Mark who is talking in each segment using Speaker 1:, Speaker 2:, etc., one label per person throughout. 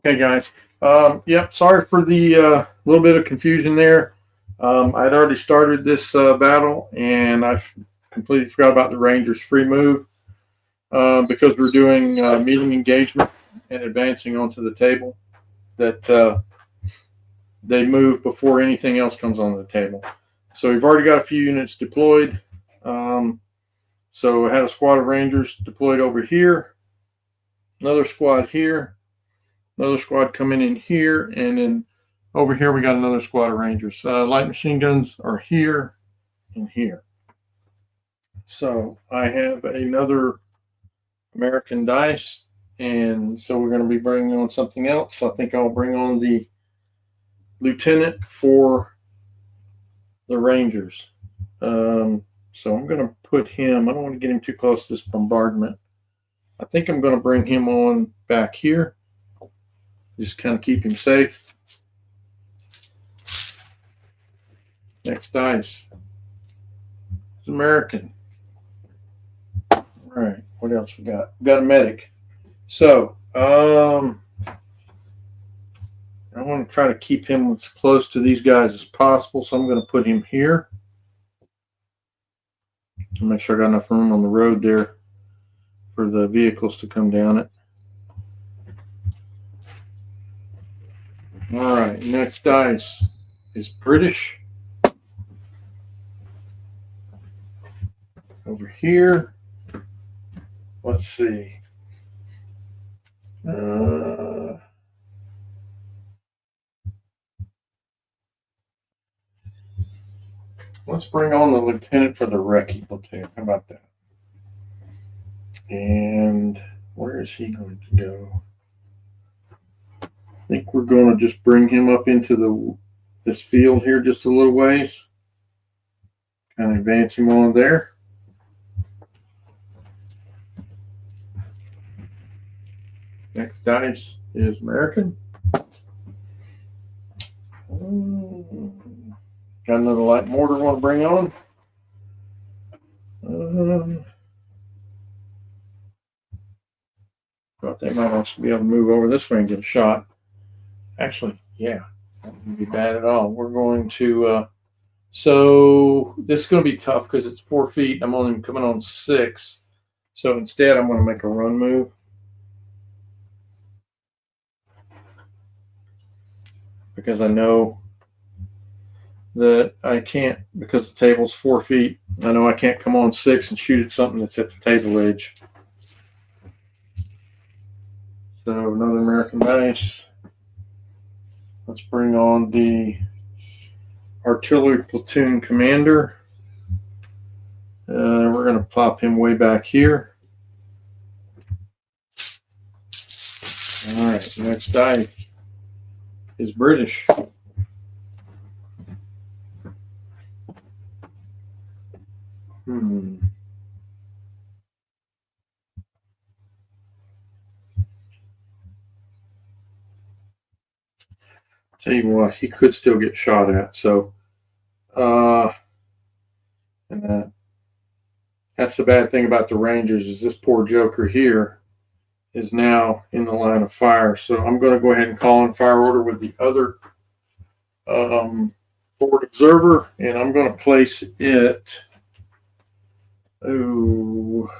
Speaker 1: Okay, guys. Yep. Sorry for the little bit of confusion there. I'd already started this battle, and I completely forgot about the Rangers' free move because we're doing meeting engagement and advancing onto the table. That they move before anything else comes on the table. So we've already got a few units deployed. Um, so I had a squad of Rangers deployed over here, another squad here, another squad coming in here, and then over here we got another squad of Rangers. Light machine guns are here and here. So I have another American dice, and so we're going to be bringing on something else. So I think I'll bring on the lieutenant for the Rangers. So I'm going to put him, I don't want to get him too close to this bombardment. I think I'm going to bring him on back here. Just kind of keep him safe. Next dice is American. All right, what else we got? We got a medic. So, I want to try to keep him as close to these guys as possible, so I'm going to put him here. Make sure I got enough room on the road there for the vehicles to come down it. All right, next dice is British. Over here, let's see. Let's bring on the lieutenant for the recce platoon. How about that? And where is he going to go? I think we're going to just bring him up into this field here just a little ways. Kind of advance him on there. Next dice is American. Got another light mortar I want to bring on. Thought they might also be able to move over this way and get a shot. Actually, yeah, that wouldn't be bad at all. We're going to, so this is going to be tough because it's 4 feet. I'm only coming on 6. So instead, I'm going to make a run move. Because I know that I can't, because the table's 4 feet, I know I can't come on 6 and shoot at something that's at the table edge. So another American dice. Let's bring on the artillery platoon commander. We're going to pop him way back here. All right, next die is British. Tell you what, he could still get shot at. So, and that's the bad thing about the Rangers is this poor joker here is now in the line of fire. So I'm going to go ahead and call in fire order with the other forward observer, and I'm going to place it. Oh.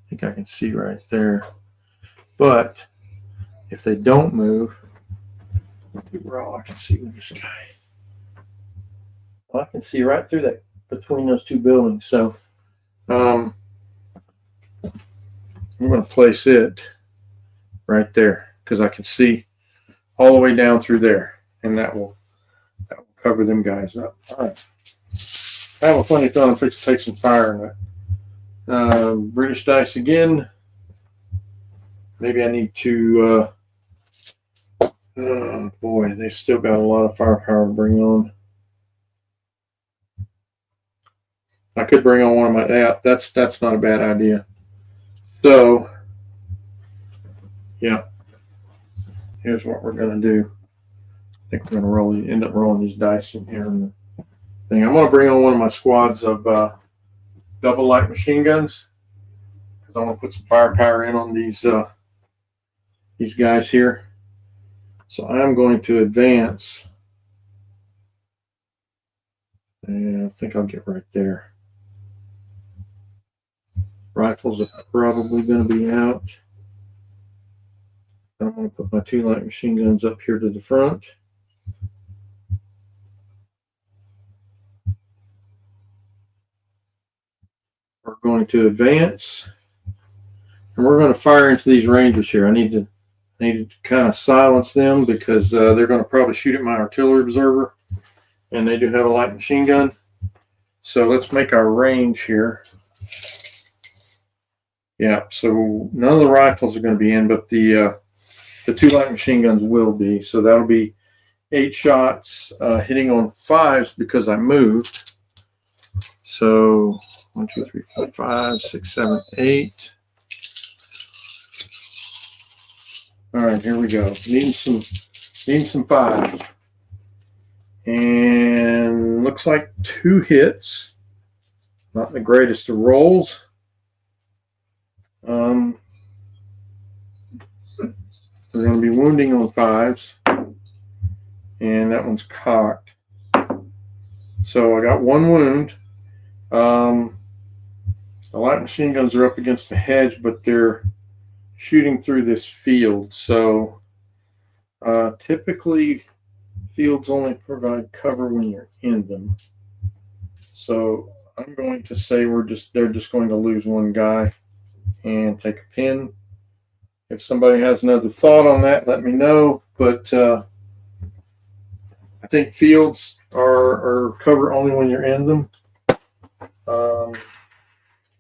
Speaker 1: I think I can see right there. But if they don't move, I can see with this guy. Well, I can see right through that between those two buildings. So I'm going to place it right there because I can see all the way down through there, and that will cover them guys up. All right. I have a funny feeling I'm fixing to take some fire in that. British dice again. Maybe I need to. Oh boy, they've still got a lot of firepower to bring on. I could bring on one of my. Yeah, that's not a bad idea. So, yeah. Here's what we're gonna do. I think we're gonna end up rolling these dice in here. I'm gonna bring on one of my squads of double light machine guns. I want to put some firepower in on these guys here. So I'm going to advance. And I think I'll get right there. Rifles are probably going to be out. I'm going to put my 2 light machine guns up here to the front. We're going to advance. And we're going to fire into these Rangers here. I need to kind of silence them because they're going to probably shoot at my artillery observer. And they do have a light machine gun. So let's make our range here. Yeah, so none of the rifles are going to be in, but the 2 light machine guns will be. So that'll be 8 shots hitting on 5s because I moved. So 1, 2, 3, 4, 5, 6, 7, 8. All right, here we go. Needing some 5s. And looks like 2 hits. Not the greatest of rolls. We're going to be wounding on 5s. And that one's cocked. So I got 1 wound. The light machine guns are up against the hedge, but they're shooting through this field. So typically fields only provide cover when you're in them. So I'm going to say they're just going to lose 1 guy and take a pin. If somebody has another thought on that, let me know. But I think fields are cover only when you're in them.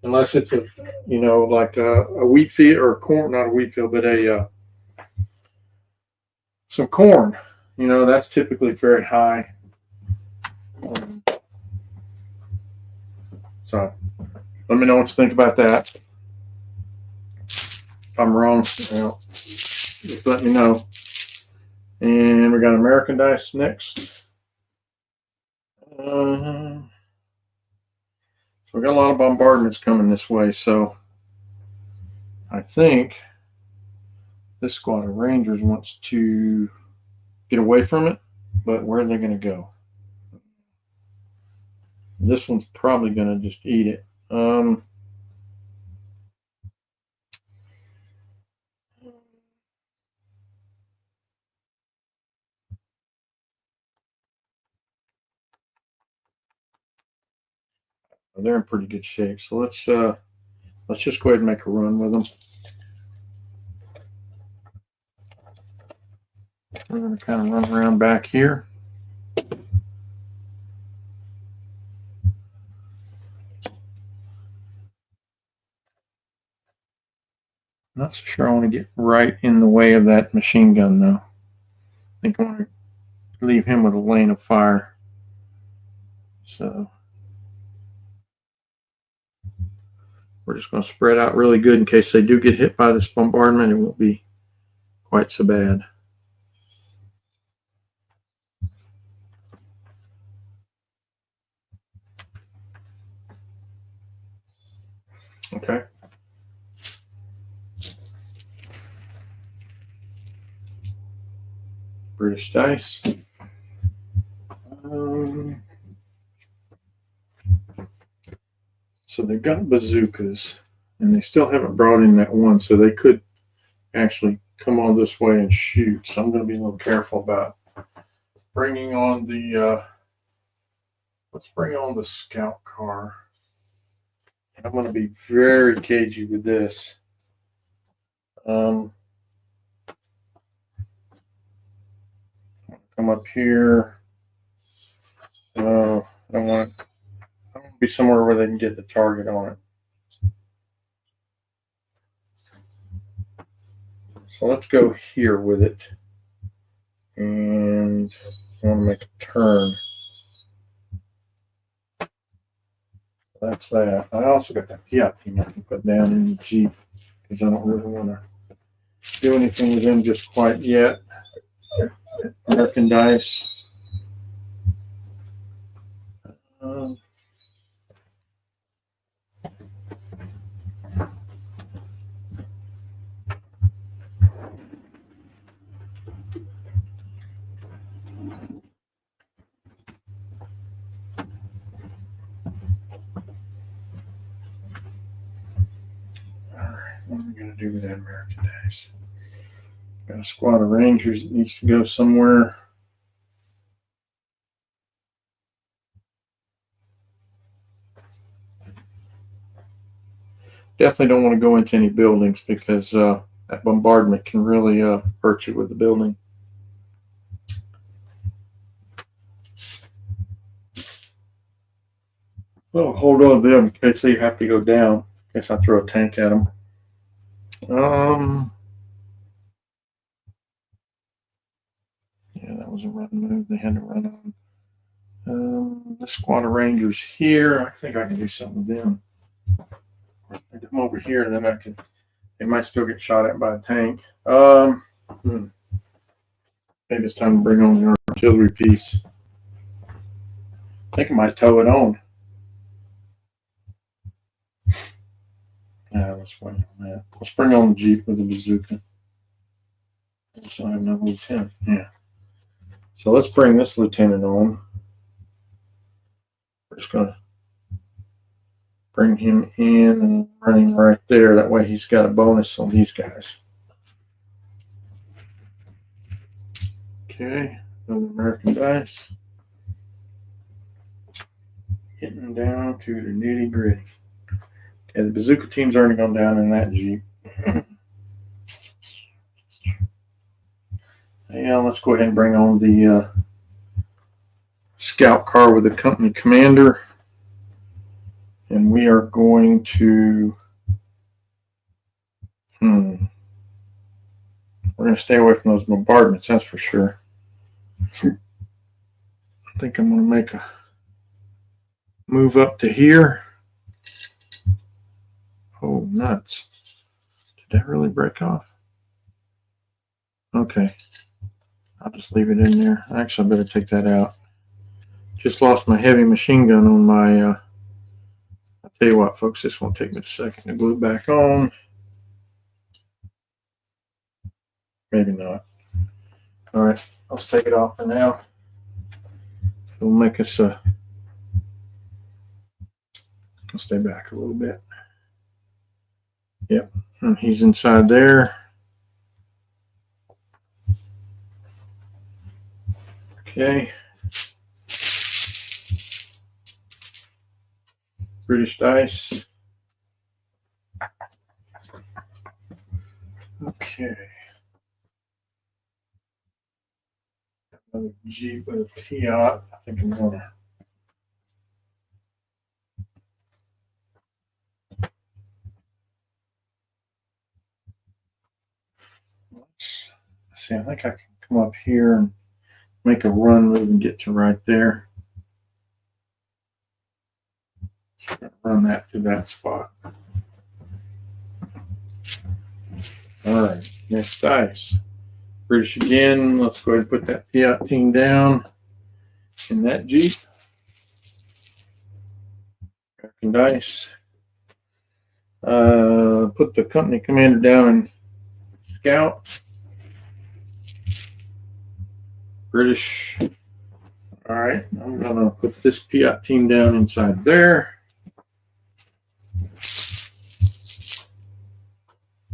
Speaker 1: Unless it's like a wheat field or corn, not a wheat field, but some corn. That's typically very high. So let me know what you think about that. If I'm wrong, just let me know. And we got American dice next. So we got a lot of bombardments coming this way. So I think this squad of Rangers wants to get away from it, but where are they going to go? This one's probably going to just eat it. They're in pretty good shape. So let's just go ahead and make a run with them. We're going to kind of run around back here. Not so sure I want to get right in the way of that machine gun, though. I think I want to leave him with a lane of fire. So we're just going to spread out really good in case they do get hit by this bombardment. It won't be quite so bad. Okay. British dice. So they've got bazookas, and they still haven't brought in that one, so they could actually come on this way and shoot. So I'm going to be a little careful about bringing on the. Let's bring on the scout car. I'm going to be very cagey with this. Come up here. I don't want to be somewhere where they can get the target on it. So let's go here with it. And I want to make a turn. That's that. I also got that Piat team I can put down in the Jeep because I don't really want to do anything with them just quite yet. American dice. I'm going to do with that American Dice. Got a squad of Rangers that needs to go somewhere. Definitely don't want to go into any buildings because that bombardment can really hurt you with the building. Well, hold on to them in case they have to go down. In case I throw a tank at them. Yeah, that was a run move. They had to run on. This squad of Rangers here. I think I can do something with them. I come over here, and then I can. They might still get shot at by a tank. Maybe it's time to bring on the artillery piece. I think I might tow it on. Yeah, let's wait on that. Let's bring on the Jeep with the bazooka. So I have another lieutenant. Yeah. So let's bring this lieutenant on. We're just going to bring him in and run him right there. That way he's got a bonus on these guys. Okay. Another American Dice. Getting down to the nitty gritty. Okay, the bazooka team's already gone down in that Jeep. Yeah, let's go ahead and bring on the scout car with the company commander. And we are going to we're going to stay away from those bombardments, that's for sure. I think I'm going to make a move up to here. Oh, nuts. Did that really break off? Okay. I'll just leave it in there. Actually, I better take that out. Just lost my heavy machine gun on my... I'll tell you what, folks, this won't take me a second to glue it back on. Maybe not. All right, I'll just take it off for now. It'll make us... I'll stay back a little bit. Yep, and he's inside there. Okay. British Dice. Okay. Another Jeep with a Fiat. I think I'm gonna. Let's see. I think I can come up here and make a run move and get to right there. So I'm gonna run that to that spot. All right, next dice. British again. Let's go ahead and put that Fiat team down in that Jeep. American Dice. Put the company commander down in Scout. British. All right, I'm gonna put this Fiat team down inside there.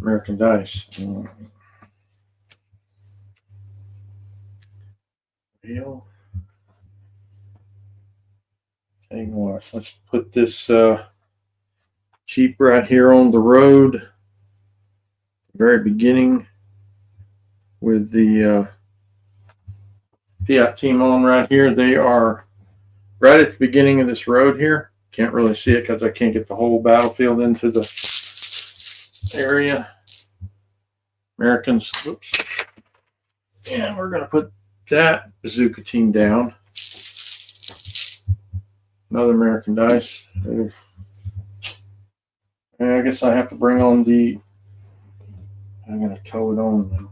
Speaker 1: American Dice. Tell you what, let's put this Jeep right here on the road. Very beginning with the Fiat team on right here. They are right at the beginning of this road here. Can't really see it because I can't get the whole battlefield into the area. Americans, whoops. And we're going to put that bazooka team down. Another American Dice. And I guess I have to bring on the... I'm going to tow it on though.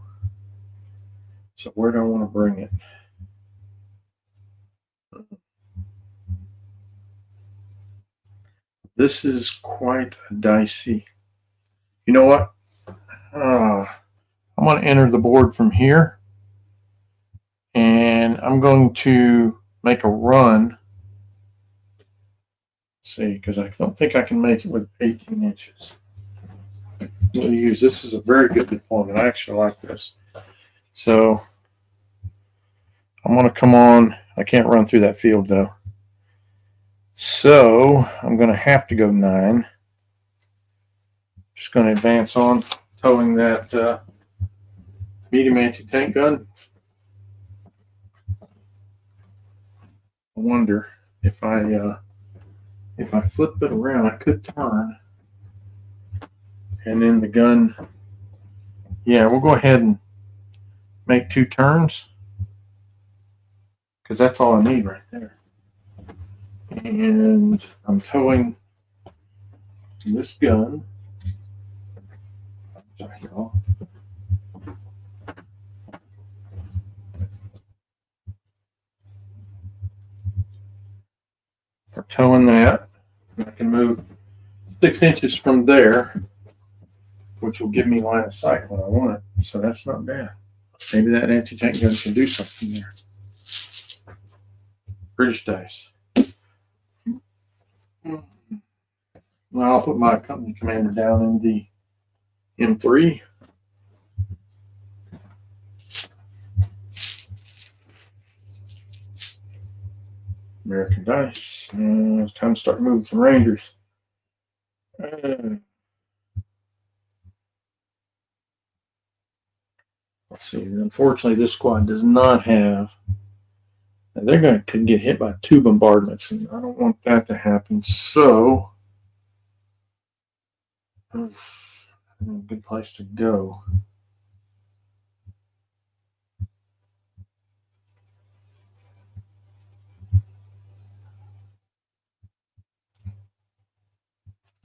Speaker 1: So where do I want to bring it? This is quite dicey. You know what? I'm going to enter the board from here. And I'm going to make a run. Let's see, because I don't think I can make it with 18 inches. I'm going to use this is a very good deployment. I actually like this. So I'm going to come on. I can't run through that field though. So I'm going to have to go 9. Just going to advance on, towing that medium anti-tank gun. I wonder if I flip it around, I could turn, and then the gun. Yeah, we'll go ahead and make 2 turns because that's all I need right there. And I'm towing this gun. Sorry, y'all. We're towing that. I can move 6 inches from there, which will give me line of sight when I want it. So that's not bad. Maybe that anti-tank gun can do something there. British dice. Well, I'll put my company commander down in the M3. American dice. It's time to start moving some Rangers. Let's see. Unfortunately, this squad does not have. They're could get hit by 2 bombardments, and I don't want that to happen. So, a good place to go.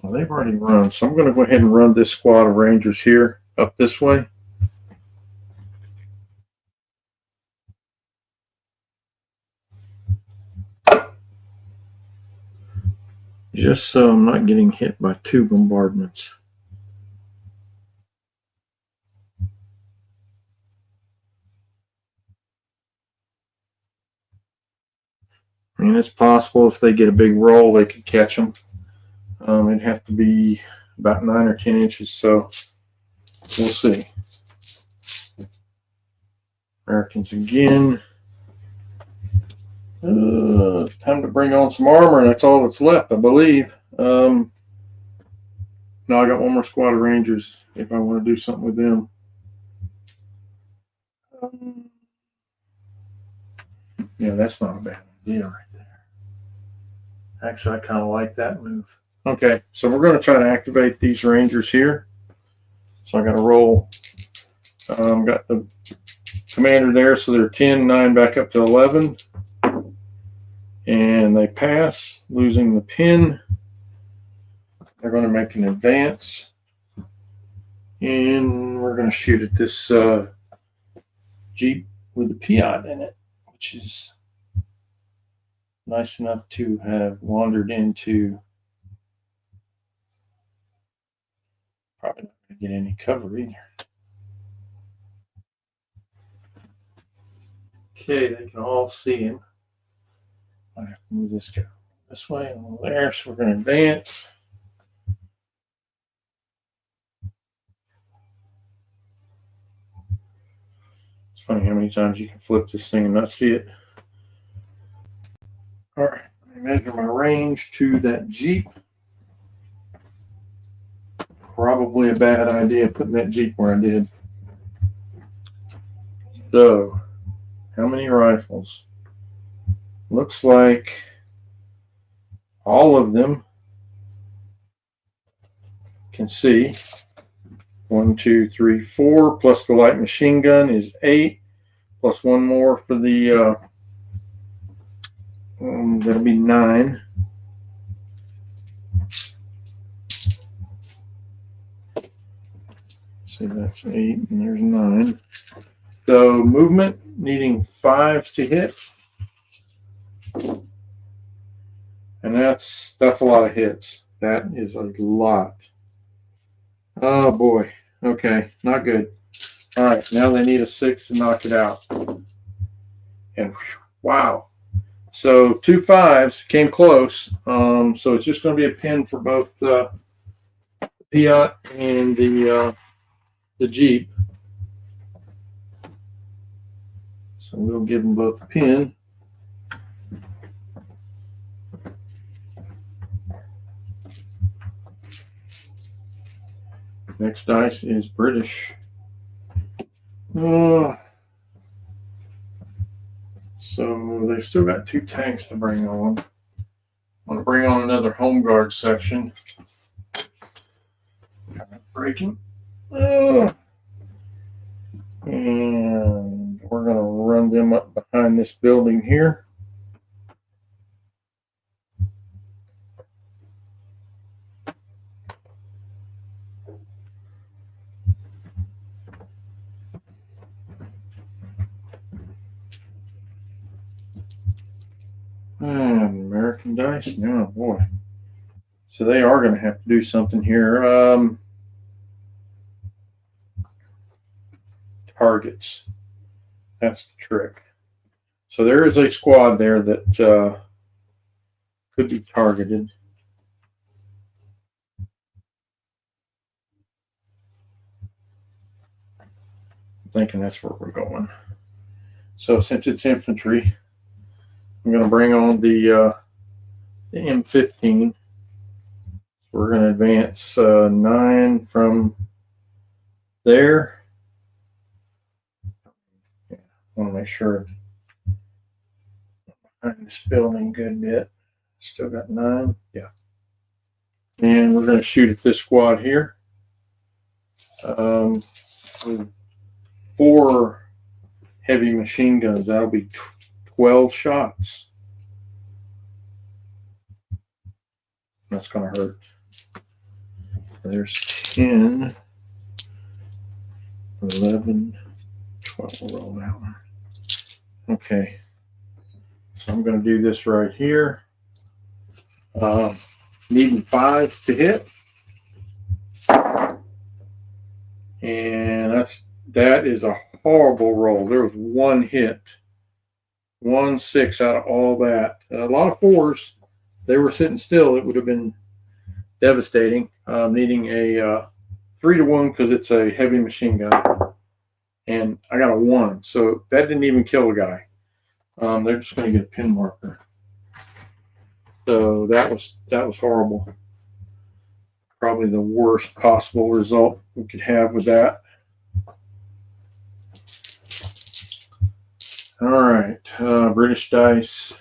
Speaker 1: Well, they've already run, so I'm going to go ahead and run this squad of Rangers here up this way. Just so I'm not getting hit by 2 bombardments. I mean, it's possible if they get a big roll, they could catch them. It'd have to be about 9 or 10 inches, so we'll see. Americans again. Time to bring on some armor. That's all that's left, I believe. No, I got 1 more squad of Rangers if I want to do something with them. Yeah, that's not a bad idea right there. Actually, I kind of like that move. Okay, so we're going to try to activate these Rangers here. So I got to roll. Got the commander there, so they're 10, 9 back up to 11. And they pass, losing the pin. They're going to make an advance. And we're going to shoot at this Jeep with the Piat in it, which is nice enough to have wandered into. Probably not going to get any cover either. Okay, they can all see him. I have to move this guy this way and there, so we're going to advance. It's funny how many times you can flip this thing and not see it. All right, I measure my range to that Jeep. Probably a bad idea putting that Jeep where I did. So, how many rifles? Looks like all of them can see. 1, 2, 3, 4, plus the light machine gun is 8, plus 1 more for the, that'll be 9. See, that's 8, and there's 9. So movement, needing 5s to hit. And that's a lot of hits. That is a lot. Oh boy. Okay, not good. All right, now they need a 6 to knock it out. And wow. So 2 5s came close. So it's just going to be a pin for both Fiat and the Jeep. So we'll give them both a pin. Next dice is British. So they've still got 2 tanks to bring on. I want to bring on another home guard section. Breaking. And we're going to run them up behind this building here. And American dice. No, boy. So they are going to have to do something here. Targets. That's the trick. So there is a squad there that could be targeted. I'm thinking that's where we're going. So since it's infantry, I'm going to bring on the M15. We're going to advance 9 from there. Yeah, I want to make sure behind this building a good bit. Still got 9. Yeah. And we're going to shoot at this squad here. 4 heavy machine guns. That'll be 12 shots. That's going to hurt. There's 10, 11, 12. We'll roll that one. Okay. So I'm going to do this right here. Needing 5 to hit. And that is a horrible roll. There was 1 hit. 1 6 out of all that. A lot of 4s. They were sitting still. It would have been devastating. Needing a 3 to 1 because it's a heavy machine gun. And I got a 1. So that didn't even kill a guy. They're just going to get a pin marker. So that was horrible. Probably the worst possible result we could have with that. All right, British dice.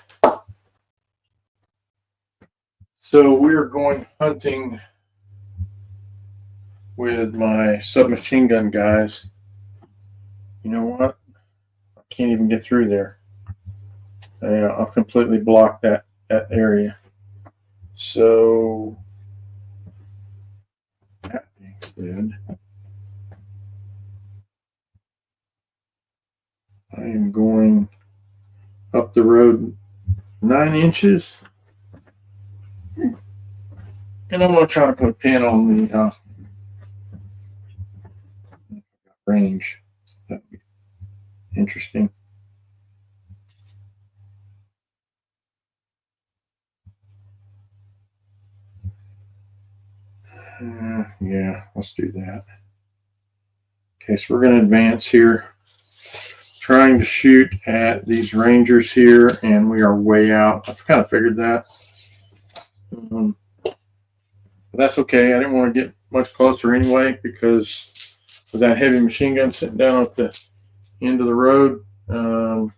Speaker 1: So we're going hunting with my submachine gun guys. You know what? I can't even get through there. I've completely blocked that area. So that being said, I am going up the road 9 inches. And I'm going to try to put a pin on the range. That'd be interesting. Yeah, let's do that. Okay, so we're going to advance here. Trying to shoot at these Rangers here, and we are way out. I've kind of figured that. But that's okay. I didn't want to get much closer anyway because with that heavy machine gun sitting down at the end of the road, and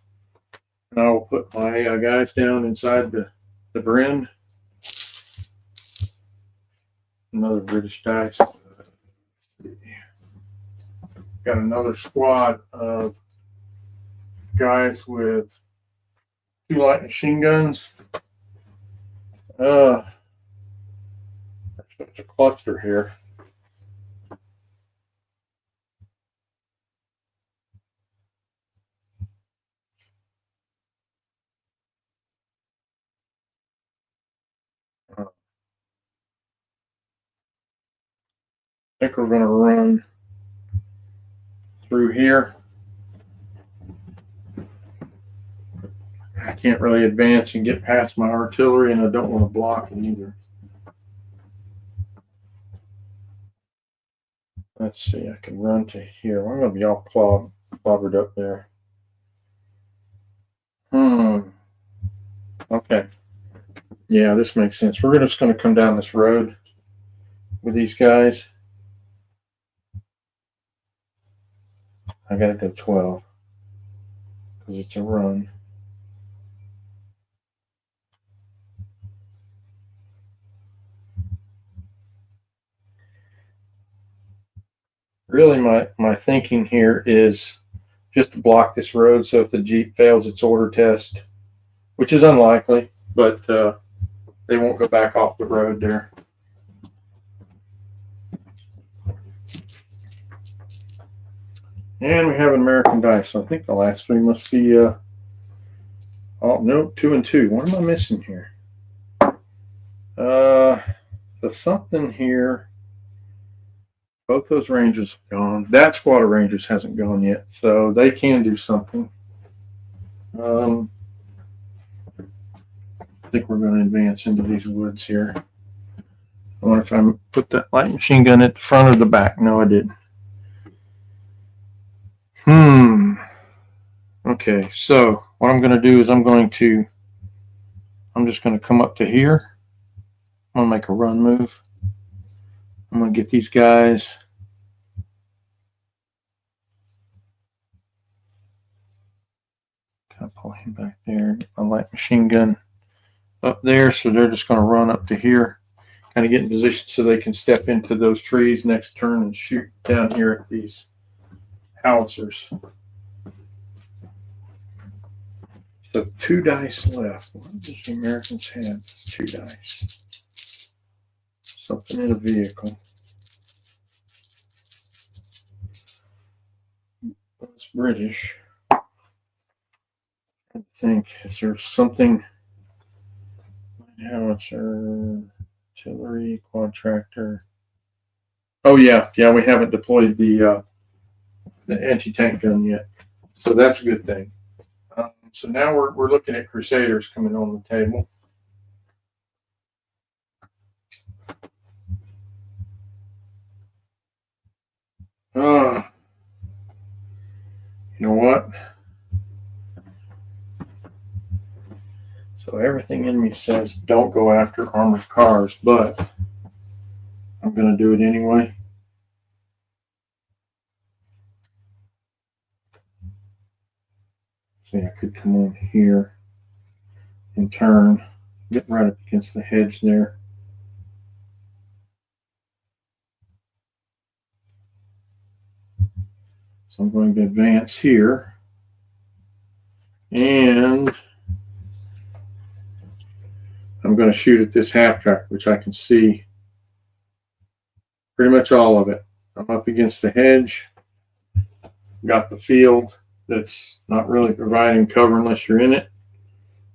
Speaker 1: I will put my guys down inside the Bren. Another British dice. Got another squad of guys with 2 light machine guns. There's such a cluster here. I think we're going to run through here. I can't really advance and get past my artillery, and I don't want to block it either. Let's see, I can run to here. I'm going to be all clobbered up there. Okay. Yeah, this makes sense. We're just going to come down this road with these guys. I got to go 12 because it's a run. Really, my thinking here is just to block this road so if the Jeep fails its order test, which is unlikely, but they won't go back off the road there. And we have an American Dice. I think the last three must be, oh, no, 2 and 2. What am I missing here? There's something here. Both those Rangers have gone. That squad of Rangers hasn't gone yet, so they can do something. I think we're going to advance into these woods here. I wonder if I put that light machine gun at the front or the back. No, I didn't. Okay, so what I'm going to do is I'm just going to come up to here. I'm going to make a run move. I'm going to get these guys. Kind of pull him back there. Get my light machine gun up there. So they're just going to run up to here. Kind of get in position so they can step into those trees next turn and shoot down here at these howitzers. So 2 dice left. What does the Americans have? 2 dice. Something in a vehicle. That's British. I think, is there something? Howitzer, artillery, quad tractor. Oh yeah, we haven't deployed the anti-tank gun yet, so that's a good thing. So now we're looking at Crusaders coming on the table. You know what? So everything in me says don't go after armored cars, but I'm going to do it anyway. See, I could come on here and turn, get right up against the hedge there. So I'm going to advance here. And I'm going to shoot at this half track, which I can see pretty much all of it. I'm up against the hedge. Got the field that's not really providing cover unless you're in it.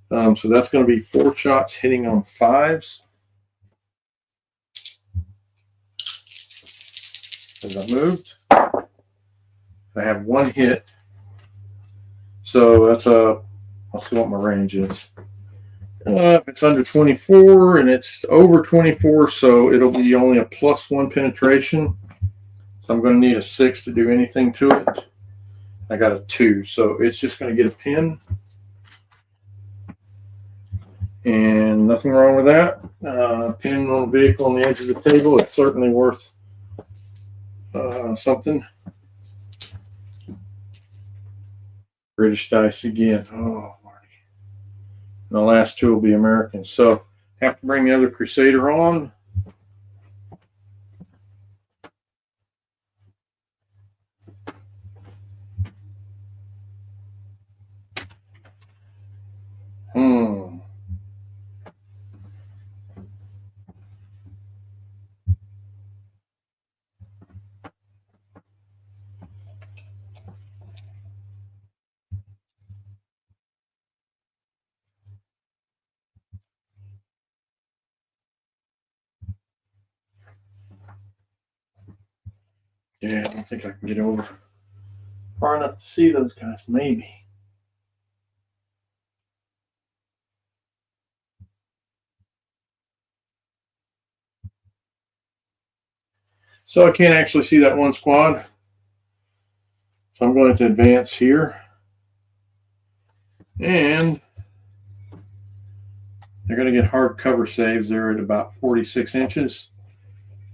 Speaker 1: So that's going to be 4 shots hitting on 5s. As I moved, I have 1 hit. So that's I'll see what my range is. If it's under 24 and it's over 24, so it'll be only a +1 penetration. So I'm going to need a 6 to do anything to it. I got a 2, so it's just going to get a pin. And nothing wrong with that. Pin on a vehicle on the edge of the table, it's certainly worth something. British dice again. Oh, Marty. And the last 2 will be American. So have to bring the other Crusader on. Yeah, I don't think I can get over far enough to see those guys. Maybe. So I can't actually see that one squad. So I'm going to advance here. And they're going to get hard cover saves. They're at about 46 inches.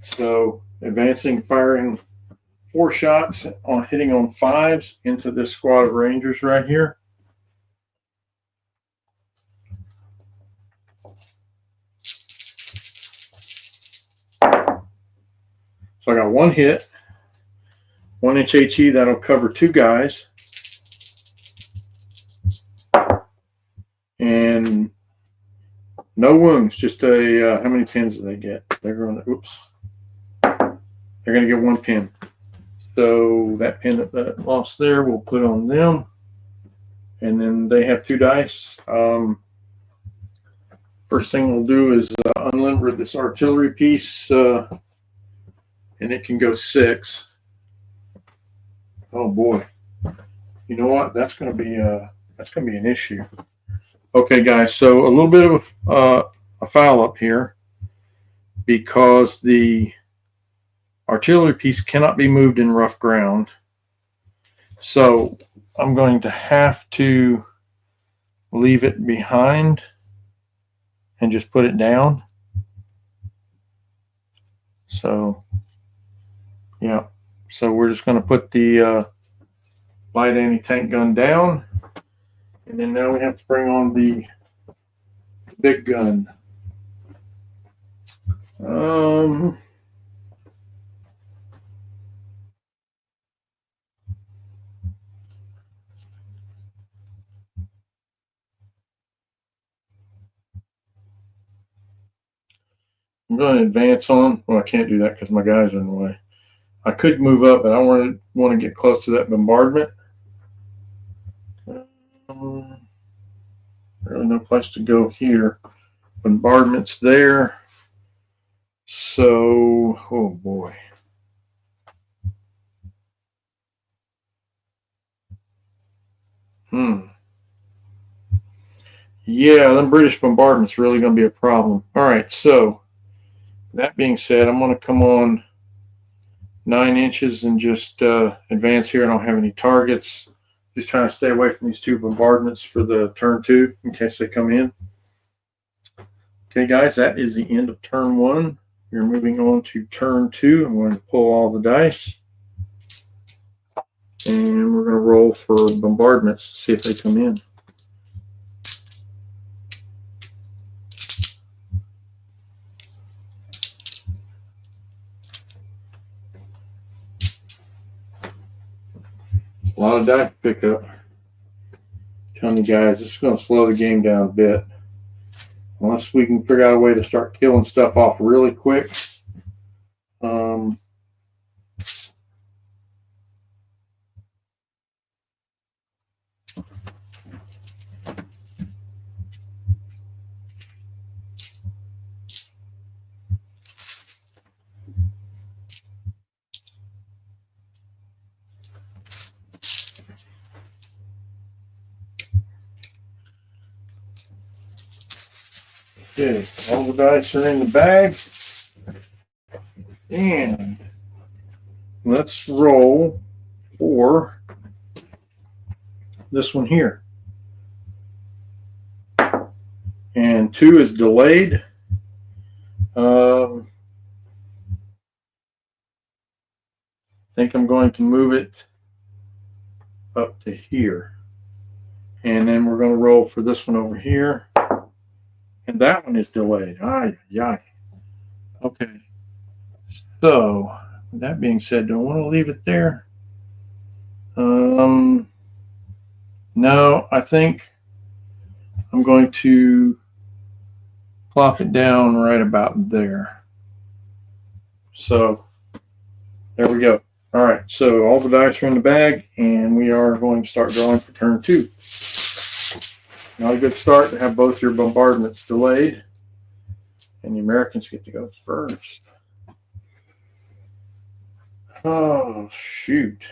Speaker 1: So advancing, firing 4 shots on hitting on 5s into this squad of Rangers right here. So I got 1 hit, 1 inch HE, that'll cover 2 guys. And no wounds, just a, how many pins do they get? They're going to, oops. They're going to get 1 pin. So that pin that lost there, we'll put on them. And then they have 2 dice. First thing we'll do is unlimber this artillery piece, and it can go 6. Oh boy! You know what? That's going to be an issue. Okay, guys. So a little bit of a foul up here because the artillery piece cannot be moved in rough ground. So I'm going to have to leave it behind and just put it down. So, yeah. So we're just going to put the light anti-tank gun down. And then now we have to bring on the big gun. I'm going to advance on. Well, I can't do that because my guys are in the way. I could move up, but I want to get close to that bombardment. Really no place to go here. Bombardment's there. So, oh boy. Yeah, them British bombardment's really going to be a problem. All right, so that being said, I'm going to come on 9 inches and just advance here. I don't have any targets. Just trying to stay away from these 2 bombardments for the turn 2 in case they come in. Okay, guys, that is the end of turn 1. We're moving on to turn 2. I'm going to pull all the dice. And we're going to roll for bombardments to see if they come in. A lot of die to pick up. Telling you guys, this is going to slow the game down a bit. Unless we can figure out a way to start killing stuff off really quick. Okay, all the dice are in the bag. And let's roll for this one here. And 2 is delayed. I think I'm going to move it up to here. And then we're going to roll for this one over here. And that one is delayed. Yeah. Okay. So, that being said, do I want to leave it there? No, I think I'm going to plop it down right about there. So, there we go. All right, so all the dice are in the bag, and we are going to start drawing for turn 2. Not a good start to have both your bombardments delayed, and the Americans get to go first. Oh, shoot.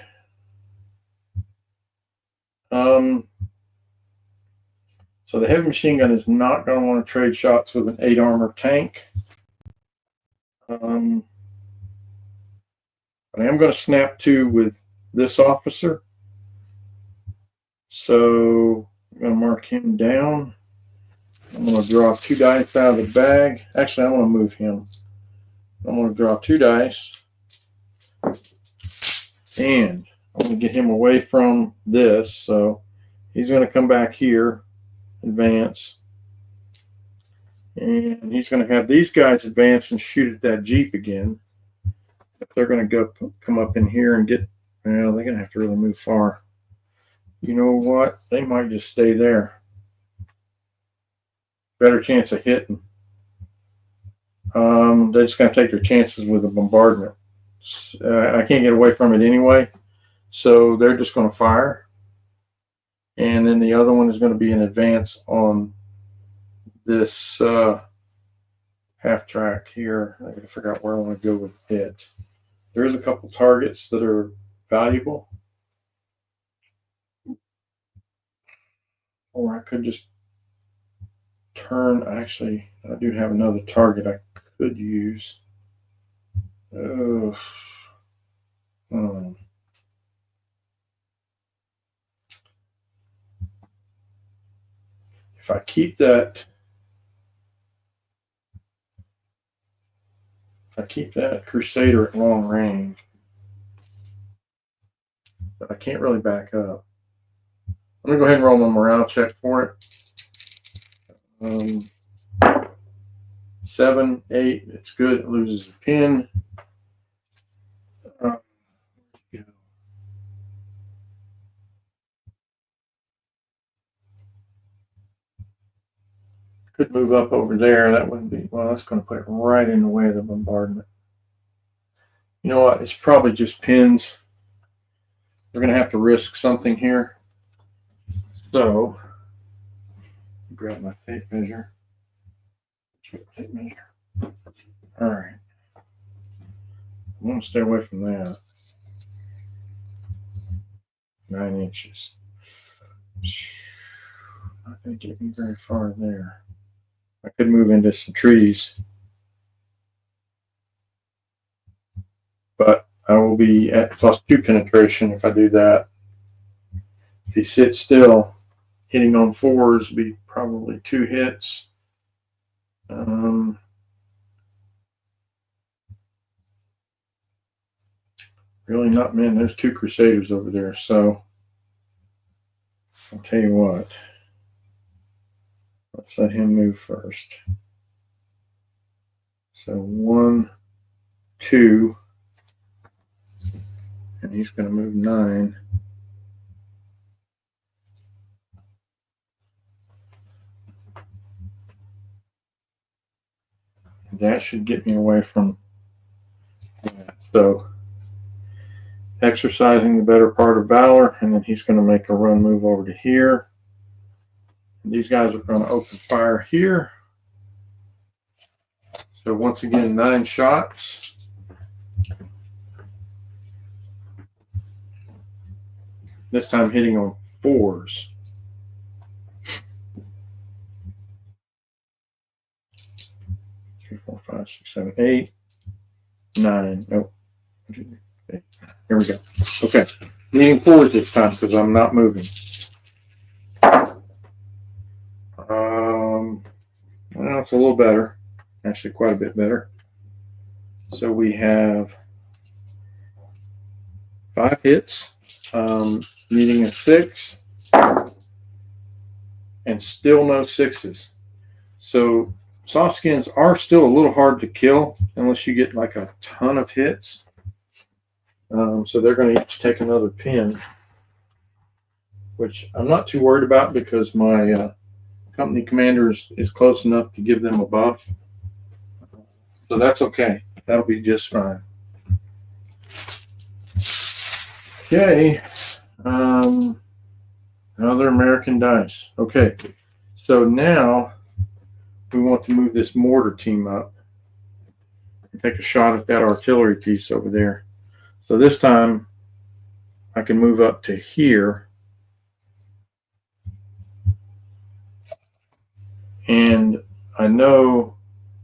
Speaker 1: So the heavy machine gun is not going to want to trade shots with an 8 armor tank. But I am going to snap 2 with this officer. So I'm going to mark him down. I'm going to draw 2 dice out of the bag. Actually, I want to move him. I'm going to draw 2 dice. And I'm going to get him away from this. So he's going to come back here, advance. And he's going to have these guys advance and shoot at that Jeep again. They're going to come up in here and get, well, they're going to have to really move far. You know what? They might just stay there. Better chance of hitting. They're just going to take their chances with a bombardment. I can't get away from it anyway. So they're just going to fire. And then the other one is going to be an advance on this half track here. I got to figure out where I want to go with it. There's a couple targets that are valuable. Or I could just turn. Actually, I do have another target I could use. If I keep that, Crusader at long range, but I can't really back up. Let me go ahead and roll my morale check for it. 7, 8, it's good. It loses a pin. Could move up over there. That wouldn't be, well, that's going to put it right in the way of the bombardment. You know what? It's probably just pins. We're going to have to risk something here. So, grab my tape measure. All right. I'm going to stay away from that. 9 inches. Not going to get me very far there. I could move into some trees. But I will be at +2 penetration if I do that. If he sits still, hitting on 4s would be probably 2 hits. Really not, man, there's 2 Crusaders over there. So I'll tell you what. Let's let him move first. So 1, 2, and he's going to move 9. That should get me away from that. So exercising the better part of valor, and then he's going to make a run move over to here. These guys are going to open fire here. So once again, 9 shots. This time hitting on 4s. 3, 4, 5, 6, 7, 8, 9. Nope. Here we go. Okay. Needing 4s this time because I'm not moving. Well, it's a little better. Actually, quite a bit better. So we have 5 hits, needing a 6, and still no 6s. So soft skins are still a little hard to kill unless you get like a ton of hits. So they're going to each take another pin, which I'm not too worried about because my company commander is close enough to give them a buff. So that's okay. That'll be just fine. Okay. Another American dice. Okay. So now we want to move this mortar team up and take a shot at that artillery piece over there. So this time I can move up to here. And I know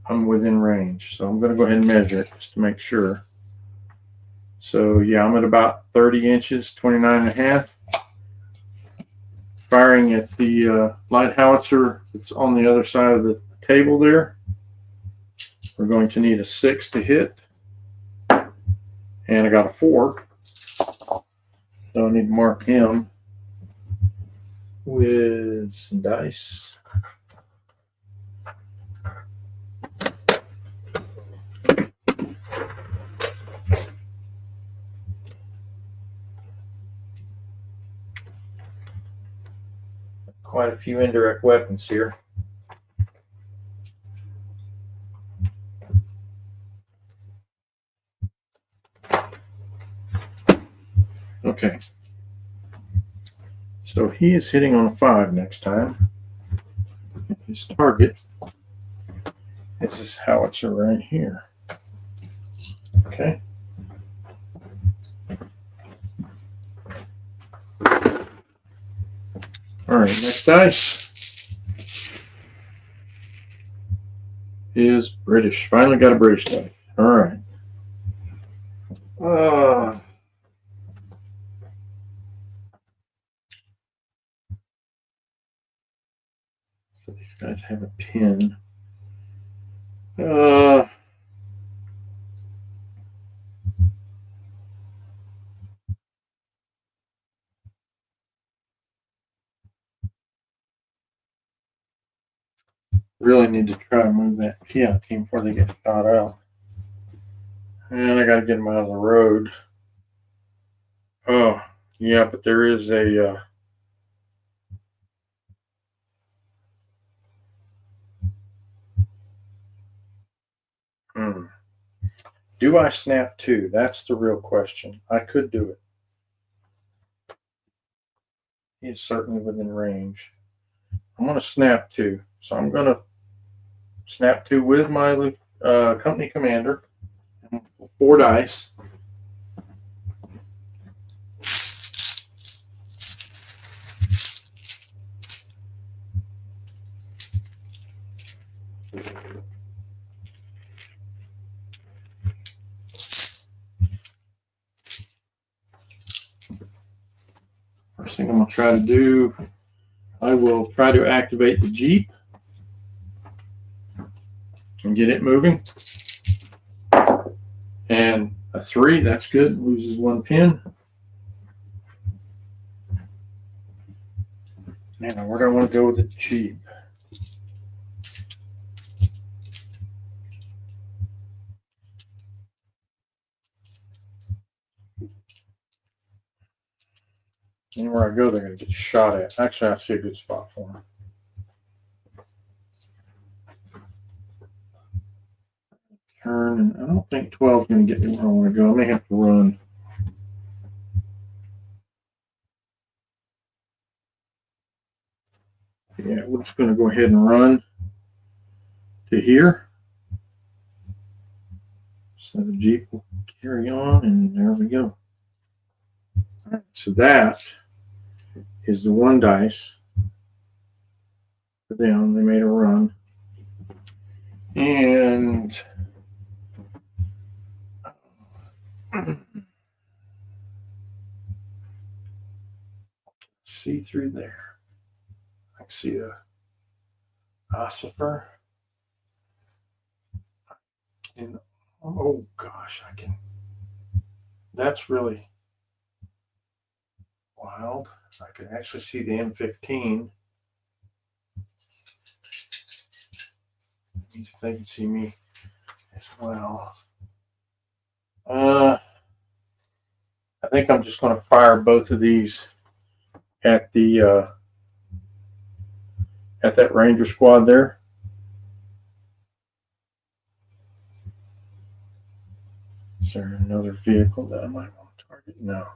Speaker 1: I'm within range. So I'm going to go ahead and measure it just to make sure. So yeah, I'm at about 30 inches, 29 and a half. Firing at the light howitzer that's on the other side of the table there. We're going to need a 6 to hit. And I got a 4. So I need to mark him with some dice. Quite a few indirect weapons here. Okay. So he is hitting on a 5 next time. His target is this howitzer right here. Okay. All right, next dice is British. Finally got a British dice. All right. So these guys have a pin. Really need to try to move that PI team before they get shot out. And I got to get them out of the road. Oh, yeah, but there is a... Do I snap 2? That's the real question. I could do it. He's certainly within range. I'm going to snap 2. So I'm going to snap 2 with my company commander. 4 dice. First thing I'm going to try to do, I will try to activate the Jeep and get it moving. And a 3, that's good. Loses 1 pin. Now, where do I want to go with the Jeep? Anywhere I go, they're going to get shot at. Actually, I see a good spot for them. Turn, and I don't think 12 is going to get me where I want to go. I may have to run. Yeah, we're just going to go ahead and run to here. So the Jeep will carry on, and there we go. All right, so that is the 1 dice for them. They made a run. And see through there. I can see a ossifer. And oh gosh, I can. That's really wild. I can actually see the M15. If they can see me as well. I think I'm just going to fire both of these at the at that Ranger squad there. Is there another vehicle that I might want to target? No.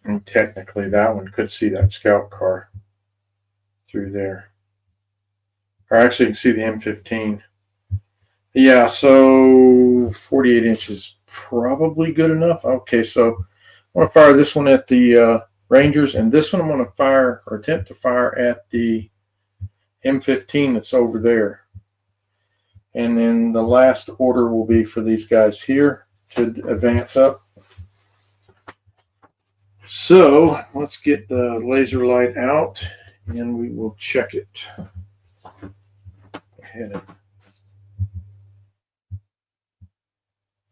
Speaker 1: And technically, that one could see that scout car through there. Or actually, you can see the M15. Yeah, so 48 inches probably good enough. Okay, so I'm going to fire this one at the Rangers, and this one I'm going to fire or attempt to fire at the M15 that's over there. And then the last order will be for these guys here to advance up. So let's get the laser light out and we will check it.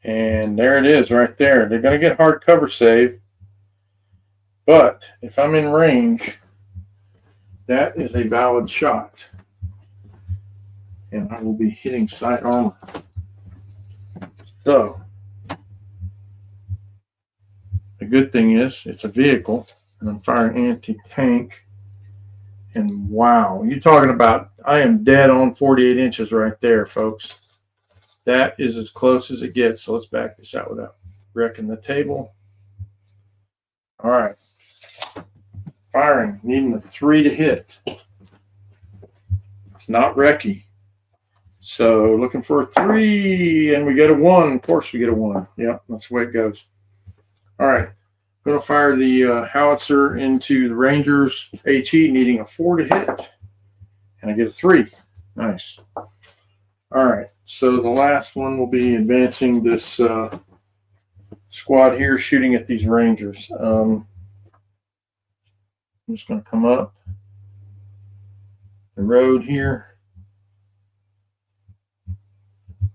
Speaker 1: And there it is right there. They're going to get hard cover save. But if I'm in range, that is a valid shot. And I will be hitting sight armor. So the good thing is it's a vehicle and I'm firing anti-tank. And wow, you're talking about, I am dead on 48 inches right there, folks. That is as close as it gets. So let's back this out without wrecking the table. All right. Firing, needing a 3 to hit. It's not recce. So looking for a 3, and we get a 1. Of course we get a 1. Yep, that's the way it goes. All right. I'm going to fire the howitzer into the Rangers HE, needing a 4 to hit. And I get a 3. Nice. All right. So the last one will be advancing this squad here, shooting at these Rangers. I'm just going to come up the road here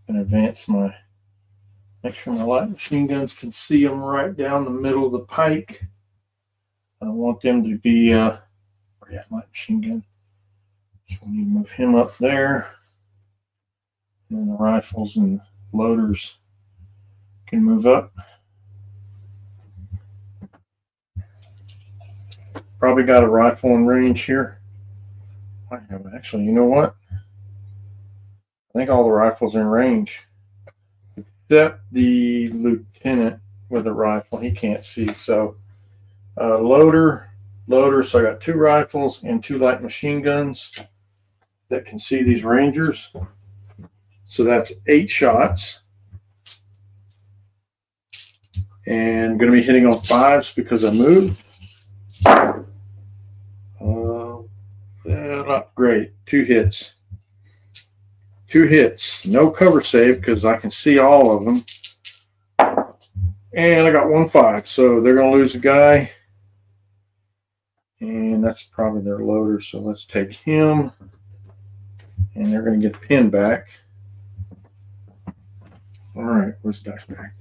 Speaker 1: and advance make sure my light machine guns can see them right down the middle of the pike. I don't want them to be, light machine gun. So we need to move him up there. And then the rifles and loaders can move up. Probably got a rifle in range here. Actually, you know what? I think all the rifles are in range, except the lieutenant with a rifle. He can't see. So loader. So I got 2 rifles and 2 light machine guns that can see these Rangers. So that's 8 shots. And going to be hitting on 5s because I moved. Not great. 2 hits. 2 hits. No cover save because I can see all of them. And I got 1 5. So they're going to lose a guy. And that's probably their loader. So let's take him. And they're going to get the pin back. All right. Where's the dice back?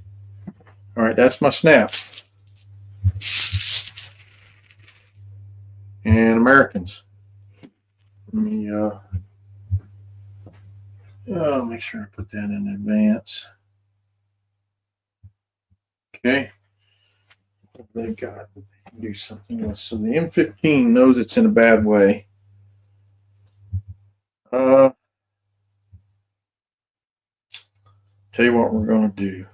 Speaker 1: All right. That's my snap. And Americans. Let me make sure I put that in advance. Okay. They got they can do something else. So the M15 knows it's in a bad way. Tell you what we're going to do.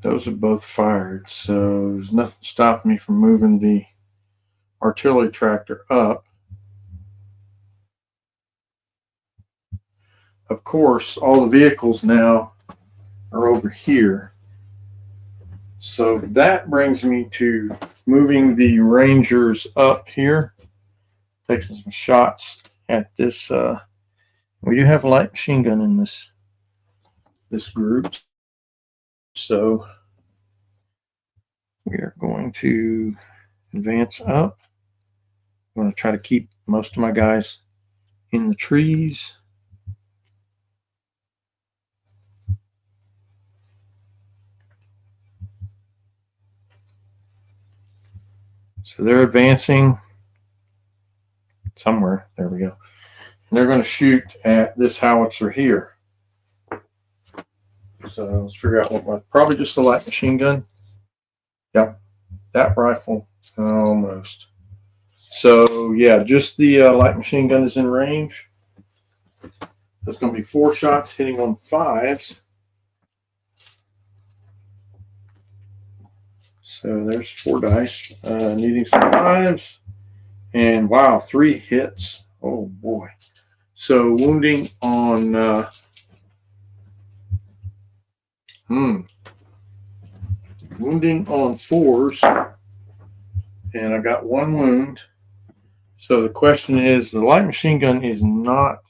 Speaker 1: Those are both fired, so there's nothing stopping me from moving the artillery tractor up. Of course, all the vehicles now are over here. So that brings me to moving the Rangers up here. Taking some shots at this. We do have a light machine gun in this group. So we are going to advance up. I'm going to try to keep most of my guys in the trees. So they're advancing somewhere. There we go. And they're going to shoot at this howitzer here. So let's figure out what probably just the light machine gun. Yep, that rifle almost. So yeah, just the light machine gun is in range. There's going to be 4 shots hitting on 5s. So there's 4 dice, needing some 5s. And wow, 3 hits. Oh boy. So wounding on wounding on 4s, and I got 1 wound. So the question is, the light machine gun is not,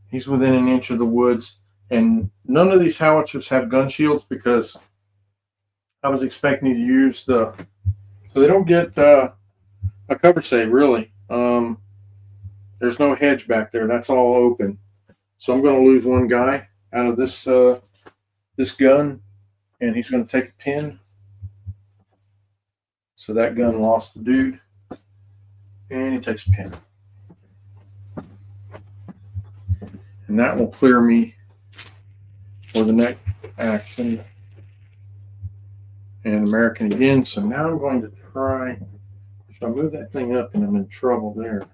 Speaker 1: he's within an inch of the woods, and none of these howitzers have gun shields because I was expecting to use so they don't get a cover save really. There's no hedge back there. That's all open. So I'm going to lose one guy out of this gun, and he's going to take a pin. So that gun lost the dude, and he takes a pin. And that will clear me for the next action. And American again. So now I'm going to try. If I move that thing up and I'm in trouble there.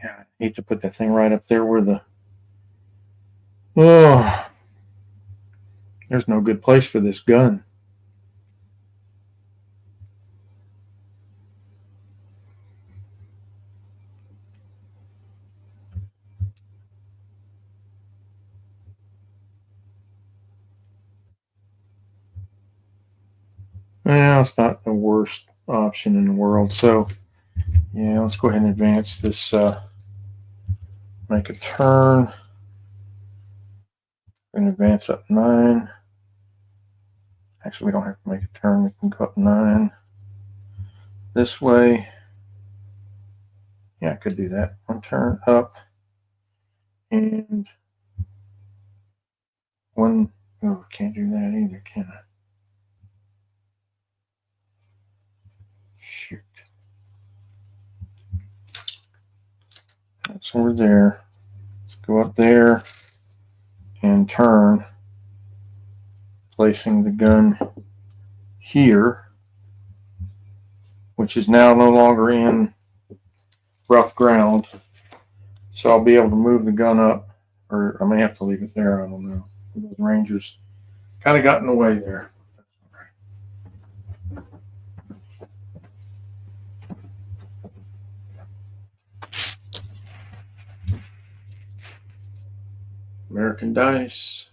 Speaker 1: Yeah, I hate to put that thing right up there where oh, there's no good place for this gun. Well, it's not the worst option in the world. So, yeah, let's go ahead and advance this. Make a turn. And advance up 9. Actually, we don't have to make a turn. We can go up 9. This way. Yeah, I could do that. One turn up. And one. Oh, can't do that either, can I? Shoot. That's over there. Let's go up there and turn, placing the gun here, which is now no longer in rough ground. So I'll be able to move the gun up, or I may have to leave it there. I don't know. Those Rangers kind of got in the way there. American dice.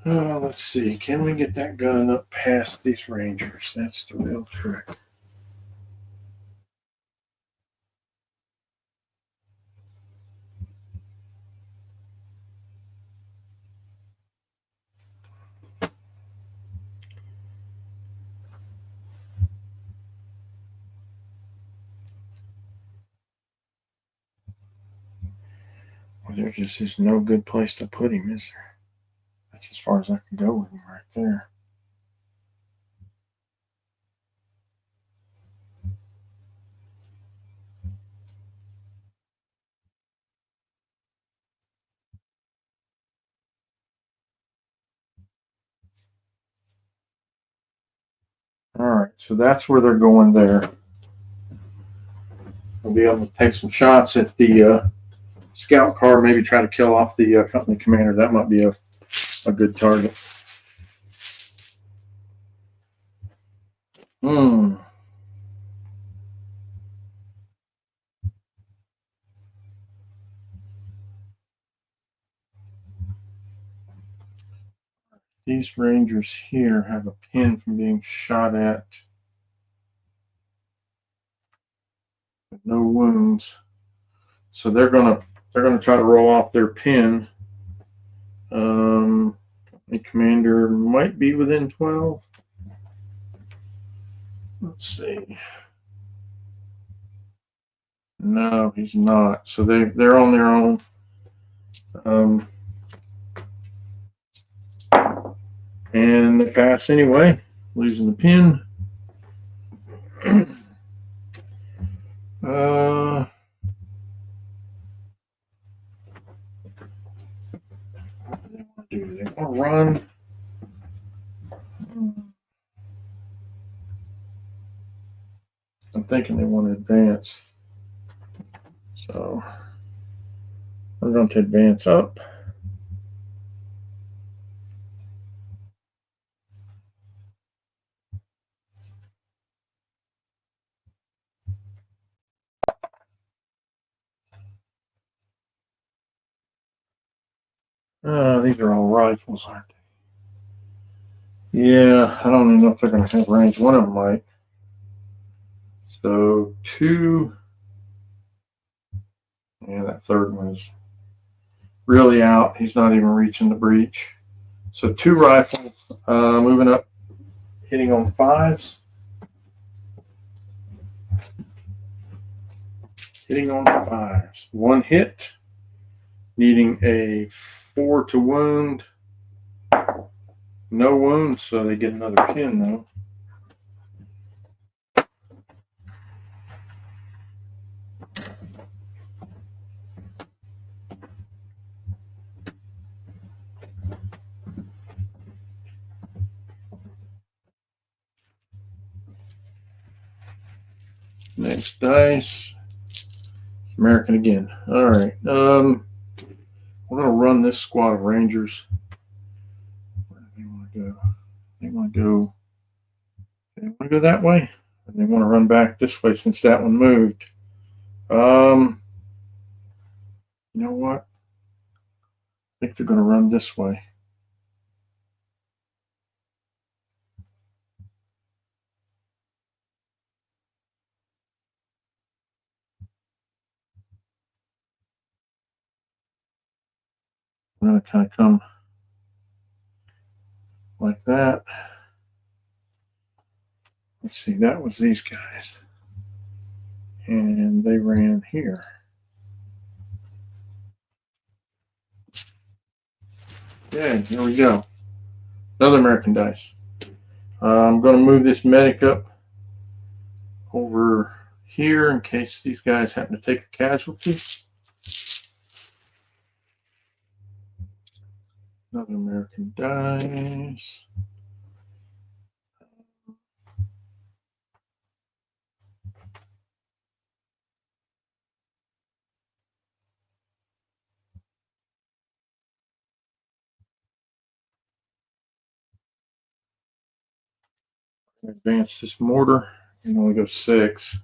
Speaker 1: Oh, let's see. Can we get that gun up past these Rangers? That's the real trick. Well, there just is no good place to put him, is there? That's as far as I can go with him right there. All right, so that's where they're going there. I'll be able to take some shots at the scout car, maybe try to kill off the company commander. That might be a good target. Hmm. These Rangers here have a pin from being shot at with no wounds. So they're gonna try to roll off their pin. The commander might be within 12. Let's see. No, he's not. So they're on their own. And they pass anyway, losing the pin. What do they want to do? They want to run. I'm thinking they want to advance. So we're going to advance up. These are all rifles, aren't they? Yeah, I don't even know if they're going to have range. One of them might. So two. Yeah, that third one is really out. He's not even reaching the breech. So two rifles. Moving up, hitting on fives. Hitting on fives. One hit. Needing a 4 to wound. No wound, so they get another pin though. Next dice. American again. All right. We're gonna run this squad of Rangers. Where do they want to go? They want to go. They want to go that way. And they want to run back this way since that one moved. You know what? I think they're going to run this way. I'm going to kind of come like that. Let's see, that was these guys. And they ran here. Okay, here we go. Another American dice. I'm going to move this medic up over here in case these guys happen to take a casualty. Another American dice. Advance this mortar and only go 6.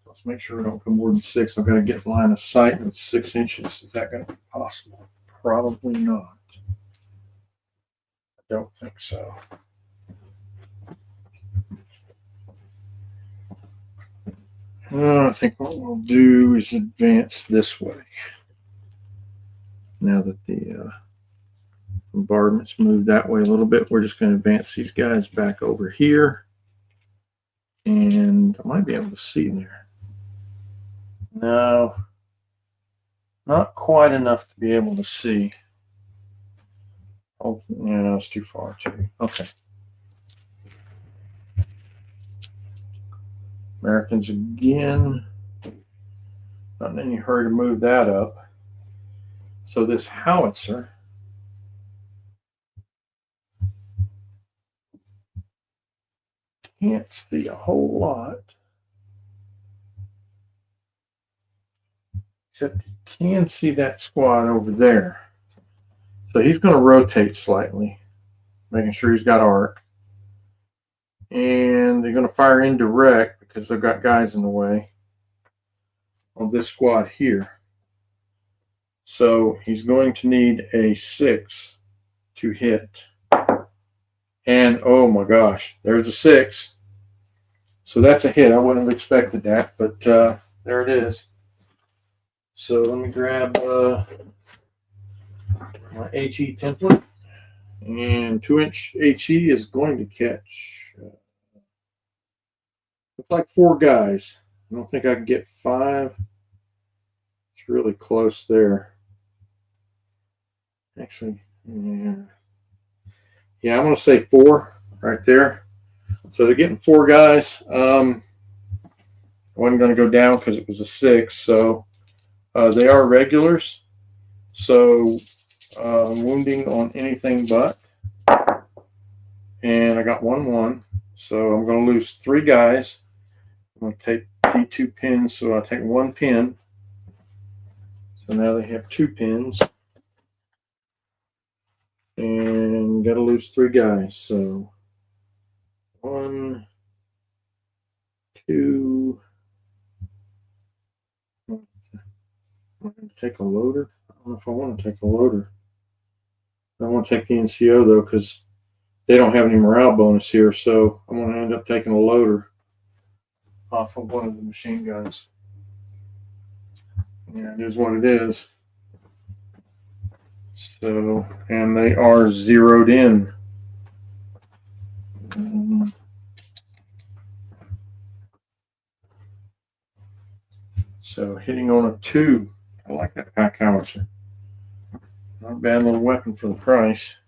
Speaker 1: Let's make sure we don't go more than 6. I've got to get line of sight with 6 inches. Is that going to be possible? Probably not. I don't think so. I think what we'll do is advance this way. Now that the bombardment's moved that way a little bit, we're just going to advance these guys back over here. And I might be able to see there. No, not quite enough to be able to see. Oh, yeah, it's too far too. Okay. Americans again. Not in any hurry to move that up. So this howitzer can't see a whole lot. Except he can see that squad over there. So he's going to rotate slightly, making sure he's got arc. And they're going to fire indirect because they've got guys in the way on this squad here. So he's going to need a 6 to hit. And oh my gosh, there's a 6. So that's a hit. I wouldn't have expected that, but there it is. So let me grab my HE template. And 2-inch HE is going to catch. Looks like 4 guys. I don't think I can get 5. It's really close there. Actually, yeah. Yeah, I'm going to say 4 right there. So they're getting 4 guys. I wasn't going to go down because it was a 6. So they are regulars. So wounding on anything but. And I got 1-1. So I'm going to lose 3 guys. I'm going to take D2 pins. So I'll take 1 pin. So now they have 2 pins. And got to lose 3 guys. So 1, 2. I'm going to take a loader. I don't know if I want to take a loader. want to take the NCO though, because they don't have any morale bonus here. So I'm going to end up taking a loader off of one of the machine guns. Yeah, it is what it is. So, and they are zeroed in. So hitting on a 2. I like that pack howitzer. Not a bad little weapon for the price.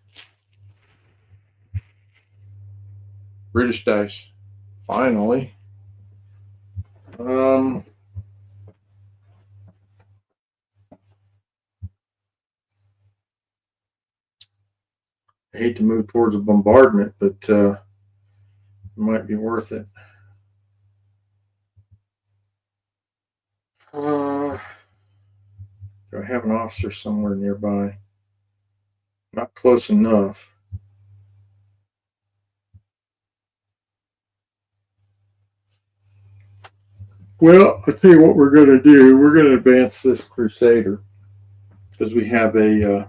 Speaker 1: British dice. Finally. I hate to move towards a bombardment, but it might be worth it. Do I have an officer somewhere nearby? Not close enough. Well, I'll tell you what we're going to do. We're going to advance this Crusader because we have an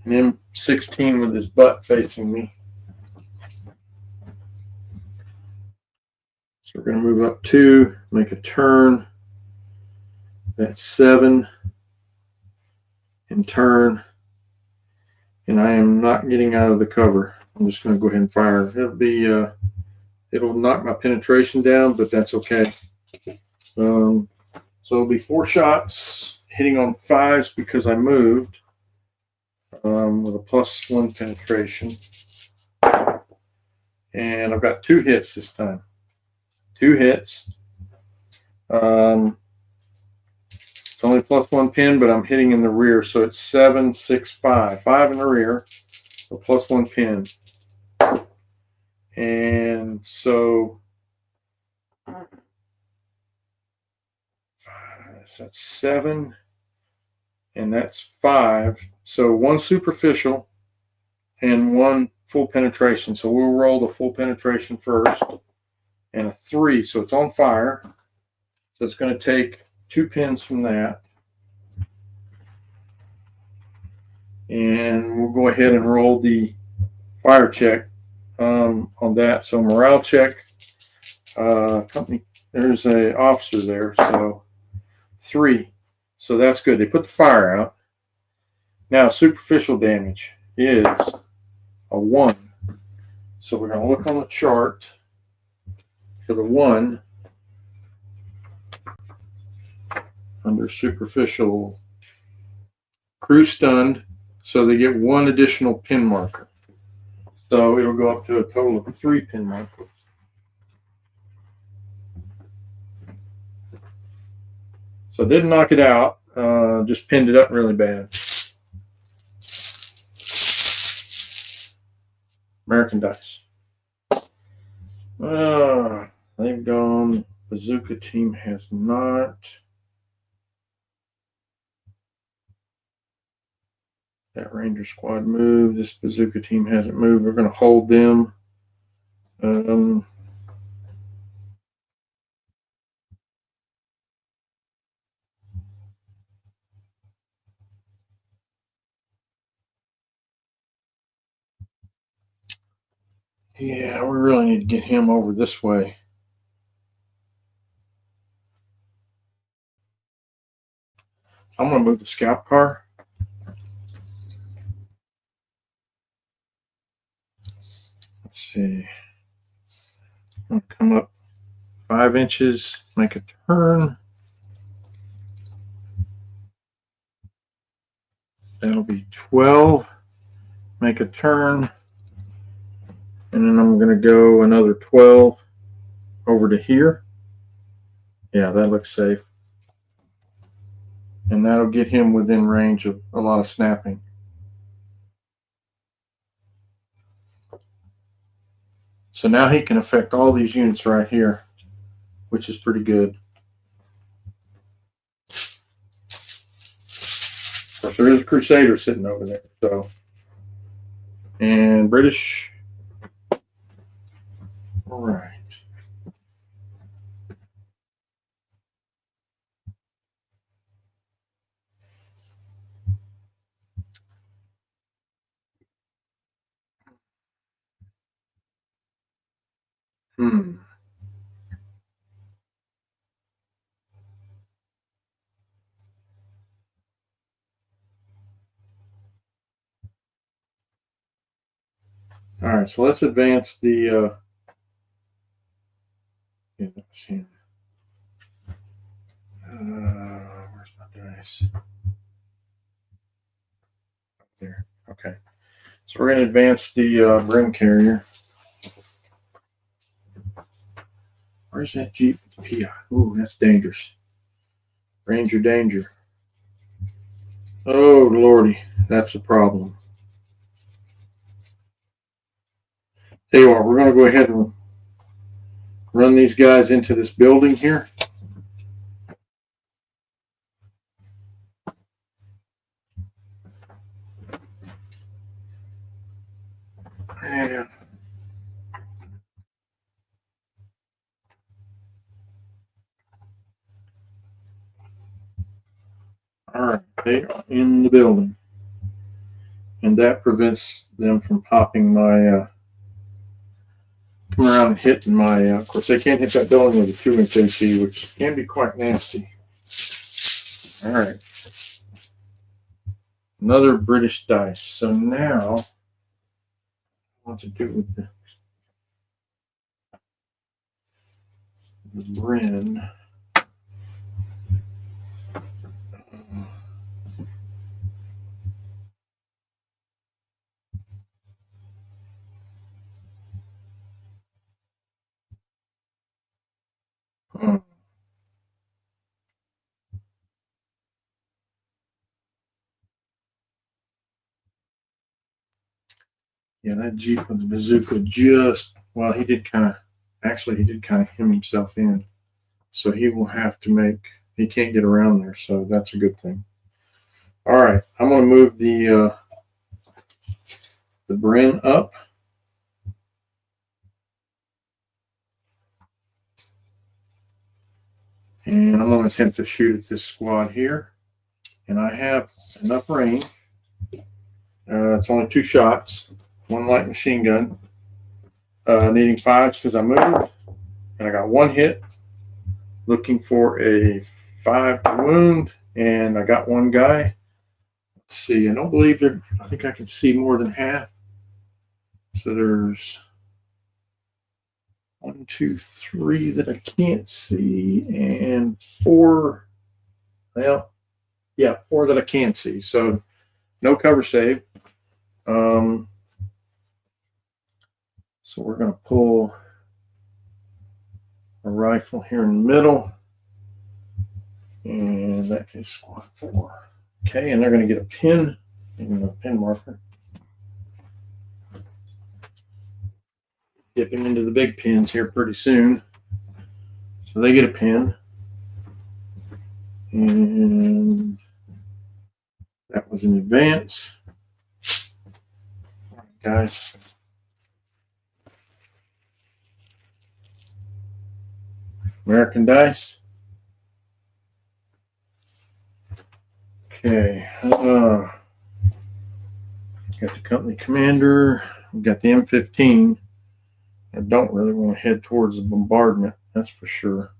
Speaker 1: M16 with his butt facing me. So we're going to move up 2, make a turn. That's 7, and turn. And I am not getting out of the cover. I'm just going to go ahead and fire. It'll knock my penetration down, but that's okay. So it'll be 4 shots, hitting on 5s because I moved with a +1 penetration. And I've got 2 hits this time. 2 hits. It's only +1 pin, but I'm hitting in the rear, so it's 7, 6, 5. 5 in the rear, a +1 pin. And so that's 7, and that's 5. So 1 superficial and 1 full penetration. So we'll roll the full penetration first, and a 3. So it's on fire. So it's going to take 2 pins from that. And we'll go ahead and roll the fire check on that. So morale check. Company, there's an officer there. So 3. So that's good. They put the fire out. Now superficial damage is a 1. So we're going to look on the chart for the 1 under superficial. Crew stunned, so they get 1 additional pin marker. So it'll go up to a total of 3 pin markers. So I didn't knock it out, just pinned it up really bad. American dice. They've gone. Bazooka team has not. That Ranger squad moved. This Bazooka team hasn't moved. We're going to hold them. Yeah, we really need to get him over this way. So I'm going to move the scout car. Let's see. I'm going to come up 5 inches, make a turn. That'll be 12. Make a turn. And then I'm going to go another 12 over to here. Yeah, that looks safe. And that'll get him within range of a lot of snapping. So now he can affect all these units right here, which is pretty good. Of course, there is a Crusader sitting over there. So, and British. All right. All right, so let's advance the. Yeah, let's see. Where's my dice? There. Okay. So we're going to advance the brim carrier. Where's that Jeep with the PI? Ooh, that's dangerous. Ranger danger. Oh, lordy. That's a problem. Tell you what, we're going to go ahead and run these guys into this building here. And all right, they are in the building. And that prevents them from popping my, come around and hitting my, of course, they can't hit that building with a 2-inch AC, which can be quite nasty. All right. Another British dice. So now, what to do with the Bren? Yeah, that Jeep with the bazooka just, well, he did kind of, actually, he did kind of hem himself in. So he will have to make, he can't get around there. So that's a good thing. All right, I'm going to move the Bren up. And I'm going to attempt to shoot at this squad here. And I have enough range. It's only 2 shots, 1 light machine gun. Needing 5s because I moved. And I got 1 hit. Looking for a 5 to wound. And I got 1 guy. Let's see. I don't believe there, I think I can see more than half. So there's 1, 2, 3 that I can't see. And 4. Well, yeah, 4 that I can see. So no cover save. So we're going to pull a rifle here in the middle. And that is squad 4. Okay, and they're going to get a pin, a pin marker. Dip him into the big pins here pretty soon. So they get a pin. And that was in advance. All right, guys. American dice. Okay. Got the company commander. We got the M15. I don't really want to head towards the bombardment, that's for sure.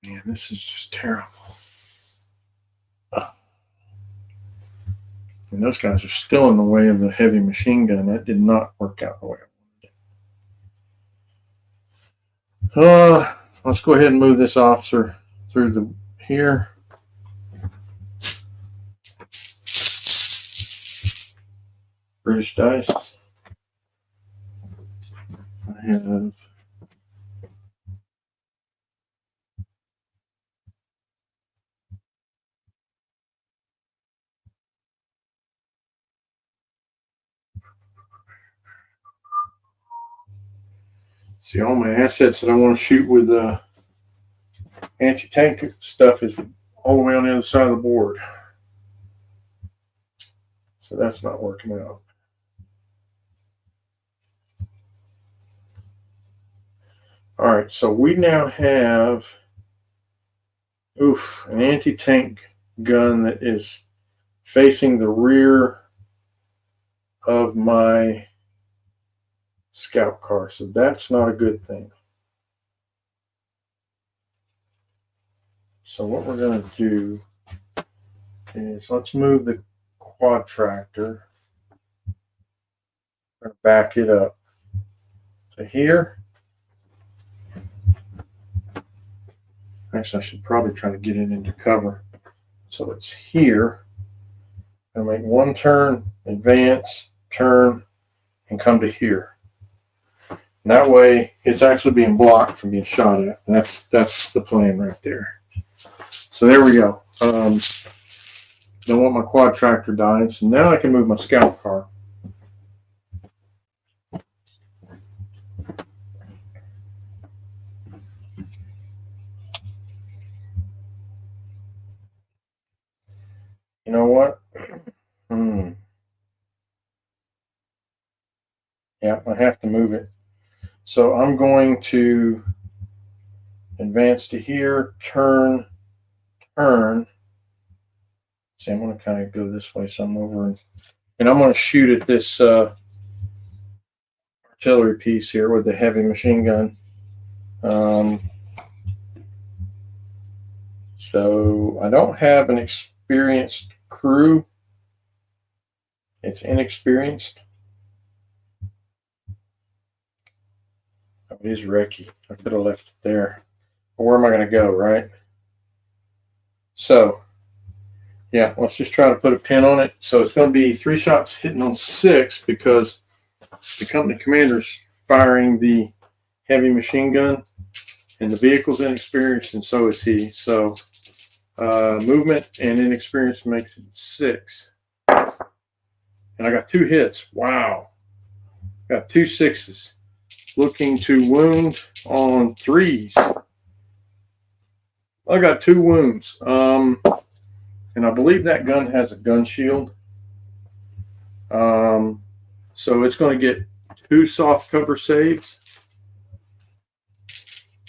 Speaker 1: Man, this is just terrible. And those guys are still in the way of the heavy machine gun. That did not work out the way I wanted it. Let's go ahead and move this officer through the here. British dice. I have see all my assets that I want to shoot with anti-tank stuff is all the way on the other side of the board. So that's not working out. All right, so we now have an anti-tank gun that is facing the rear of my scout car. So that's not a good thing. So what we're going to do is let's move the quad tractor. We're going to back it up to here. Actually, I should probably try to get it into cover. So it's here. I'll make one turn, advance, turn, and come to here. And that way, it's actually being blocked from being shot at. And that's the plan right there. So there we go. Don't want my quad tractor dying. So now I can move my scout car. You know what? Yeah, I have to move it. So I'm going to advance to here, turn. See, I'm going to kind of go this way. So I'm over and I'm going to shoot at this artillery piece here with the heavy machine gun. So I don't have an experienced crew. It's inexperienced. Oh, it is wrecky. I could have left it there. But where am I going to go, right? So, yeah, let's just try to put a pin on it. So it's going to be 3 shots hitting on 6 because the company commander's firing the heavy machine gun and the vehicle's inexperienced and so is he. So movement and inexperience makes it 6. And I got 2 hits. Wow. Got 2 6s. Looking to wound on 3s. I got 2 wounds. And I believe that gun has a gun shield. So it's going to get 2 soft cover saves.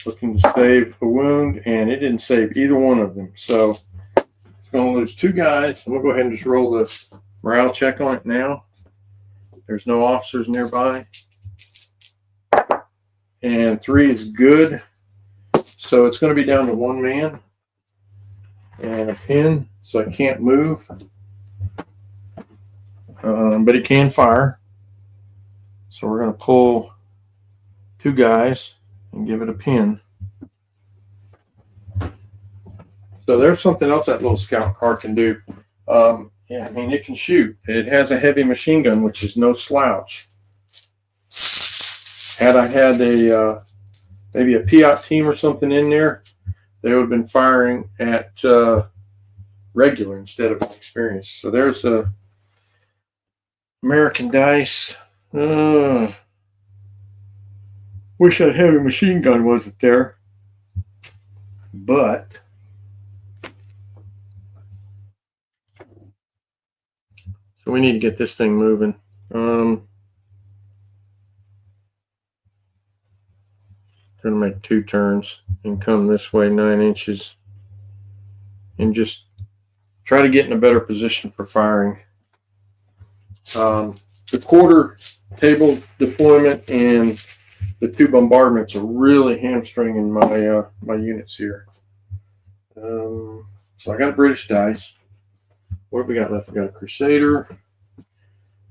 Speaker 1: Looking to save a wound, and it didn't save either one of them. So it's going to lose 2 guys. I'm going to go ahead and just roll the morale check on it now. There's no officers nearby. And 3 is good. So it's going to be down to 1 man and a pin, so I can't move. But he can fire. So we're going to pull 2 guys and give it a pin. So there's something else that little scout car can do. Yeah, I mean, it can shoot. It has a heavy machine gun, which is no slouch. Had I had a maybe a Piat team or something in there, they would have been firing at regular instead of experienced. So there's a American Dice. Wish that heavy machine gun wasn't there, but so we need to get this thing moving. Going to make 2 turns and come this way 9 inches and just try to get in a better position for firing. The quarter table deployment and the 2 bombardments are really hamstringing my my units here. So I got a British dice. What have we got left? We got a Crusader,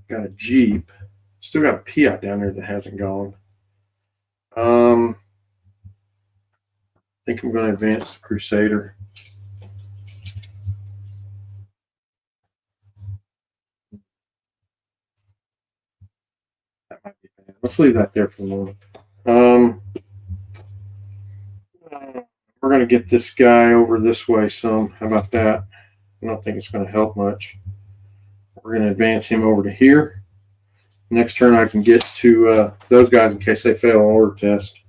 Speaker 1: got a Jeep, still got a Piat down there that hasn't gone. I think I'm going to advance the Crusader. That might be bad. Let's leave that there for the moment. We're going to get this guy over this way some. How about that? I don't think it's going to help much. We're going to advance him over to here. Next turn I can get to those guys in case they fail an order test.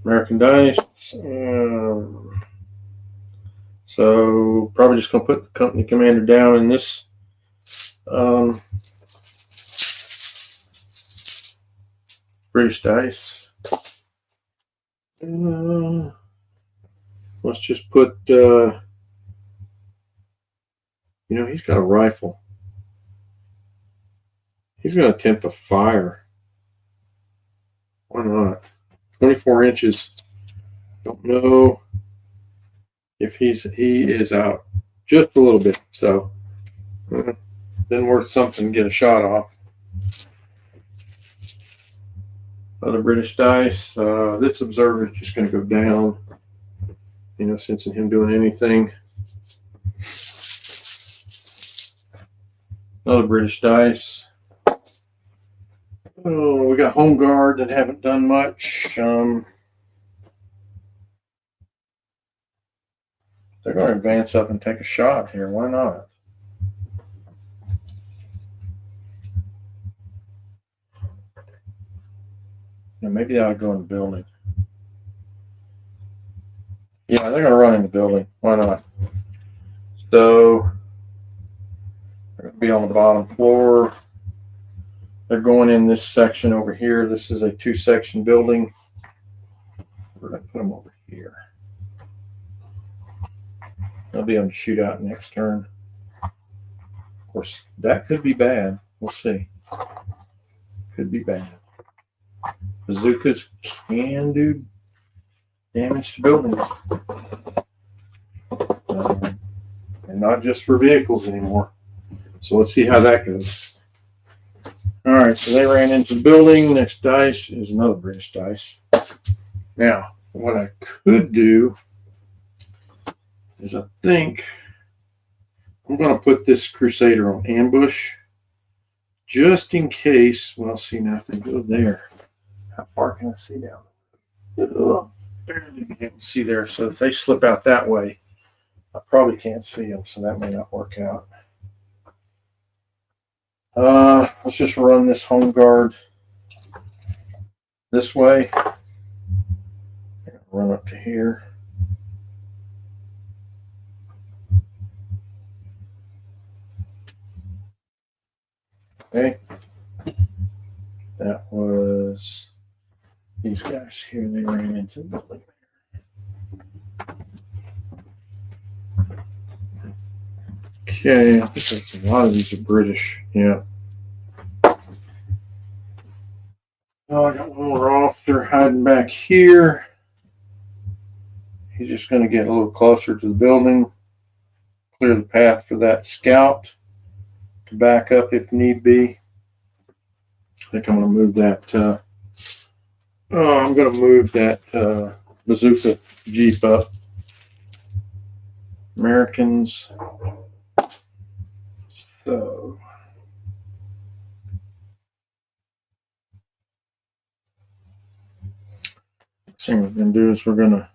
Speaker 1: American Dice. So probably just going to put the company commander down in this British Dice. Let's just put, he's got a rifle. He's going to attempt to fire. Why not? 24 inches. Don't know if he is out just a little bit. So then worth something to get a shot off. Other British dice. This observer is just going to go down. You know, since him doing anything. Another British dice. Oh, we got Home Guard that haven't done much. They're going to advance up and take a shot here. Why not? Yeah, maybe they ought to go in the building. Yeah, they're going to run in the building. Why not? So they're going to be on the bottom floor. They're going in this section over here. This is a 2-section building. We're going to put them over here. They'll be able to shoot out next turn. Of course, that could be bad. We'll see. Could be bad. Bazookas can do damage to buildings. And not just for vehicles anymore. So let's see how that goes. All right, so they ran into the building. Next dice is another British dice. Now, what I could do is I think I'm going to put this Crusader on ambush just in case. Well, see, now if they go there, how far can I see down? Barely be able to see there. So if they slip out that way, I probably can't see them, so that may not work out. Let's just run this Home Guard this way. Run up to here. Okay. That was these guys here. They ran into the building. Okay, I think a lot of these are British. Yeah. Oh, I got one more officer hiding back here. He's just going to get a little closer to the building, clear the path for that scout to back up if need be. I think I'm going to move that. I'm going to move that bazooka Jeep up. Americans. So. Next thing we're going to do is we're going to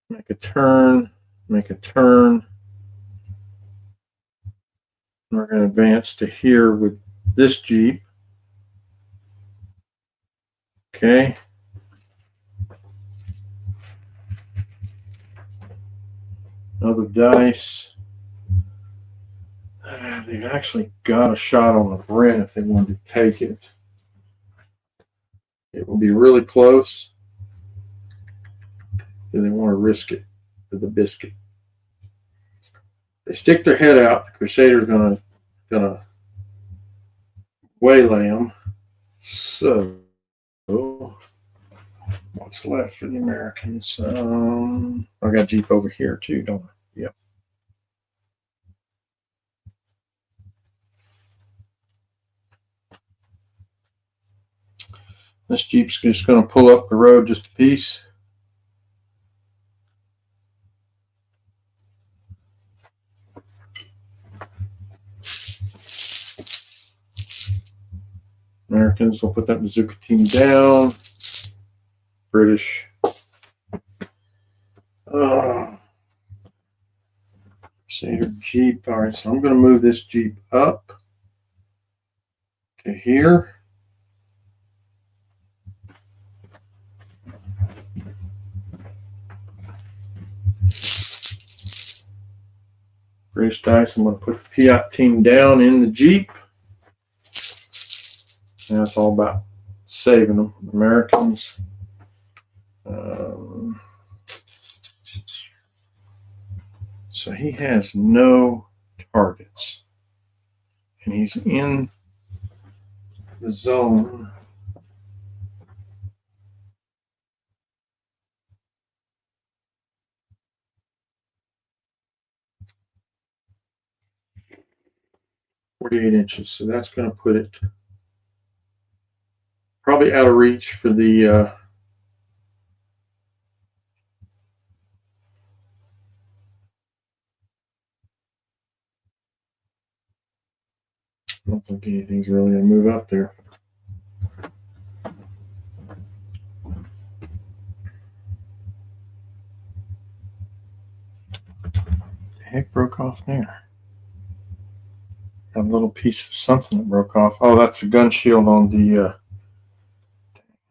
Speaker 1: make a turn. We're going to advance to here with this Jeep. Okay. Another dice. They've actually got a shot on the Brent if they wanted to take it. It will be really close. Do they want to risk it for the biscuit? They stick their head out. The Crusader's gonna waylay them. So what's left for the Americans? I got Jeep over here too, don't I? Yep. This Jeep's just going to pull up the road just a piece. Americans will put that bazooka team down. British. Crusader Jeep. All right, so I'm going to move this Jeep up to here. British dice. I'm going to put the Piat team down in the Jeep. And that's all about saving them. Americans. So he has no targets. And he's in the zone 48 inches. So that's going to put it probably out of reach for the I don't think anything's really going to move up there. The heck broke off there? Got a little piece of something that broke off. Oh, that's a gun shield on the.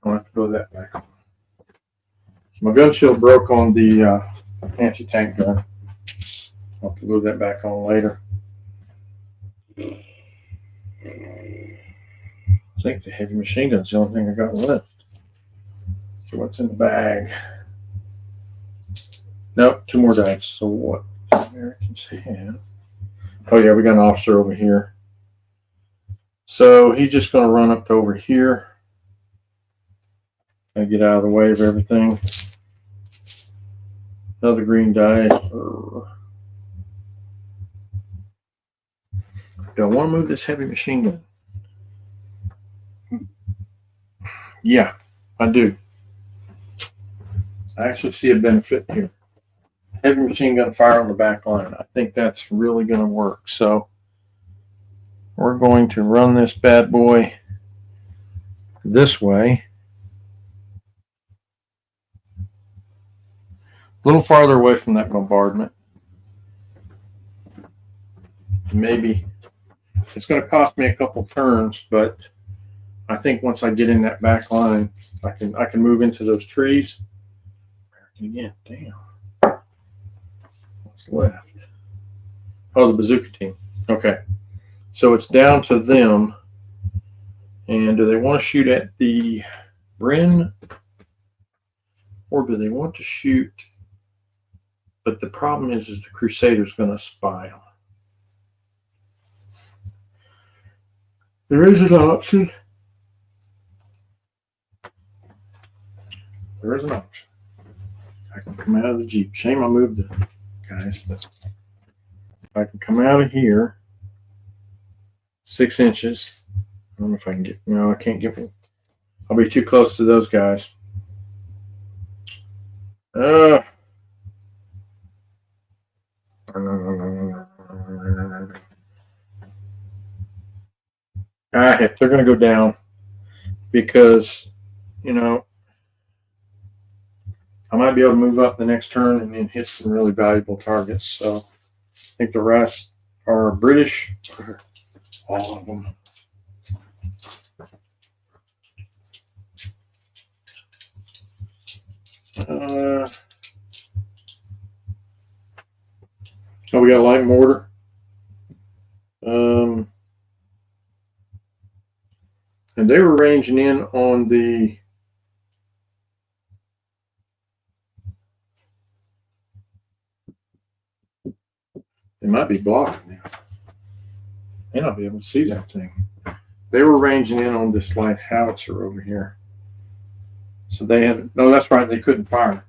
Speaker 1: I'll have to go that back. So my gun shield broke on the anti-tank gun. I'll have to glue that back on later. I think the heavy machine gun's the only thing I got left. So what's in the bag? Nope, 2 more dice. So what Americans have? Oh yeah, we got an officer over here. So he's just going to run up to over here. I get out of the way of everything. Another green die. Do I want to move this heavy machine gun? Yeah, I do. I actually see a benefit here. Heavy machine gun fire on the back line. I think that's really going to work. So we're going to run this bad boy this way. A little farther away from that bombardment. Maybe it's going to cost me a couple turns, but I think once I get in that back line, I can move into those trees. Again, damn. What's left? Oh, the bazooka team. Okay. So it's down to them. And do they want to shoot at the Bren? Or do they want to shoot? But the problem is the Crusader's going to spy on. There is an option. There is an option. I can come out of the Jeep. Shame I moved the guys, but if I can come out of here 6 inches. I don't know if I can get, no, I can't get, I'll be too close to those guys. They're going to go down because, you know, I might be able to move up the next turn and then hit some really valuable targets. So I think the rest are British, all of them. Oh, we got a light mortar. And they were ranging in on the they might be blocking now. May not be able to see that thing. They were ranging in on this light howitzer over here. So they had, no, that's right, they couldn't fire.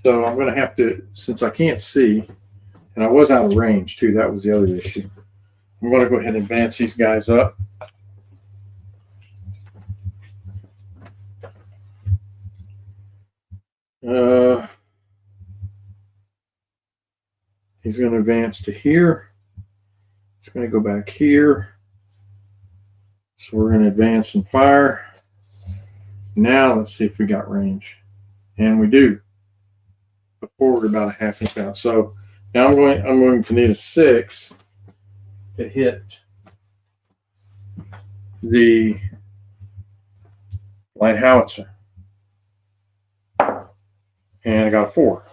Speaker 1: So I'm going to have to, since I can't see, and I was out of range too, that was the other issue. I'm going to go ahead and advance these guys up. He's going to advance to here. He's going to go back here. So we're going to advance and fire. Now let's see if we got range. And we do. But forward about a ½ inch out. So now I'm going to need a 6 to hit the light howitzer. And I got a 4.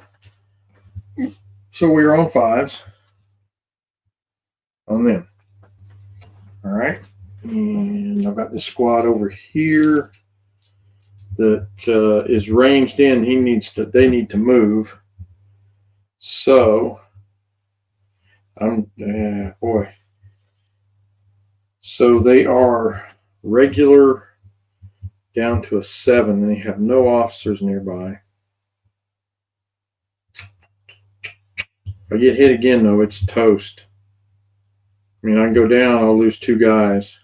Speaker 1: So we are on 5s on them. All right. And I've got this squad over here that is ranged in. They need to move. So boy. So they are regular down to a 7, and they have no officers nearby. If I get hit again, though, it's toast. mean, I can go down, I'll lose 2 guys.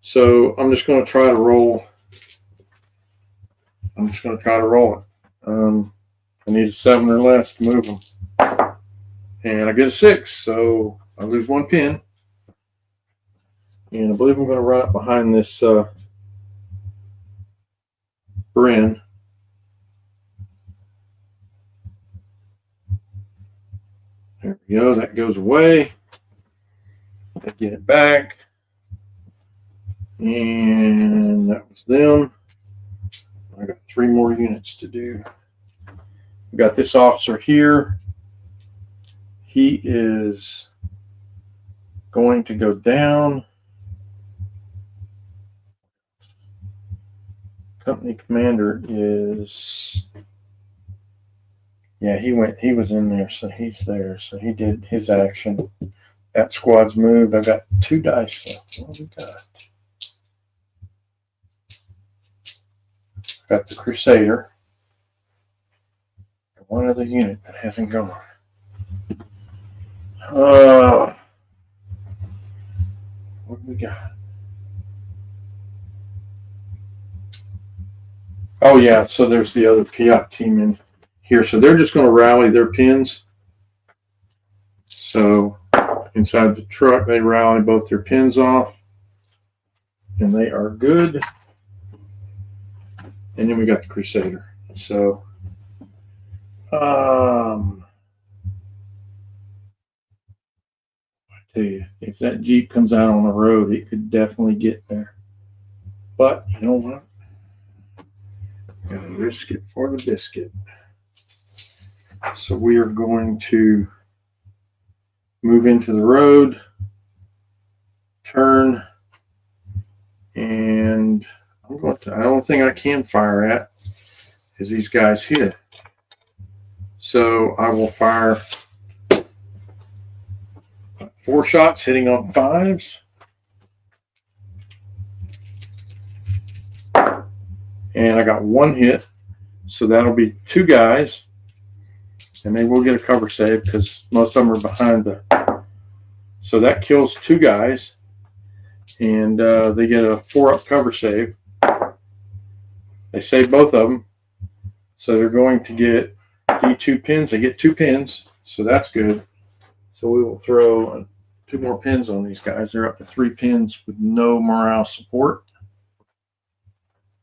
Speaker 1: So I'm just going to try to roll. I'm just going to try to roll it. I need a 7 or less to move them. And I get a 6, so I lose 1 pin. And I believe I'm going to run it behind this Bren. There we go. That goes away. I get it back. And that was them. I got 3 more units to do. We got this officer here. He is going to go down. Company commander is, yeah, he was in there, so he's there. So he did his action. That squad's moved. I've got 2 dice left. What do we got? Got the Crusader. 1 other unit that hasn't gone. What do we got? Oh yeah, so there's the other Piat team in here. So they're just going to rally their pins. So inside the truck, they rally both their pins off. And they are good. And then we got the Crusader. So, I tell you, if that Jeep comes out on the road, it could definitely get there. But you know what? Gotta risk it for the biscuit. So we are going to move into the road, turn, and I'm going to, I don't think I can fire at is these guys hit. So I will fire 4 shots hitting on 5s. And I got 1 hit. So that'll be 2 guys. And they will get a cover save because most of them are behind the. So that kills 2 guys. And they get a 4-up cover save. They save both of them. So they're going to get D2 pins. They get 2 pins. So that's good. So we will throw 2 more pins on these guys. They're up to 3 pins with no morale support.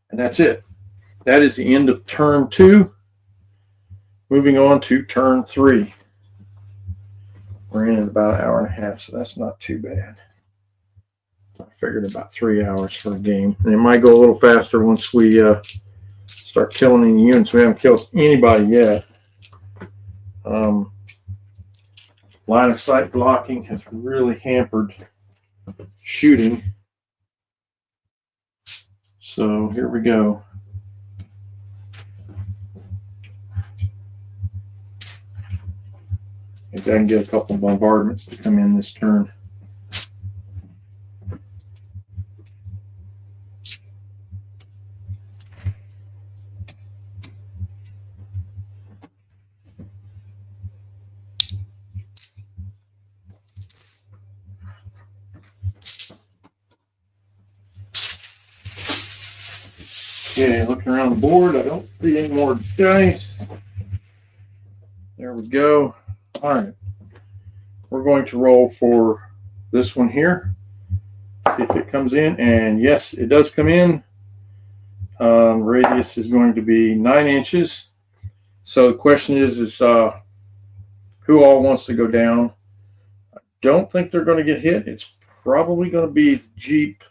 Speaker 1: And that's it. That is the end of turn 2. Moving on to turn 3. We're in at about 1.5 hours, so that's not too bad. I figured about 3 hours for a game. And it might go a little faster once we start killing any units. We haven't killed anybody yet. Line of sight blocking has really hampered shooting. So here we go. Maybe I can get a couple of bombardments to come in this turn. Okay, looking around the board, I don't see any more dice. There we go. All right. We're going to roll for this one here. See if it comes in. And yes, it does come in. Radius is going to be 9 inches. So the question is who all wants to go down? I don't think they're going to get hit. It's probably going to be the Jeep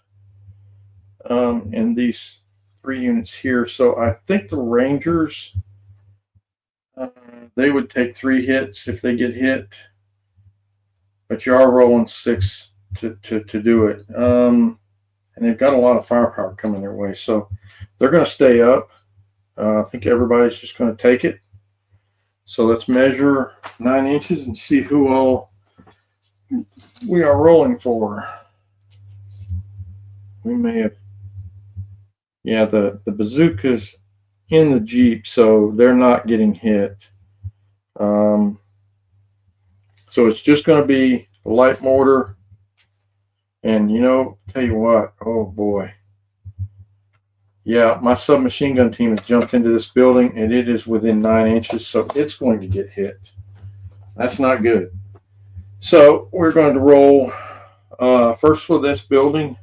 Speaker 1: and these 3 units here. So I think the Rangers, they would take 3 hits if they get hit. But you are rolling 6 to do it. And they've got a lot of firepower coming their way. So they're going to stay up. I think everybody's just going to take it. So let's measure 9 inches and see who all we are rolling for. We may have, yeah, the bazooka's in the Jeep, so they're not getting hit. So it's just going to be the light mortar And tell you what, oh boy. Yeah, my submachine gun team has jumped into this building and it is within 9 inches, so it's going to get hit. That's not good. So we're going to roll first for this building,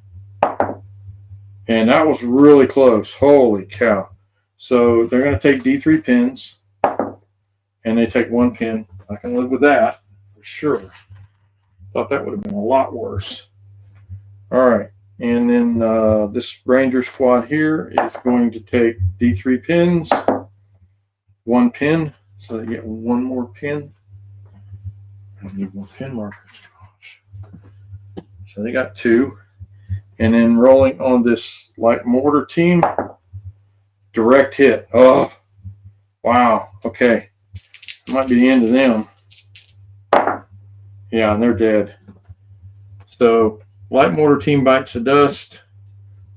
Speaker 1: and that was really close. Holy cow. So they're going to take D3 pins, and they take 1 pin. I can live with that for sure. Thought that would have been a lot worse. All right. And then this Ranger squad here is going to take D3 pins, 1 pin, so they get one more pin. I need more pin markers. So they got 2. And then rolling on this light mortar team, direct hit. Oh, wow. Okay. Might be the end of them. Yeah, and they're dead. So light mortar team bites the dust.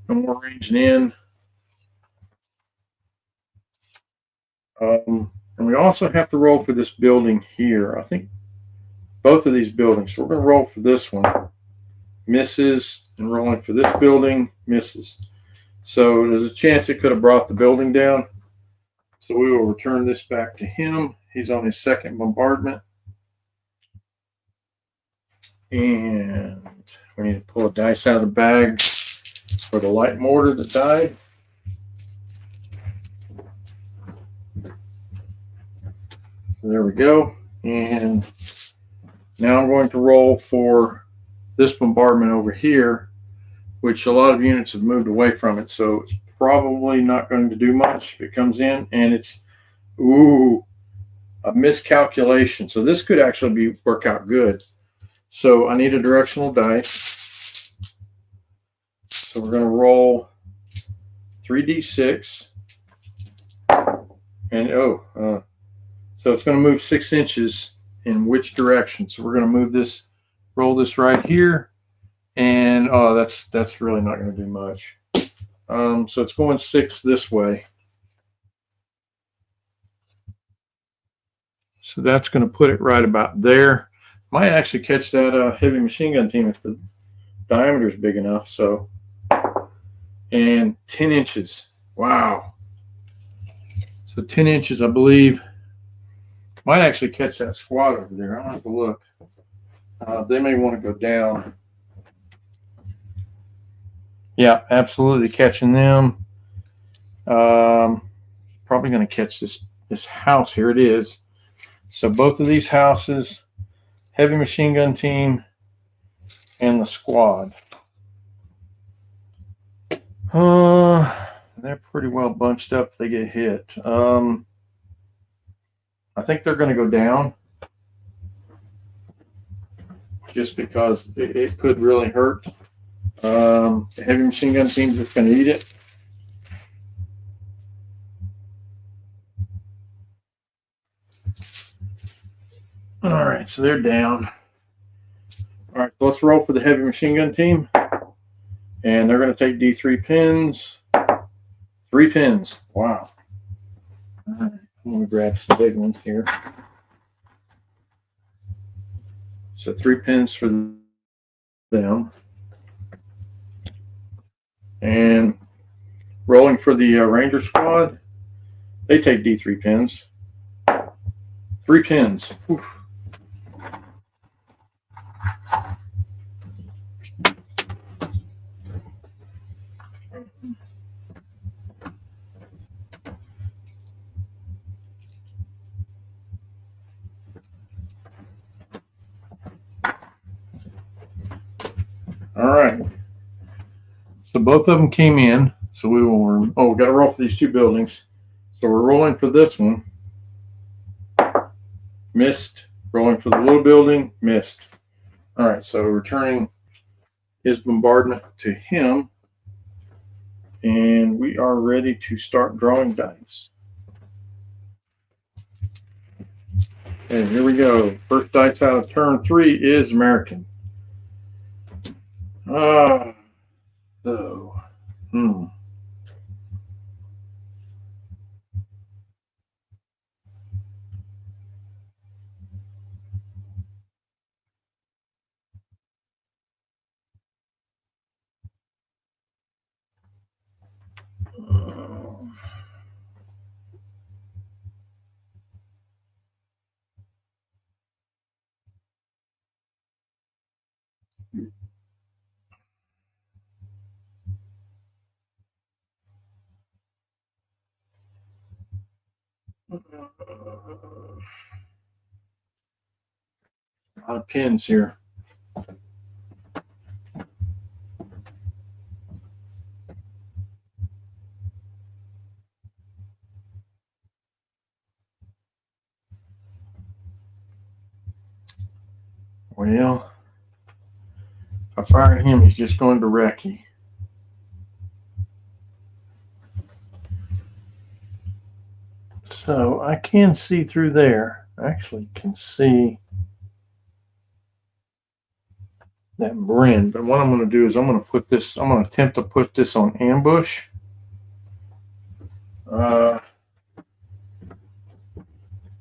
Speaker 1: No more ranging in. And we also have to roll for this building here. I think both of these buildings. So we're going to roll for this one. Misses, and rolling for this building. Misses. So there's a chance it could have brought the building down. So we will return this back to him. He's on his second bombardment. And we need to pull a dice out of the bag for the light mortar that died. So there we go. And now I'm going to roll for this bombardment over here, which a lot of units have moved away from it. So it's probably not going to do much if it comes in. And it's, a miscalculation. So this could actually work out good. So I need a directional dice. So we're going to roll 3d6. And so it's going to move 6 inches in which direction. So we're going to move this, roll this right here. And that's really not going to do much. So it's going 6 this way. So that's going to put it right about there. Might actually catch that heavy machine gun team if the diameter is big enough. So, and 10 inches. Wow. So 10 inches, I believe, might actually catch that squad over there. I'll have to look. They may want to go down. Yeah, absolutely catching them. Probably going to catch this house. Here it is. So both of these houses, heavy machine gun team, and the squad. They're pretty well bunched up if they get hit. I think they're going to go down just because it could really hurt. The heavy machine gun team's just going to eat it. All right, so they're down. All right, so let's roll for the heavy machine gun team. And they're going to take D3 pins. 3 pins. Wow. All right, I'm going to grab some big ones here. So 3 pins for them. And rolling for the Ranger squad, they take D3 pins. 3 pins. Oof. All right. So both of them came in. So we will, we got to roll for these 2 buildings. So we're rolling for this one. Missed. Rolling for the little building. Missed. All right. So returning his bombardment to him. And we are ready to start drawing dice. And here we go. First dice out of turn 3 is American. So, A lot of pins here. Well, if I fire him, he's just going to recce. So I can see through there. I actually can see that Bren. But what I'm going to do is I'm going to attempt to put this on ambush. I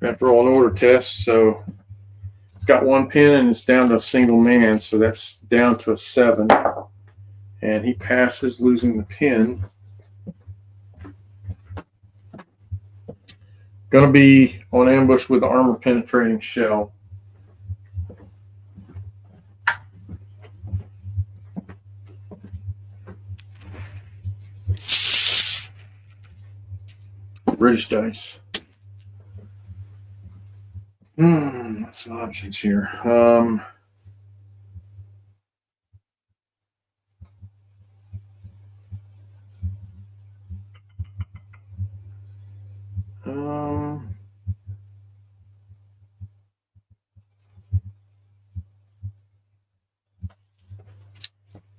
Speaker 1: have to roll an order test. So it's got one pin and it's down to a single man. So that's down to a 7. And he passes, losing the pin. Going to be on ambush with the armor penetrating shell. British dice. What's the options here?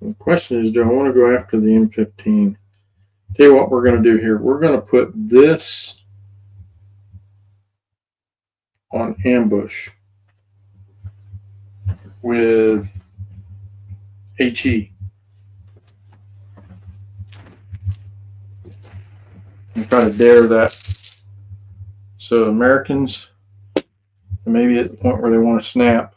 Speaker 1: The question is, do I want to go after the M15? Tell you what we're going to do here. We're going to put this on ambush with HE. And try to dare that. So Americans, maybe at the point where they want to snap.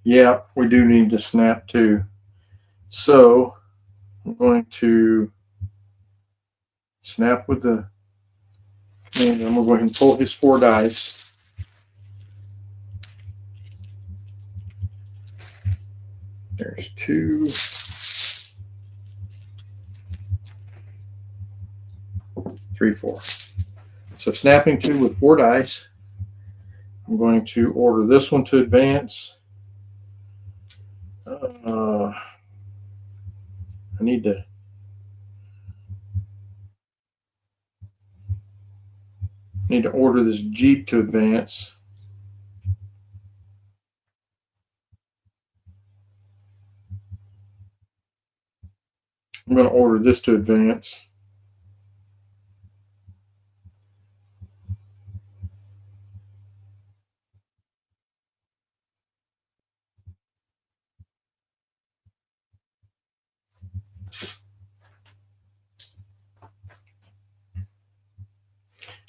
Speaker 1: Yeah, we do need to snap too. So I'm going to snap with the commander. I'm going to go ahead and pull his 4 dice. There's 2. 3, 4. So snapping 2 with 4 dice. I'm going to order this one to advance. I need to order this Jeep to advance. I'm going to order this to advance.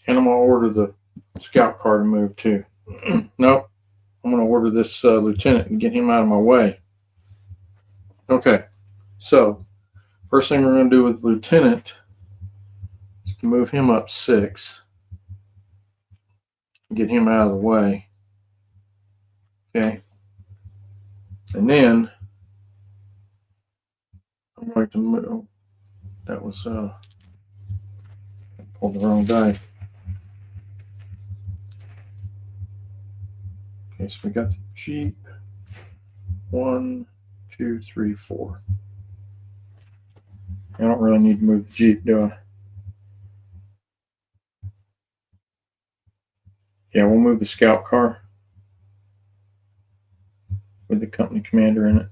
Speaker 1: And I'm going to order the scout car to move too. Nope. I'm going to order this lieutenant and get him out of my way. Okay. So, first thing we're going to do with lieutenant is to move him up 6. Get him out of the way. Okay. And then I'm going to move. That was pulled the wrong die. Okay, so we got the Jeep. 1, 2, 3, 4. I don't really need to move the Jeep, do I? Yeah, we'll move the scout car with the company commander in it.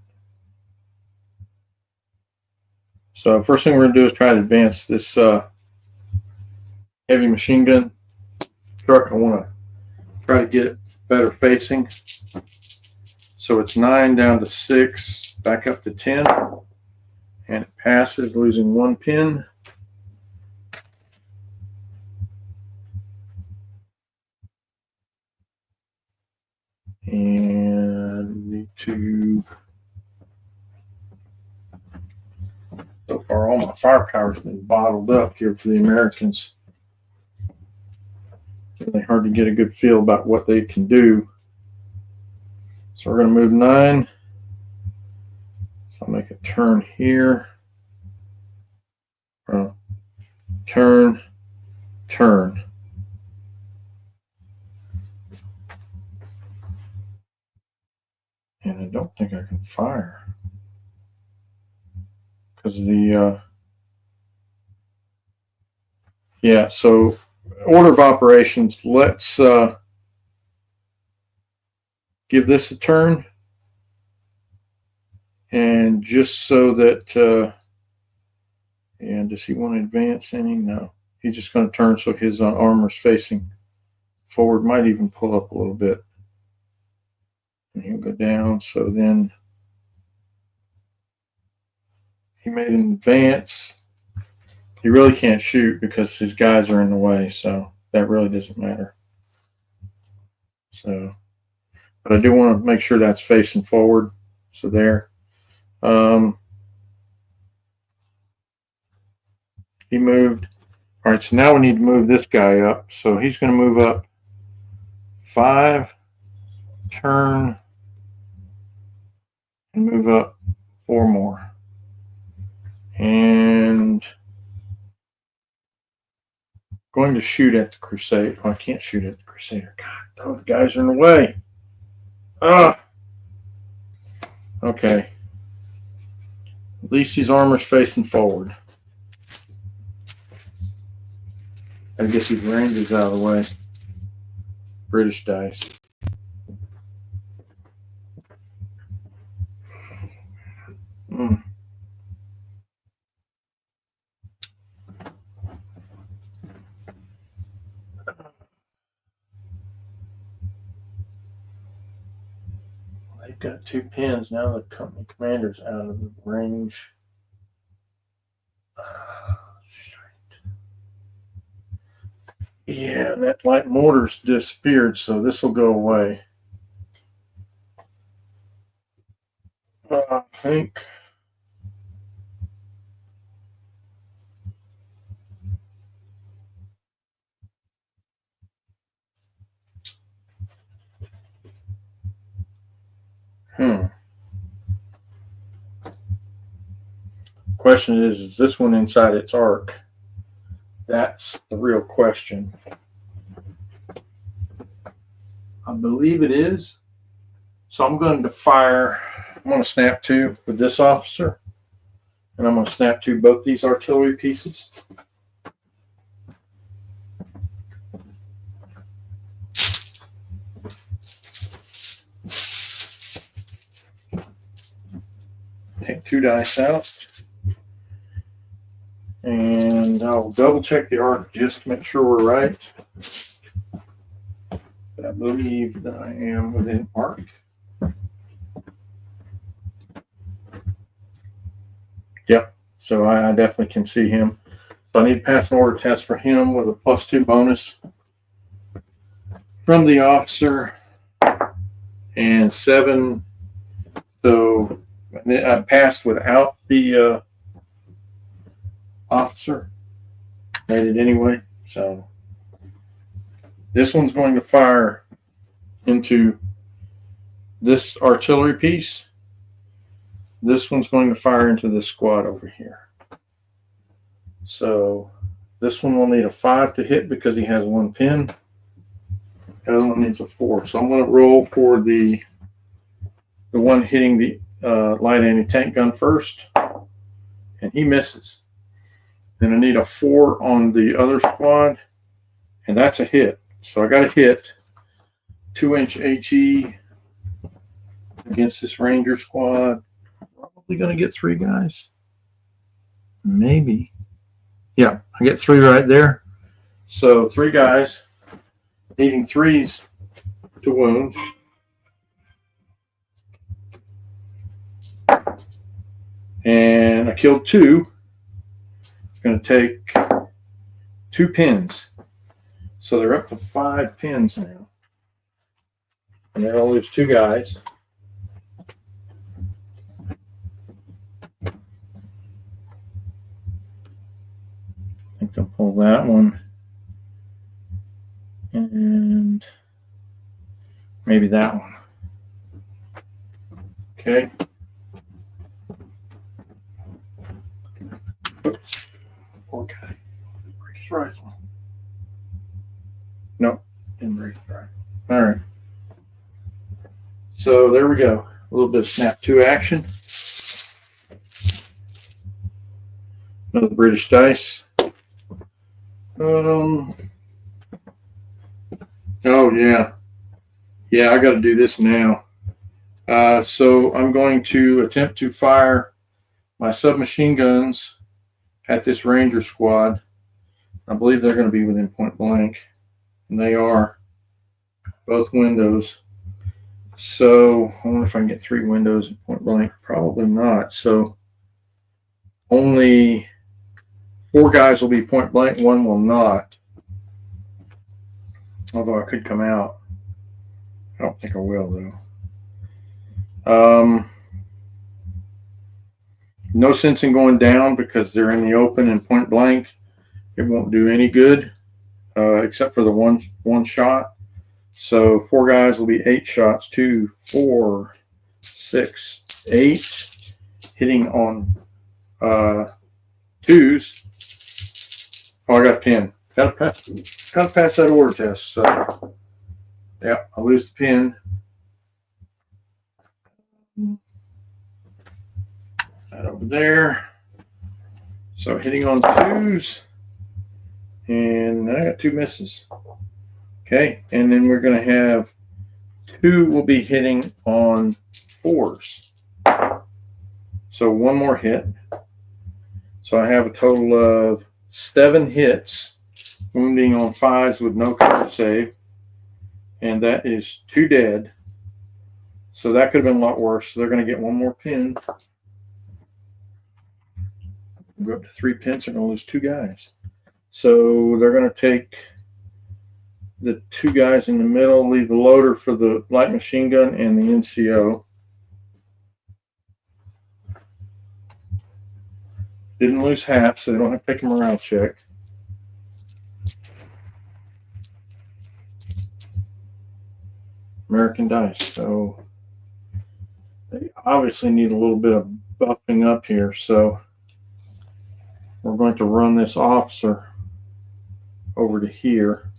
Speaker 1: So first thing we're going to do is try to advance this heavy machine gun truck. I want to try to get it better facing. So it's 9 down to 6, back up to 10, and it passes, losing 1 pin. And need to, so far all my firepower's been bottled up here for the Americans. It's really hard to get a good feel about what they can do. So we're going to move 9. So I'll make a turn here. Turn, turn. And I don't think I can fire because the yeah. So order of operations. Let's give this a turn, and just so that and does he want to advance any? No, he's just going to turn so his armor's facing forward. Might even pull up a little bit. And he'll go down. So then he made an advance. He really can't shoot because his guys are in the way. So that really doesn't matter. So, but I do want to make sure that's facing forward. So there. He moved. All right. So now we need to move this guy up. So he's going to move up 5, turn, and move up 4 more. And going to shoot at the Crusade. Oh, I can't shoot at the Crusader. God, those guys are in the way. Okay. At least his armor's facing forward. I guess these Rangers out of the way. British dice. They've got 2 pins now. The company commander's out of the range. Yeah, that light mortar's disappeared, so this will go away. I think. Question is this one inside its arc? That's the real question. I believe it is. So I'm going to fire. I'm going to snap 2 with this officer. And I'm going to snap 2 both these artillery pieces. Take 2 dice out. And I'll double check the arc just to make sure we're right. But I believe that I am within arc. Yep. So I definitely can see him. So I need to pass an order test for him with a +2 bonus from the officer and 7. So I passed without the officer. Made it anyway. So this one's going to fire into this artillery piece. This one's going to fire into this squad over here. So this one will need a 5 to hit because he has 1 pin. The other one needs a 4. So I'm going to roll for the one hitting the light anti-tank gun first. And he misses. Then I need a 4 on the other squad. And that's a hit. So I got a hit. 2-inch HE against this Ranger squad. Probably going to get 3 guys. Maybe. Yeah, I get 3 right there. So 3 guys. needing 3s to wound. And I killed 2. It's going to take 2 pins. So they're up to 5 pins now. And they're going to lose 2 guys. I think they'll pull that one. And maybe that one. Okay. Oops. Poor guy. Break his rifle. Nope. Didn't break his rifle. All right. So there we go. A little bit of snap 2 action. Another British dice. Oh yeah. Yeah, I got to do this now. So I'm going to attempt to fire my submachine guns at this Ranger squad. I believe they're going to be within point blank, and they are. Both windows. So I wonder if I can get 3 windows at point blank. Probably not. So only 4 guys will be point blank. 1 will not. Although I could come out. I don't think I will though. No sense in going down because they're in the open and point blank. It won't do any good except for the one shot. So 4 guys will be 8 shots. 2, 4, 6, 8. Hitting on 2s. Oh, I got a pin. Gotta pass that order test. So yeah, I lose the pin. That over there. So hitting on 2s. And I got 2 misses. Okay, and then we're going to have 2 will be hitting on 4s. So 1 more hit. So I have a total of 7 hits, wounding on 5s with no cover save. And that is 2 dead. So that could have been a lot worse. So they're going to get 1 more pin. Go up to 3 pins. They're going to lose 2 guys. So they're going to take the 2 guys in the middle, leave the loader for the light machine gun and the NCO. Didn't lose half, so they don't have to pick a morale check. American dice. So they obviously need a little bit of buffing up here. So we're going to run this officer over to here.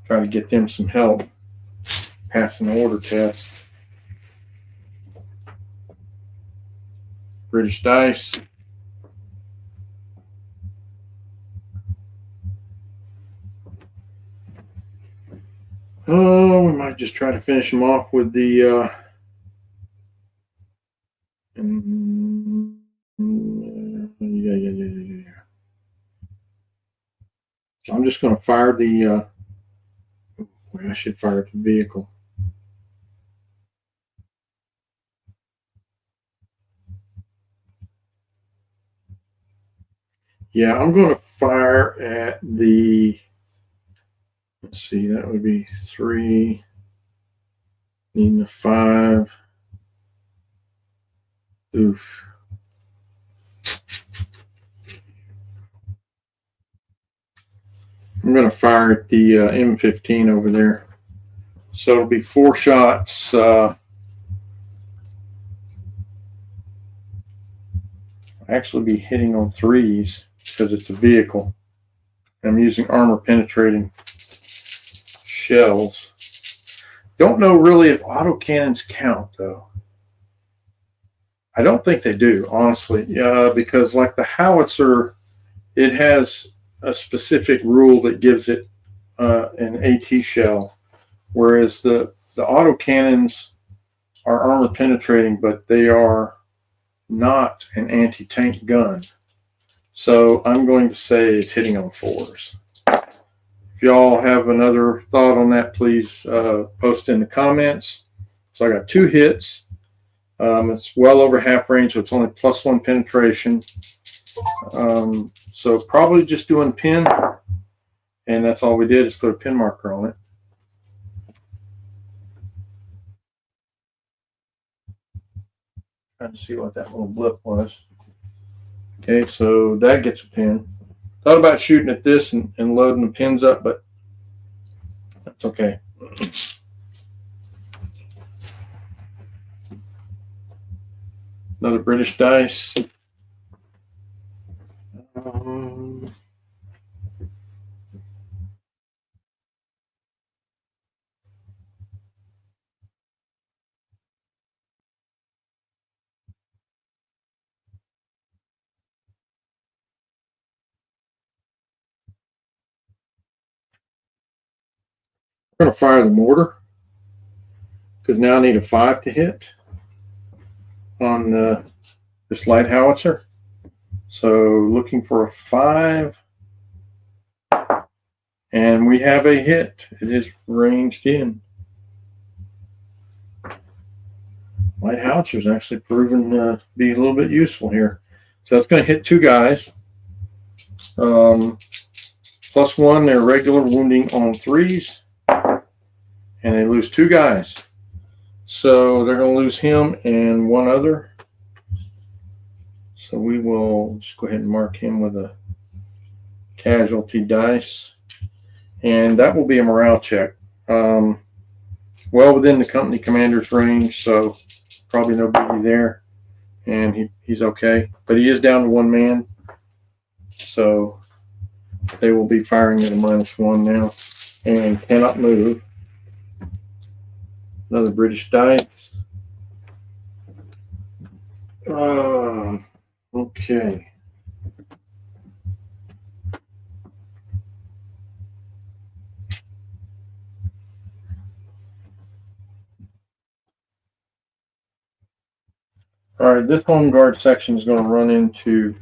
Speaker 1: Try to get them some help passing the order test. British dice. Oh, we might just try to finish them off with the yeah. So I'm just going to fire the I should fire at the vehicle. Yeah, I'm going to fire at the, let's see, that would be 3, needing a 5. Oof. I'm going to fire at the M15 over there. So it'll be 4 shots. Actually be hitting on 3s because it's a vehicle. I'm using armor penetrating shells. Don't know really if autocannons count though. I don't think they do, honestly, because like the howitzer, it has a specific rule that gives it an AT shell, whereas the autocannons are armor penetrating, but they are not an anti-tank gun. So I'm going to say it's hitting on 4s. If y'all have another thought on that, please post in the comments. So I got 2 hits. It's well over half range, so it's only +1 penetration. So probably just doing pin, and that's all we did is put a pin marker on it. Trying to see what that little blip was. Okay, so that gets a pin. Thought about shooting at this and loading the pins up, but that's okay. Another British dice. I'm going to fire the mortar because now I need a 5 to hit on this light howitzer. So looking for a 5. And we have a hit. It is ranged in. Light howitzer is actually proven to be a little bit useful here. So that's going to hit 2 guys. +1, they're regular wounding on 3s. And they lose 2 guys. So they're going to lose him and 1 other. So we will just go ahead and mark him with a casualty dice. And that will be a morale check. Well within the company commander's range, so probably no biggie there. And he's okay. But he is down to 1 man. So they will be firing at a -1 now. And cannot move. Another British dice. Okay. All right, this home guard section is going to run into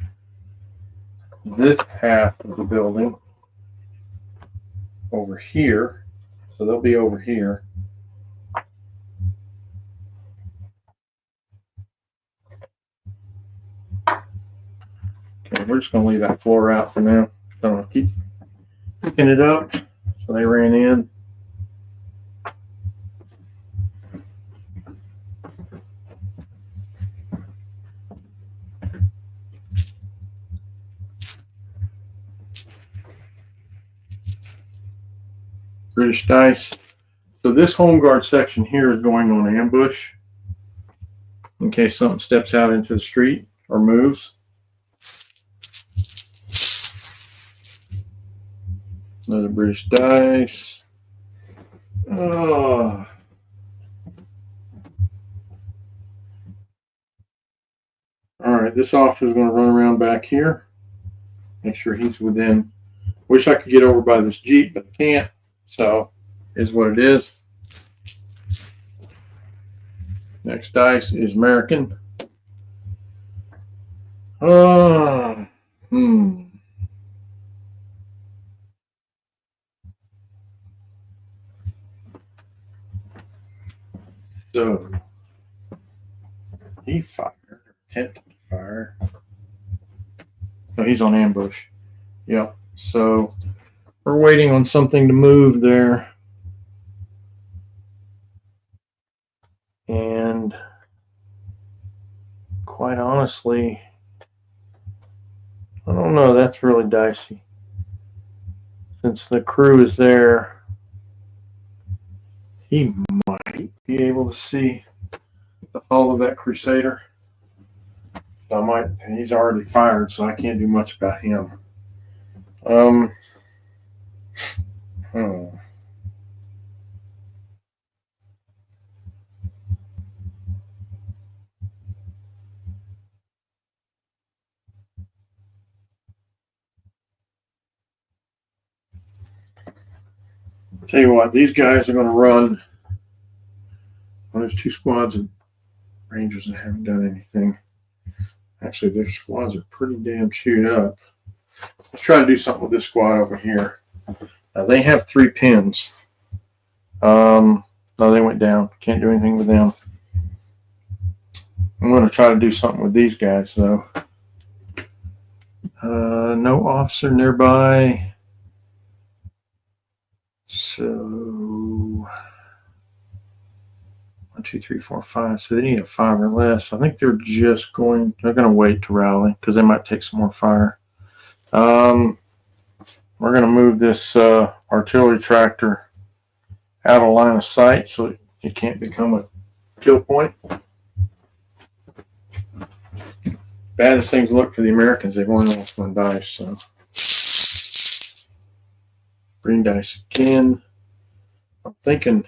Speaker 1: this half of the building over here. So they'll be over here. Okay, we're just going to leave that floor out for now. Don't keep picking it up. So they ran in. British dice. So this home guard section here is going on ambush in case something steps out into the street or moves. Another British dice. Oh. All right, this officer is going to run around back here. Make sure he's within. Wish I could get over by this Jeep, but I can't. So, is what it is. Next dice is American. So, he fired, attempted to fire. No, he's on ambush. Yep. So we're waiting on something to move there. And quite honestly, I don't know. That's really dicey. Since the crew is there, he might be able to see the hull of that Crusader. He's already fired, so I can't do much about him. Tell you what, these guys are going to run. Well, there's 2 squads of Rangers that haven't done anything. Actually, their squads are pretty damn chewed up. Let's try to do something with this squad over here. They have 3 pins. No, they went down. Can't do anything with them. I'm going to try to do something with these guys, though. No officer nearby. So 1, 2, 3, 4, 5. So they need a 5 or less. I think they're going to wait to rally because they might take some more fire. We're going to move this artillery tractor out of line of sight so it can't become a kill point. Bad as things look for the Americans, they've only lost 1 dice. So green dice again. I'm thinking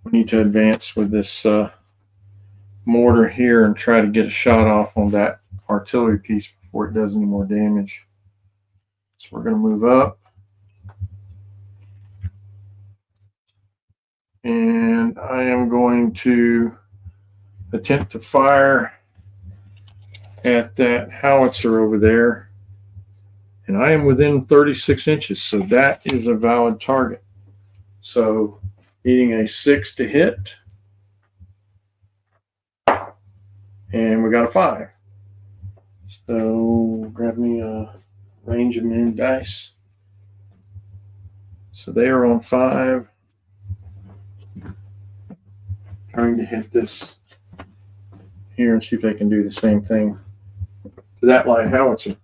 Speaker 1: we need to advance with this mortar here and try to get a shot off on that artillery piece before it does any more damage. So we're going to move up. And I am going to attempt to fire at that howitzer over there. And I am within 36 inches, so that is a valid target. So needing a 6 to hit. And we got a 5. So grab me a range of min dice. So they are on 5. Trying to hit this here and see if they can do the same thing to that light howitzer.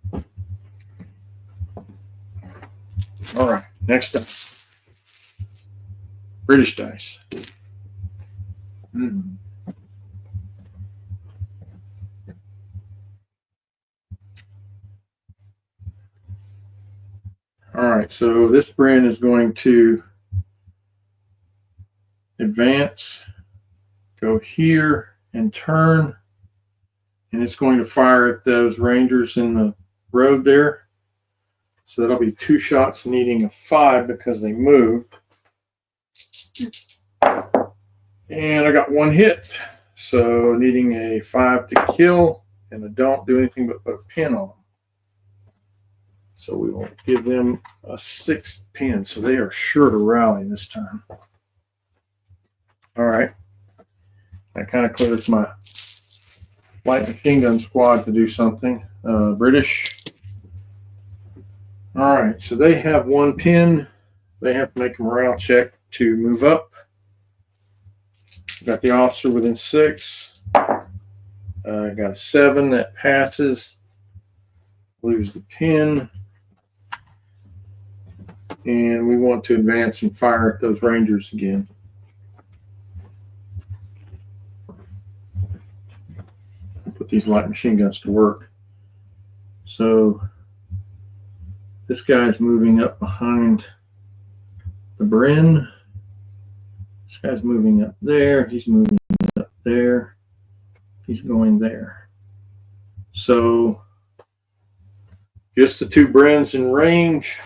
Speaker 1: All right, next up, British dice. All right, so this Bren is going to advance, go here and turn, and it's going to fire at those Rangers in the road there. So that'll be 2 shots needing a 5 because they moved. And I got 1 hit. So needing a 5 to kill, and I don't do anything but put a pin on them. So we will give them a 6th pin. So they are sure to rally this time. All right. That kind of clears my light machine gun squad to do something. British. All right, so they have 1 pin. They have to make a morale check to move up. Got the officer within 6. Got a 7 that passes. Lose the pin. And we want to advance and fire at those Rangers again. Put these light machine guns to work. So this guy's moving up behind the Bren. This guy's moving up there. He's moving up there. He's going there. So just the 2 Brens in range,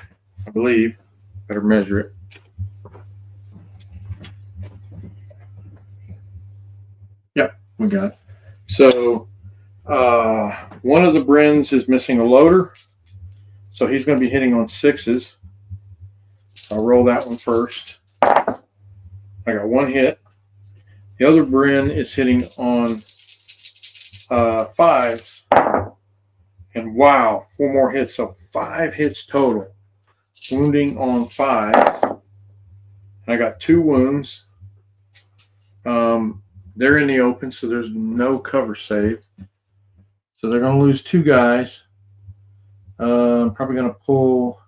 Speaker 1: I believe. Better measure it. Yep, we got it. So one of the Brens is missing a loader. So he's going to be hitting on 6s. I'll roll that one first. I got 1 hit. The other Bren is hitting on 5s. And wow, 4 more hits. So 5 hits total. Wounding on 5. And I got 2 wounds. They're in the open, so there's no cover save. So they're going to lose 2 guys. I'm probably going to pull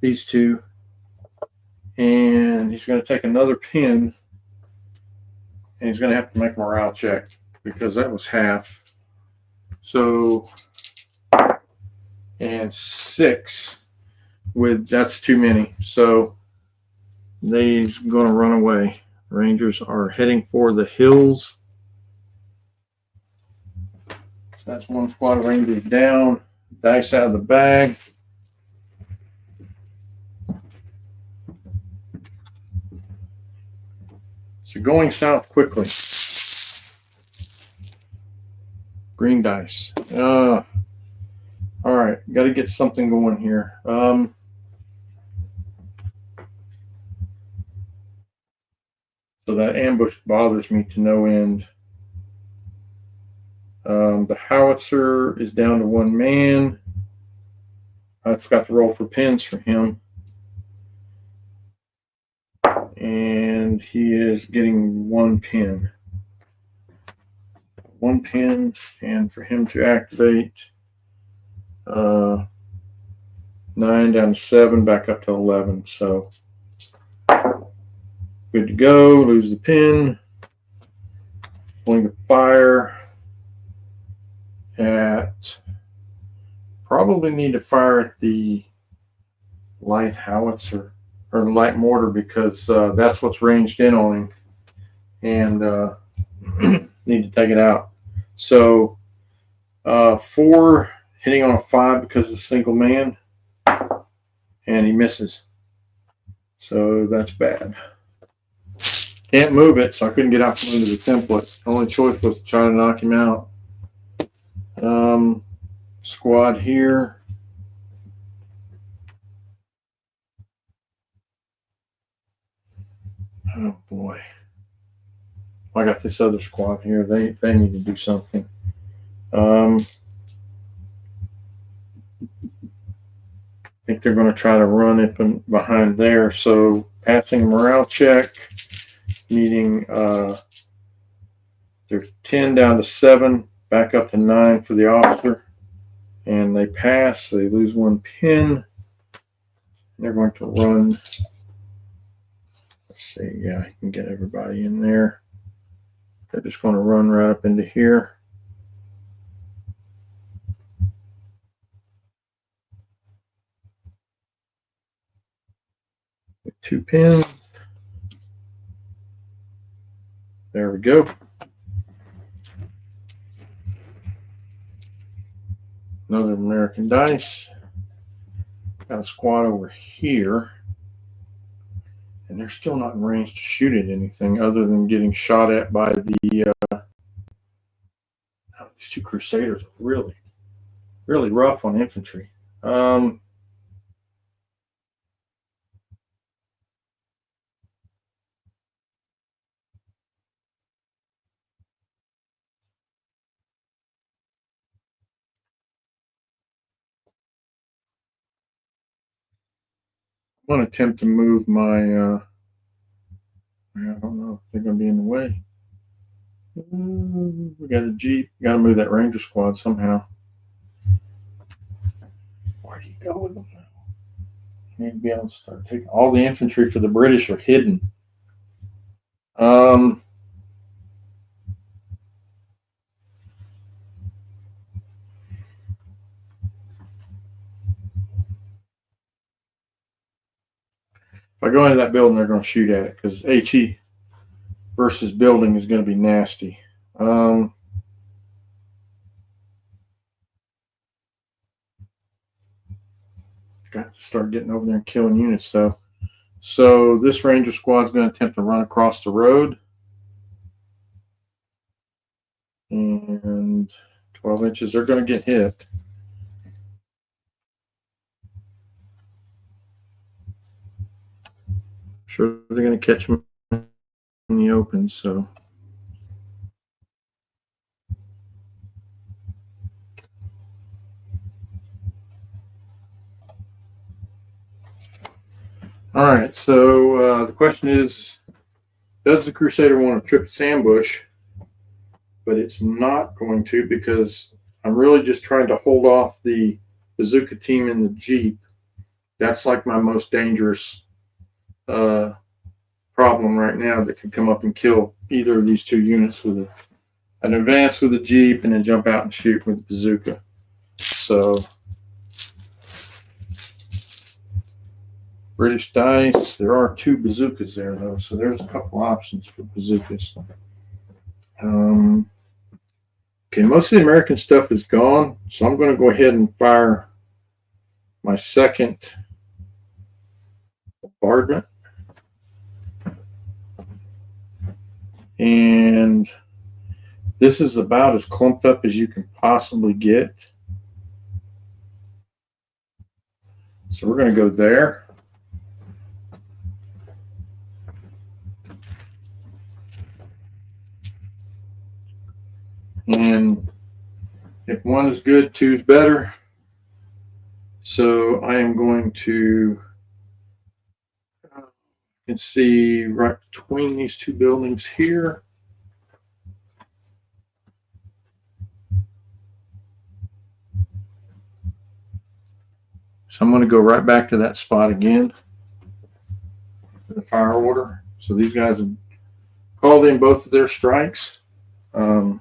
Speaker 1: these 2. And he's going to take another pin. And he's going to have to make a morale check because that was half. So, and 6 that's too many. So they's going to run away. Rangers are heading for the hills. So that's 1 squad of Rangers down. Dice out of the bag. So going south quickly. Green dice. All right, got to get something going here. So that ambush bothers me to no end. The howitzer is down to one man. I forgot to roll for pins for him. And he is getting one pin. One pin, and for him to activate 9 down to 7, back up to 11. So good to go. Lose the pin. Going to fire at, probably need to fire at the light howitzer or light mortar, because that's what's ranged in on him, and need to take it out. So 4 hitting on a 5 because it's a single man, and he misses. So that's bad. Can't move it, so I couldn't get out from under the template. Only choice was to try to knock him out. Squad here. Oh boy. I got this other squad here. They need to do something. I think they're going to try to run it behind there. So passing a morale check, meaning they're 10 down to 7, back up to 9 for the officer. And they pass. They lose one pin. They're going to run. Let's see. Yeah, I can get everybody in there. They're just going to run right up into here. With 2 pins. There we go. Another American dice. Got a squad over here. And they're still not in range to shoot at anything other than getting shot at by the these 2 Crusaders are really, really rough on infantry. I'm going to attempt to move my I don't know if they're going to be in the way. We got a Jeep. Got to move that Ranger squad somehow. Where do you go with them now? You need to be able to start taking. All the infantry for the British are hidden. If I go into that building, they're going to shoot at it, because HE versus building is going to be nasty. Got to start getting over there and killing units, though. So this Ranger squad is going to attempt to run across the road. And 12 inches, they're going to get hit. Sure, they're going to catch them in the open, so. All right, so the question is, does the Crusader want to trip its ambush? But it's not going to, because I'm really just trying to hold off the bazooka team in the Jeep. That's like my most dangerous problem right now, that can come up and kill either of these 2 units with an advance with a Jeep and then jump out and shoot with the bazooka. So British dice. There are 2 bazookas there, though, so there's a couple options for bazookas. Okay, most of the American stuff is gone, so I'm going to go ahead and fire my second bombardment. And this is about as clumped up as you can possibly get. So we're going to go there. And if one is good, two is better. So I am going to, you can see right between these two buildings here. So I'm going to go right back to that spot again, the fire order. So these guys have called in both of their strikes. I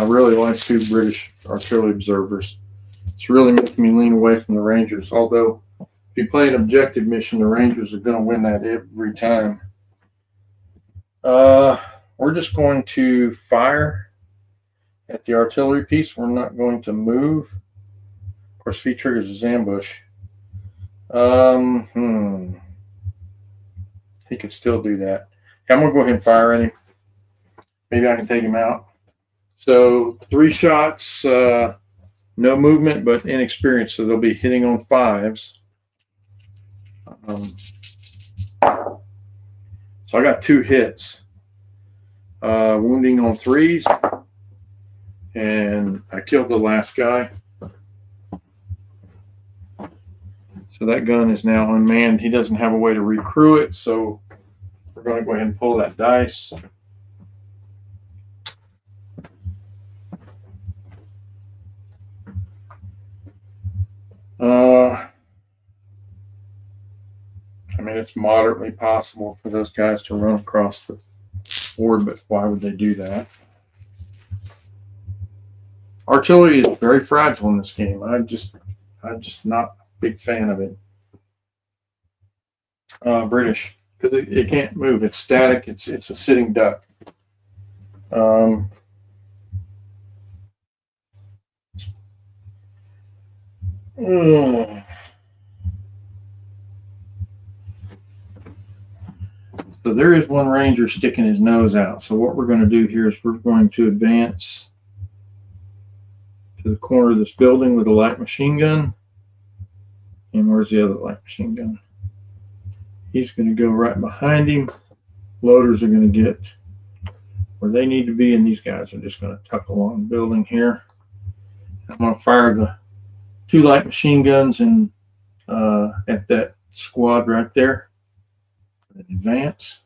Speaker 1: really like two British artillery observers. It's really making me lean away from the Rangers. Although, if you play an objective mission, the Rangers are going to win that every time. We're just going to fire at the artillery piece. We're not going to move. Of course, V triggers his ambush. He could still do that. Okay, I'm going to go ahead and fire at him. Maybe I can take him out. So 3 shots, no movement, but inexperienced. So they'll be hitting on 5s. So I got 2 hits. Wounding on 3s. And I killed the last guy. So that gun is now unmanned. He doesn't have a way to recrew it. So we're going to go ahead and pull that dice. I mean, it's moderately possible for those guys to run across the board, but why would they do that? Artillery is very fragile in this game. I'm just not a big fan of it. British, because it can't move. It's static. It's a sitting duck. So there is one Ranger sticking his nose out. So what we're going to do here is we're going to advance to the corner of this building with a light machine gun. And where's the other light machine gun? He's going to go right behind him. Loaders are going to get where they need to be, and these guys are just going to tuck along the building here. I'm going to fire the 2 light machine guns and at that squad right there. Advance.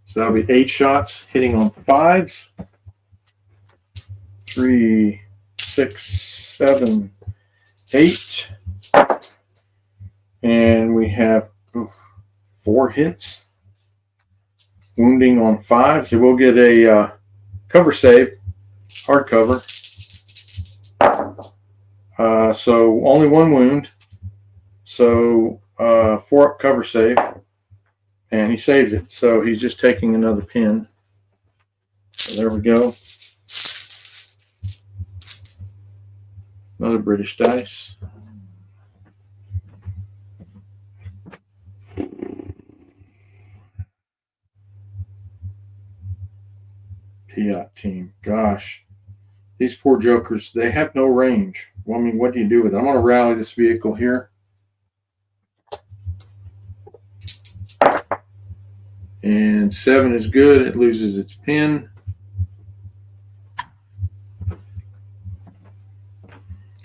Speaker 1: So that'll be 8 shots hitting on 5s. 3, 6, 7, 8. And we have 4 hits. Wounding on 5s. So we'll get a cover save. Hard cover. So only 1 wound. So 4 up cover save. And he saves it. So he's just taking another pin. So there we go. Another British dice. Piat team. Gosh. These poor jokers, they have no range. Well, I mean, what do you do with it? I'm going to rally this vehicle here. And 7 is good. It loses its pin.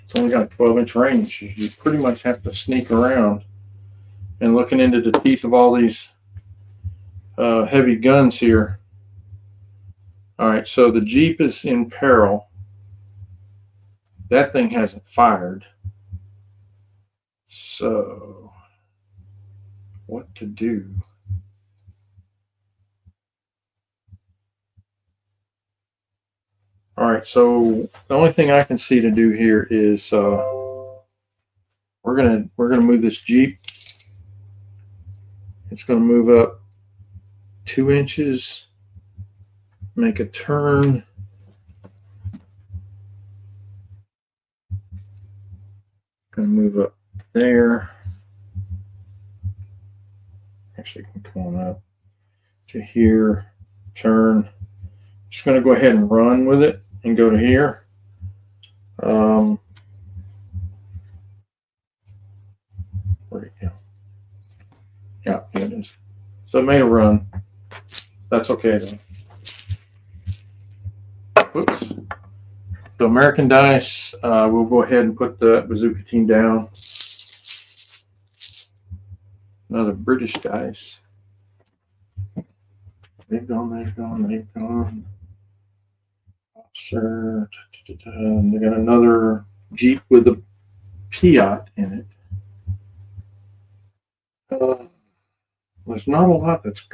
Speaker 1: It's only got 12-inch range. You pretty much have to sneak around. And looking into the teeth of all these heavy guns here. All right, so the Jeep is in peril. That thing hasn't fired. So, what to do? All right, so the only thing I can see to do here is we're gonna move this Jeep. It's gonna move up 2 inches, make a turn. Gonna move up there. Actually, can come on up to here, turn. Just gonna go ahead and run with it and go to here. Where'd it go? Yeah, here it is. So it made a run. That's okay though. Whoops. So American Dice, we'll go ahead and put the Bazooka team down. Another British Dice. They've gone. Officer. They got another Jeep with a Piat in it. There's not a lot that's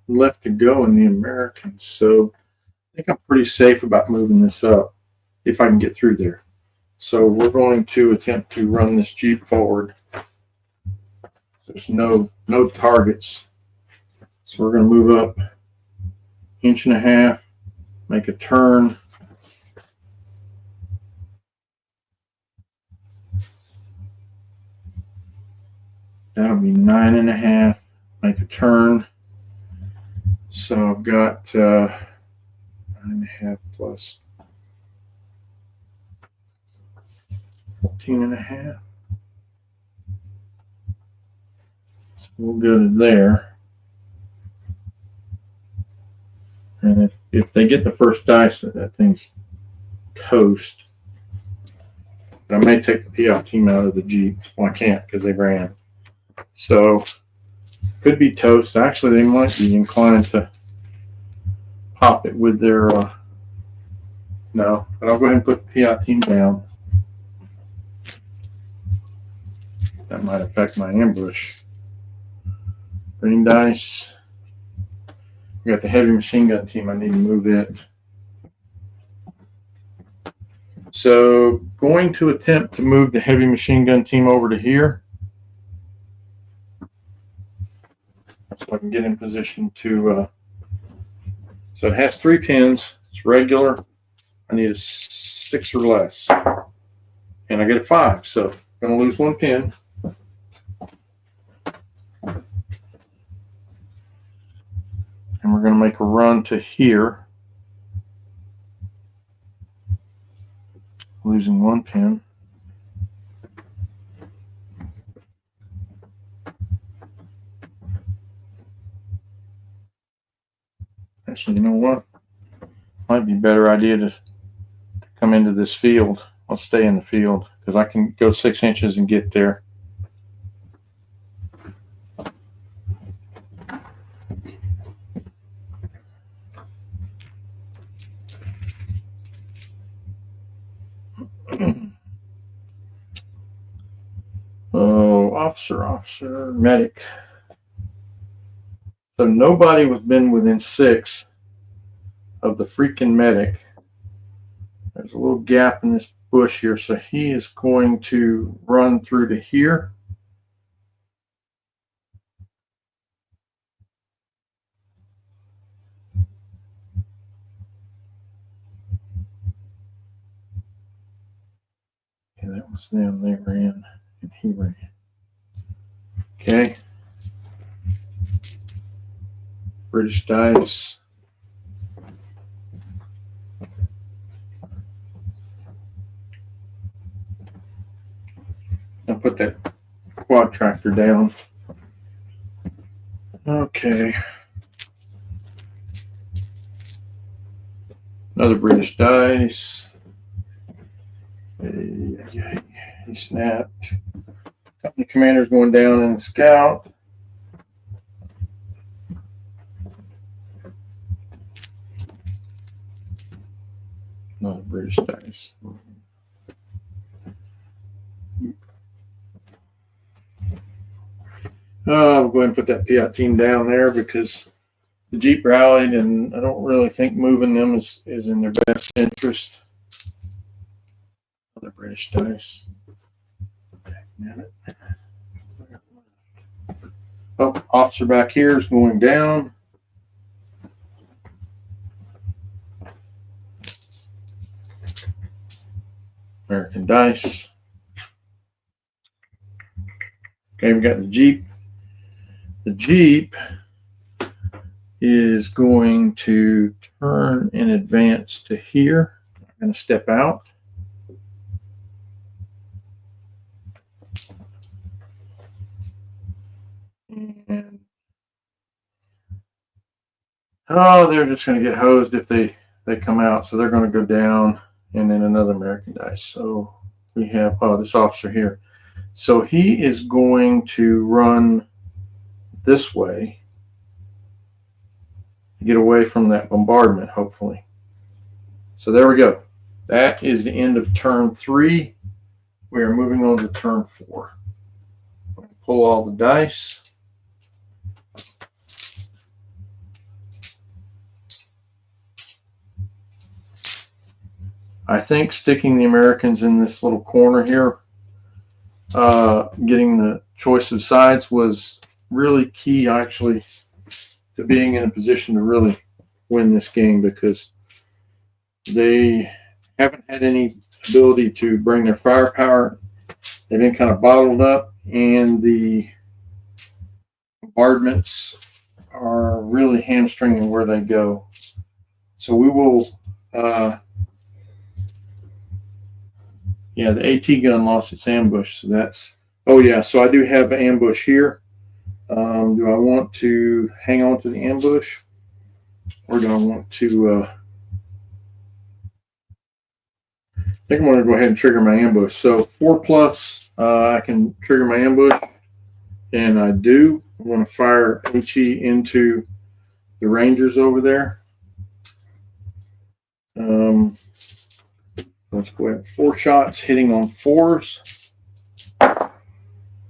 Speaker 1: left to go in the Americans, so I think I'm pretty safe about moving this up if I can get through there. So we're going to attempt to run this Jeep forward. There's no targets. So we're going to move up 1.5 inches, make a turn. That'll be 9.5, make a turn. So I've got 9.5 plus 14.5. So we'll go to there. And if they get the first dice, that thing's toast. But I may take the Piat team out of the Jeep. Well, I can't because they ran. So could be toast. Actually, they might be inclined to pop it with their no, but I'll go ahead and put the Piat team down. That might affect my ambush. Green dice. We got the heavy machine gun team. I need to move it. So going to attempt to move the heavy machine gun team over to here. So I can get in position to, so it has 3 pins. It's regular. I need a 6 or less. And I get a 5, so I'm going to lose 1 pin. And we're going to make a run to here. Losing 1 pin. Actually, you know what? Might be a better idea to come into this field. I'll stay in the field because I can go 6 inches and get there. Oh, officer, medic. So nobody was been within 6 of the freaking medic. There's a little gap in this bush here, so he is going to run through to here. Yeah, that was them. They ran, and he ran. Okay. British dice. I'll put that quad tractor down. Okay. Another British dice. He snapped. Company commander's going down in the scout. Another British dice. We'll go ahead and put that Piat team down there because the Jeep rallied, and I don't really think moving them is in their best interest. Another British dice. Oh, officer back here is going down. American dice. Okay, we got the Jeep. The Jeep is going to turn in advance to here. I'm going to step out. And they're just going to get hosed if they they come out. So they're going to go down, and then another American dice. So we have this officer here. So he is going to run this way to get away from that bombardment, hopefully. So there we go. That is the end of turn 3. We are moving on to turn 4. Pull all the dice. I think sticking the Americans in this little corner here, getting the choice of sides was really key, actually, to being in a position to really win this game, because they haven't had any ability to bring their firepower. They've been kind of bottled up, and the bombardments are really hamstringing where they go. So we will, the AT gun lost its ambush. So that's, so I do have an ambush here. Do I want to hang on to the ambush, or do I want to, I think I'm going to go ahead and trigger my ambush. So 4+, I can trigger my ambush, and I do. I want to fire HE into the Rangers over there. Let's go ahead. 4 shots hitting on 4s,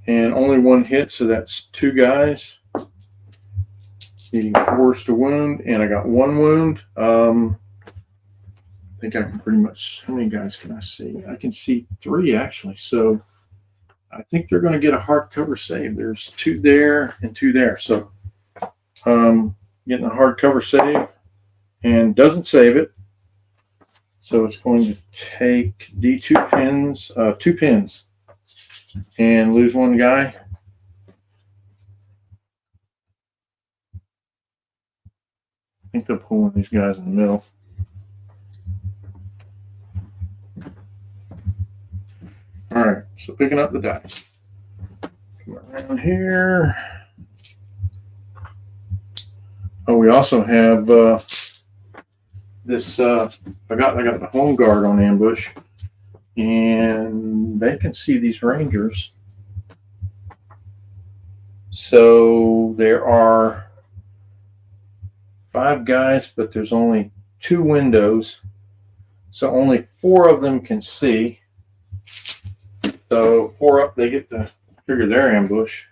Speaker 1: and only 1 hit, so that's 2 guys. Needing 4s to wound, and I got 1 wound. I think I can pretty much. How many guys can I see? I can see 3 actually. So I think they're going to get a hardcover save. There's 2 there and 2 there. So getting a hardcover save, and doesn't save it. So it's going to take D2 pins, 2 pins, and lose 1 guy. I think they'll pull one of these guys in the middle. All right, so picking up the dice. Come around here. Oh, we also have this. I got the home guard on ambush, and they can see these Rangers. So there are 5 guys, but there's only 2 windows, so only 4 of them can see. So 4 up, they get to trigger their ambush,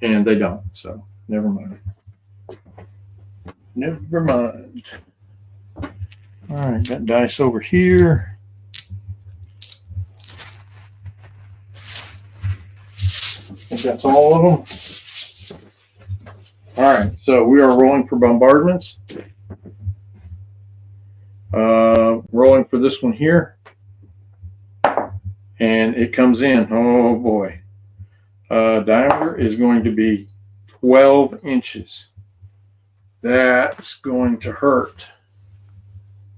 Speaker 1: and they don't. So never mind. Never mind. All right, got dice over here. I think that's all of them. All right, so we are rolling for bombardments. Rolling for this one here. And it comes in. Oh boy. Diameter is going to be 12 inches. That's going to hurt.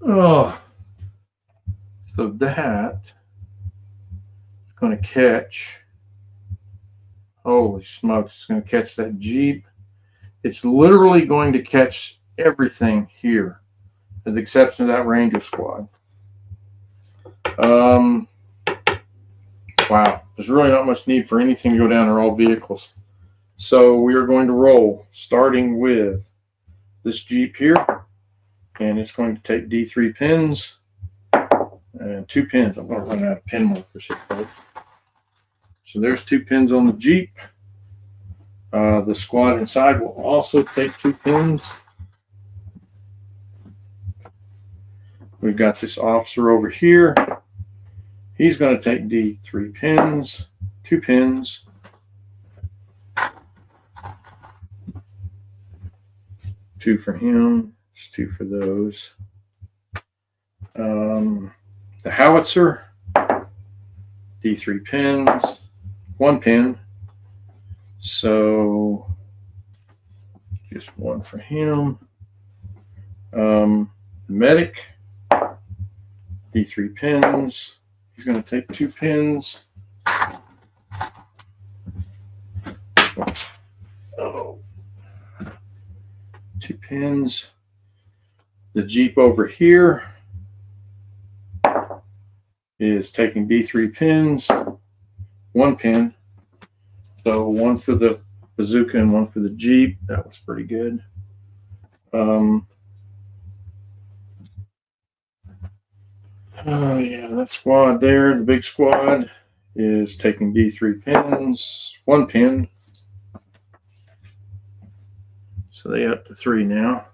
Speaker 1: Oh. So that is going to catch. Holy smokes. It's going to catch that Jeep. It's literally going to catch everything here, with the exception of that Ranger squad. Wow, there's really not much need for anything to go down. They're all vehicles. So we are going to roll, starting with this Jeep here, and it's going to take D3 pins and 2 pins. I'm going to run out of pin markers here, folks. So there's 2 pins on the Jeep. The squad inside will also take 2 pins. We've got this officer over here. He's going to take D3 pins, 2 pins. Two for him, just 2 for those. The howitzer, D3 pins, 1 pin. So just 1 for him. Medic, D3 pins. He's going to take 2 pins. Oh. 2 pins. The Jeep over here is taking D3 pins, 1 pin. So 1 for the bazooka and 1 for the Jeep. That was pretty good. Yeah, that squad there, the big squad, is taking D3 pins, 1 pin. So they up to 3 now.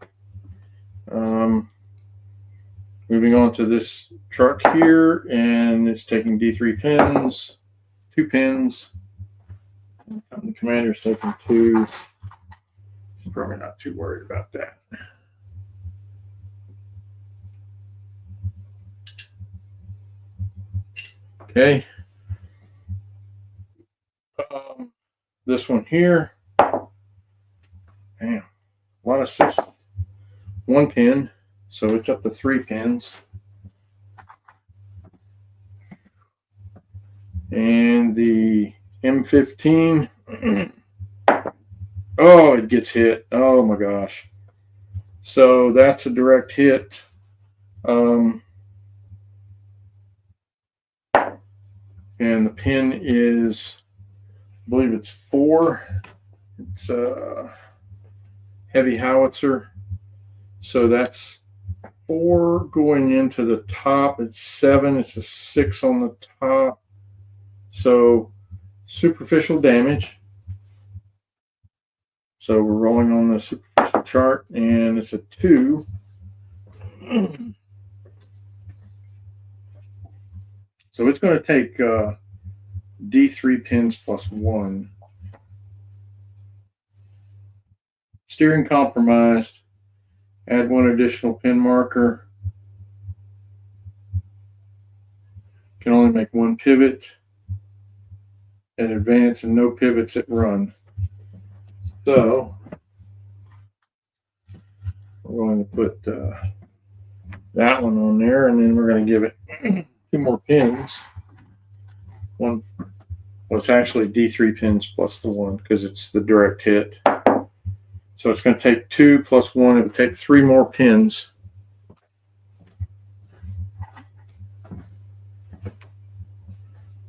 Speaker 1: Moving on to this truck here, and it's taking D3 pins, 2 pins. The commander's taking 2. Probably not too worried about that. Okay. This one here. Damn. A lot of 6. 1 pin. So it's up to 3 pins. And the M15. Oh, it gets hit. Oh my gosh. So that's a direct hit. And the pin is, I believe it's 4. It's a heavy howitzer. So that's 4 going into the top. It's 7. It's a 6 on the top. So superficial damage. So we're rolling on the superficial chart, and it's a 2. So it's going to take D3 pins plus 1. Steering compromised. Add 1 additional pin marker. Can only make 1 pivot at advance and no pivots at run. So we're going to put that one on there, and then we're going to give it 2 more pins. Well, it's actually D3 pins plus the 1 because it's the direct hit. So it's going to take 2 plus 1. It would take 3 more pins.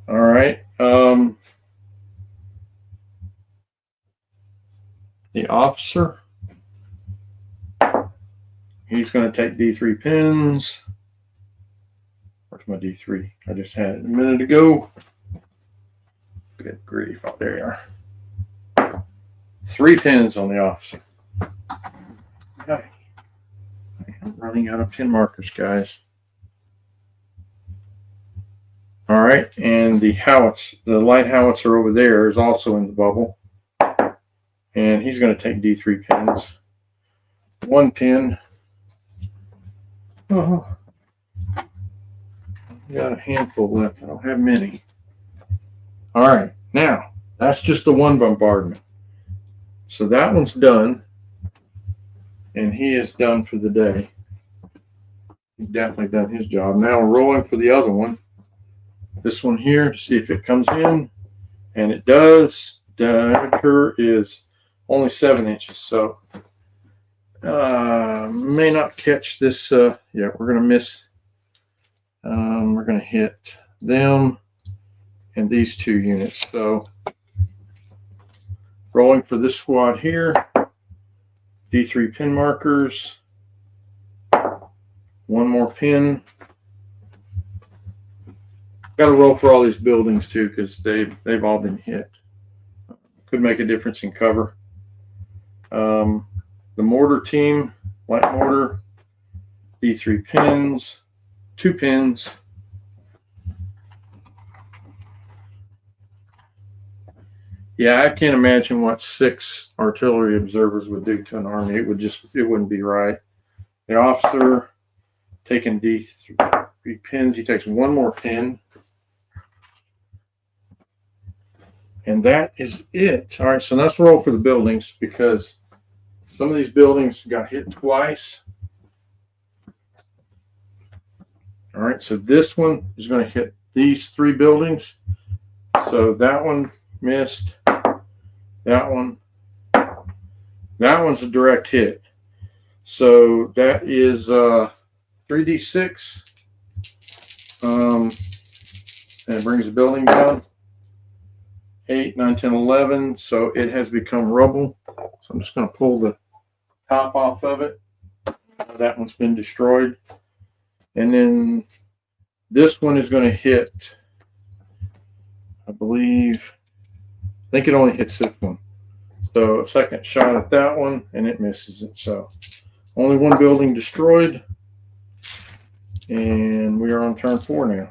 Speaker 1: All right. The officer, he's going to take D3 pins. Where's my D3? I just had it a minute ago. Good grief. Oh, there you are. 3 pins on the officer. Okay. I'm running out of pin markers, guys. All right. And the light howitzer over there is also in the bubble. And he's going to take D3 pins. 1 pin. Oh, got a handful left. I don't have many. All right. Now, that's just the 1 bombardment. So that one's done. And he is done for the day. He's definitely done his job. Now we're rolling for the other one. This one here to see if it comes in. And it does. Diameter is only 7 inches. So may not catch this. Yeah, we're going to miss. We're going to hit them and these 2 units. So rolling for this squad here. D3 pin markers. 1 more pin. Got to roll for all these buildings too because they've all been hit. Could make a difference in cover. The mortar team, light mortar, D3 pins, 2 pins. Yeah, I can't imagine what 6 artillery observers would do to an army. It wouldn't be right. The officer taking D3 pins. He takes 1 more pin. And that is it. All right, so let's roll for the buildings because some of these buildings got hit twice. All right, so this one is going to hit these 3 buildings. So that one missed. That one. That one's a direct hit. So that is 3d6. And it brings the building down. 8, 9, 10, 11. So it has become rubble. So I'm just going to pull the top off of it. That one's been destroyed. And then this one is going to hit, I think it only hits this one. So a second shot at that one, and it misses it. So only one building destroyed. And we are on turn 4 now.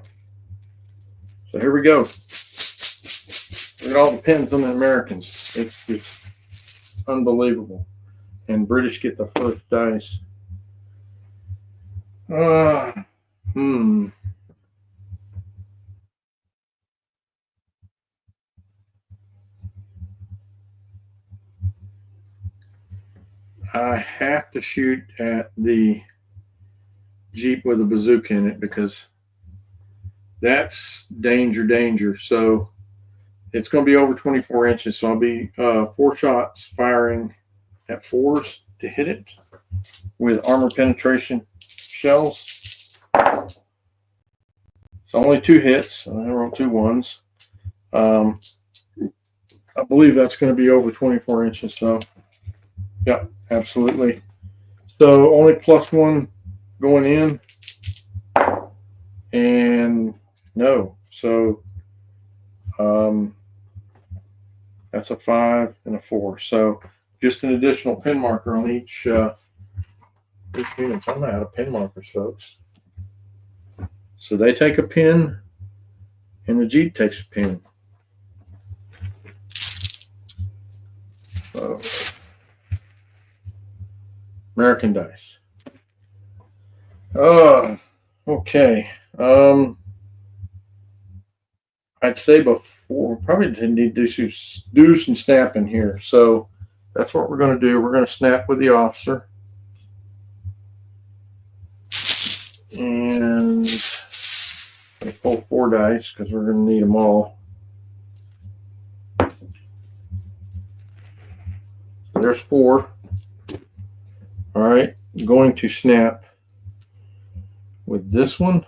Speaker 1: So here we go. Look at all the pins on the Americans. It's just unbelievable. And British get the first dice. I have to shoot at the Jeep with a bazooka in it because that's danger. So it's going to be over 24 inches. So I'll be 4 shots firing at 4s to hit it with armor penetration shells. So only 2 hits. I rolled 2 1s. I believe that's going to be over 24 inches. So, yeah, absolutely. So only +1 going in. And no. So that's a 5 and a 4. So just an additional pin marker on each unit. I'm out of pin markers, folks. So they take a pin, and the Jeep takes a pin. So, American dice. Okay. I'd say before, probably need to do some snapping here. So that's what we're going to do. We're going to snap with the officer. And I pull 4 dice because we're going to need them all. So there's 4. All right. I'm going to snap with this one,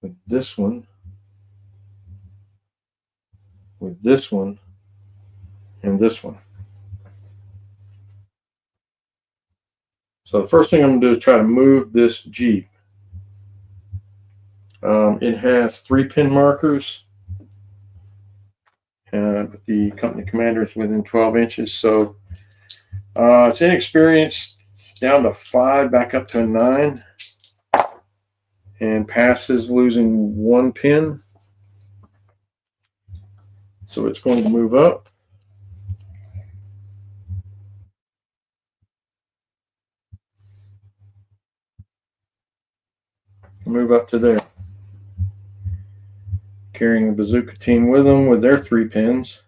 Speaker 1: with this one, with this one, and this one. So the first thing I'm going to do is try to move this Jeep. It has 3 pin markers. But the company commander is within 12 inches. So it's inexperienced. It's down to 5, back up to a 9. And passes losing 1 pin. So it's going to move up. Move up to there. Carrying the bazooka team with them with their 3 pins.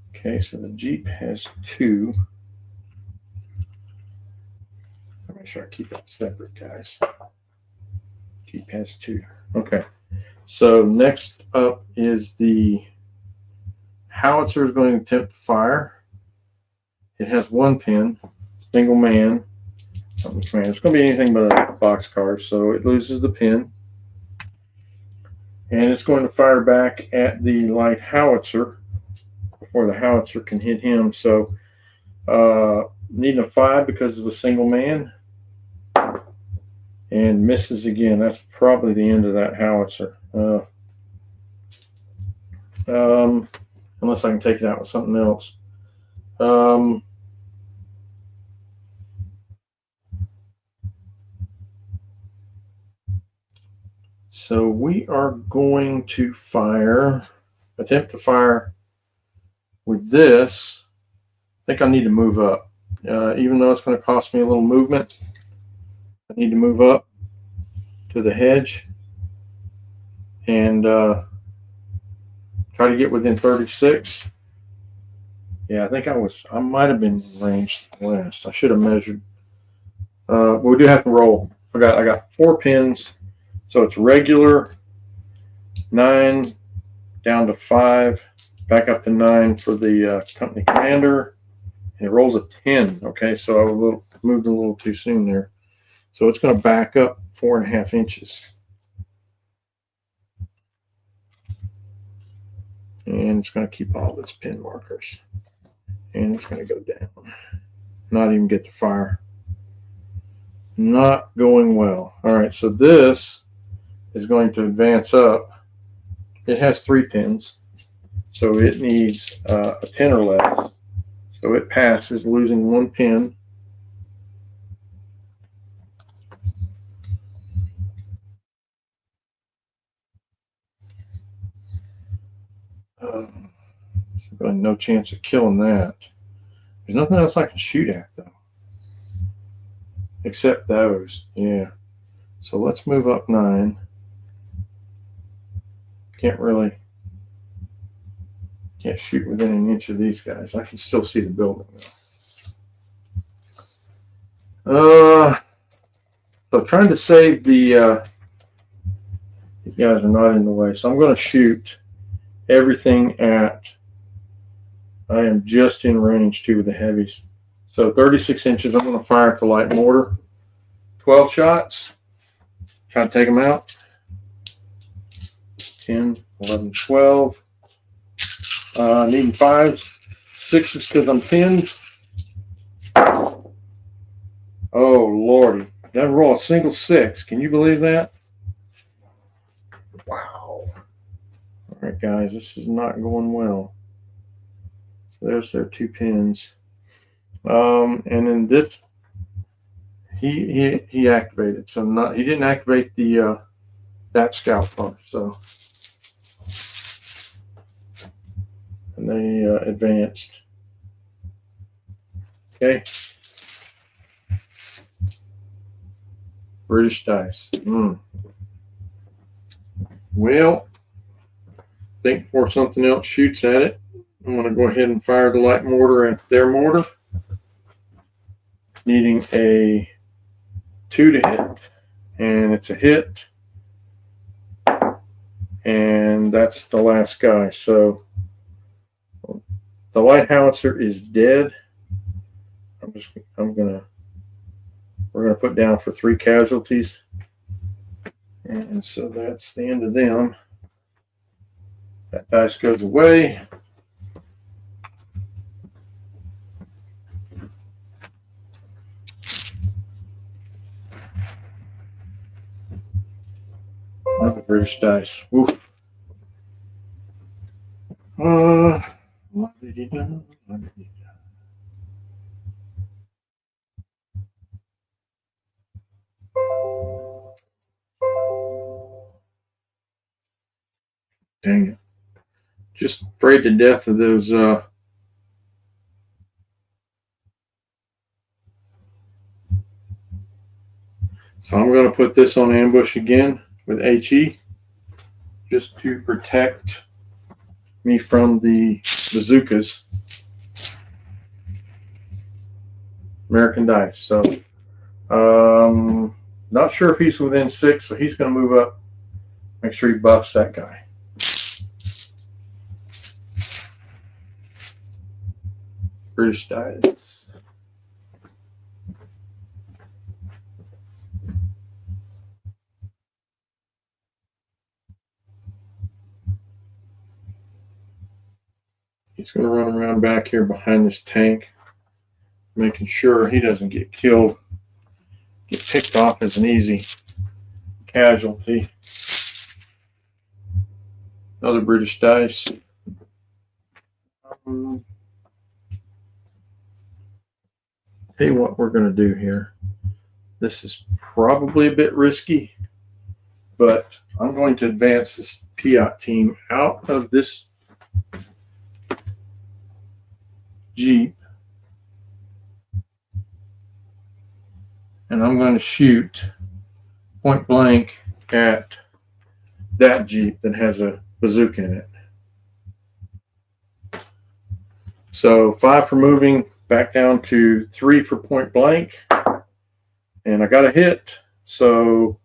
Speaker 1: Okay, so the Jeep has 2. Make sure I keep that separate, guys. Jeep has 2. Okay. So next up is the howitzer is going to attempt to fire. It has 1 pin, single man. It's going to be anything but a boxcar, so it loses the pin. And it's going to fire back at the light howitzer before the howitzer can hit him. So needing a 5 because of a single man. And misses again. That's probably the end of that howitzer. Unless I can take it out with something else. So we are going to attempt to fire with this. I think I need to move up. Even though it's going to cost me a little movement, I need to move up to the hedge and try to get within 36. Yeah, I think I might have been ranged last. I should have measured. But we do have to roll. I got 4 pins. So it's regular, 9 down to 5, back up to 9 for the company commander, and it rolls a 10. Okay, so I moved a little too soon there. So it's going to back up 4.5 inches. And it's going to keep all of its pin markers. And it's going to go down. Not even get the fire. Not going well. All right, so this is going to advance up. It has 3 pins, so it needs a 10 or less. So it passes, losing 1 pin. So no chance of killing that. There's nothing else I can shoot at, though. Except those, yeah. So let's move up 9. Can't shoot within an inch of these guys. I can still see the building, though. So trying to save the, these guys are not in the way. So I'm going to shoot everything at, I am just in range too with the heavies. So 36 inches, I'm going to fire at the light mortar. 12 shots. Try to take them out. 10, 11, 12. Needing 5s, 6s because I'm pinned. Oh, Lordy. Did I roll a single 6? Can you believe that? Wow. All right, guys, this is not going well. So there's their 2 pins. And then this, he activated. So he didn't activate the that scout first. So. And they advanced. Okay. British dice. Well, I think before something else shoots at it, I'm going to go ahead and fire the light mortar at their mortar. Needing a 2 to hit. And it's a hit. And that's the last guy. So the light howitzer is dead. We're gonna put down for 3 casualties. And so that's the end of them. That dice goes away. Another British dice. Woof. Dang it. Just afraid to death of those so I'm going to put this on ambush again with HE just to protect me from the bazookas. American dice. So not sure if he's within 6, so he's going to move up. Make sure he buffs that guy. British dice. He's going to run around back here behind this tank, making sure he doesn't get killed, get picked off as an easy casualty. Another British dice. Tell you what we're going to do here. This is probably a bit risky, but I'm going to advance this Piat team out of this Jeep, and I'm going to shoot point blank at that Jeep that has a bazooka in it. So 5 for moving, back down to 3 for point blank, and I got a hit. So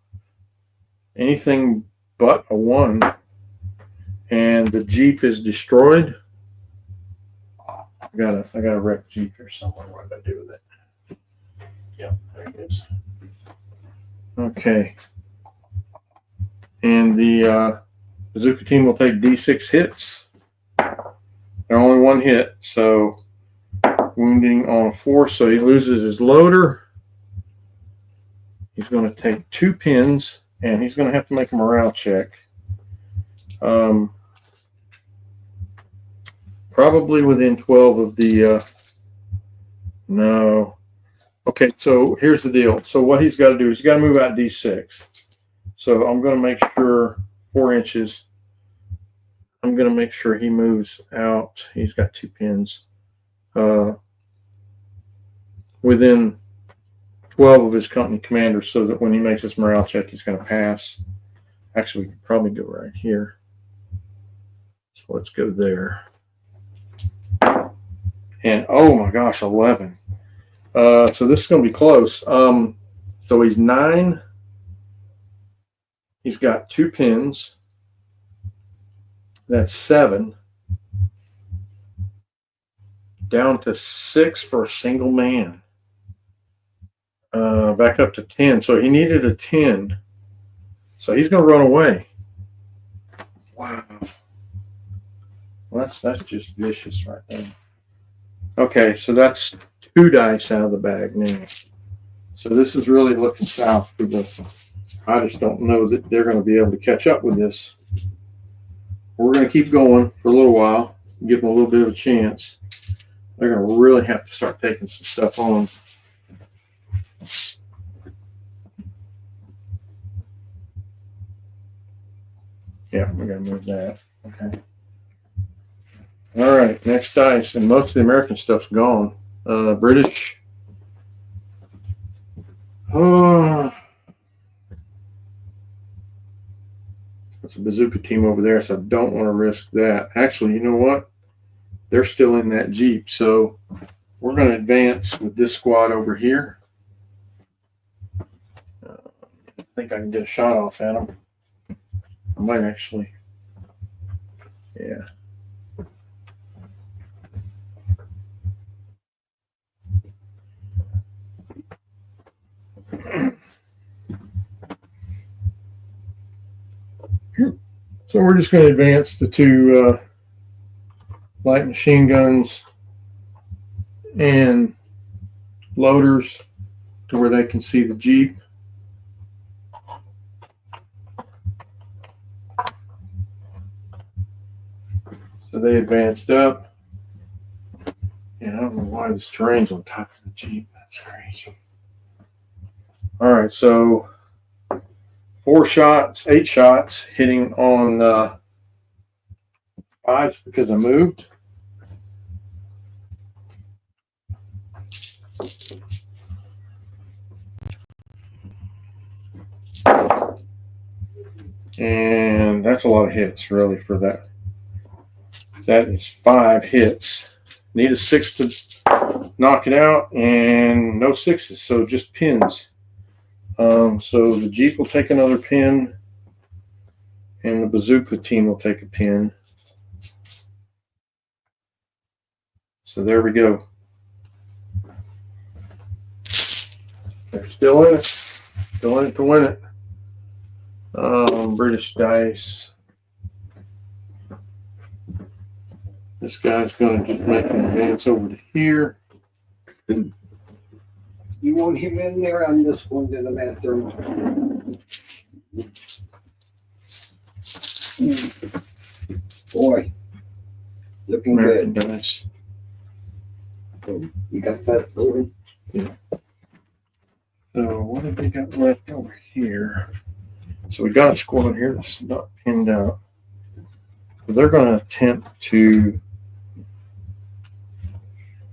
Speaker 1: anything but a 1, and the Jeep is destroyed. I got a wrecked Jeep here somewhere. What did I do with it? Yep, there it is. Okay. And the bazooka team will take D6 hits. They're only one hit, so wounding on a 4, so he loses his loader. He's going to take 2 pins, and he's going to have to make a morale check. Probably within 12 of the, no. Okay, so here's the deal. So what he's got to do is he's got to move out D6. So I'm going to make sure 4 inches. I'm going to make sure he moves out. He's got 2 pins. Within 12 of his company commanders, so that when he makes his morale check, he's going to pass. Actually, we could probably go right here. So let's go there. And oh my gosh, 11. So this is going to be close. So he's 9. He's got 2 pins. That's 7. Down to 6 for a single man. Back up to 10. So he needed a 10. So he's going to run away. Wow. Well, that's just vicious right there. Okay, so that's 2 dice out of the bag now. So this is really looking south for this. I just don't know that they're going to be able to catch up with this. We're going to keep going for a little while, give them a little bit of a chance. They're going to really have to start taking some stuff on. Yeah, we're going to move that. Okay. All right, next dice, and most of the American stuff's gone. British. Oh, there's a bazooka team over there, so I don't want to risk that. Actually, you know what? They're still in that Jeep, so we're going to advance with this squad over here. I think I can get a shot off at them. I might actually. Yeah. So we're just going to advance the 2 light machine guns and loaders to where they can see the Jeep. So they advanced up. Yeah, I don't know why this terrain's on top of the Jeep. That's crazy. All right, so 8 shots hitting on 5 because I moved. And that's a lot of hits, really, for that. That is 5 hits. Need a 6 to knock it out, and no 6s, so just pins. So the Jeep will take another pin, and the bazooka team will take a pin. So there we go. They're still in it. Still in it to win it. British dice. This guy's going to just make an advance over to here.
Speaker 2: You want him in there on this one to the bathroom? Boy, looking
Speaker 1: American
Speaker 2: good.
Speaker 1: dice.
Speaker 2: You got that going?
Speaker 1: Yeah. So what have we got left over here? So we got a squad here that's not pinned out. So they're going to attempt to.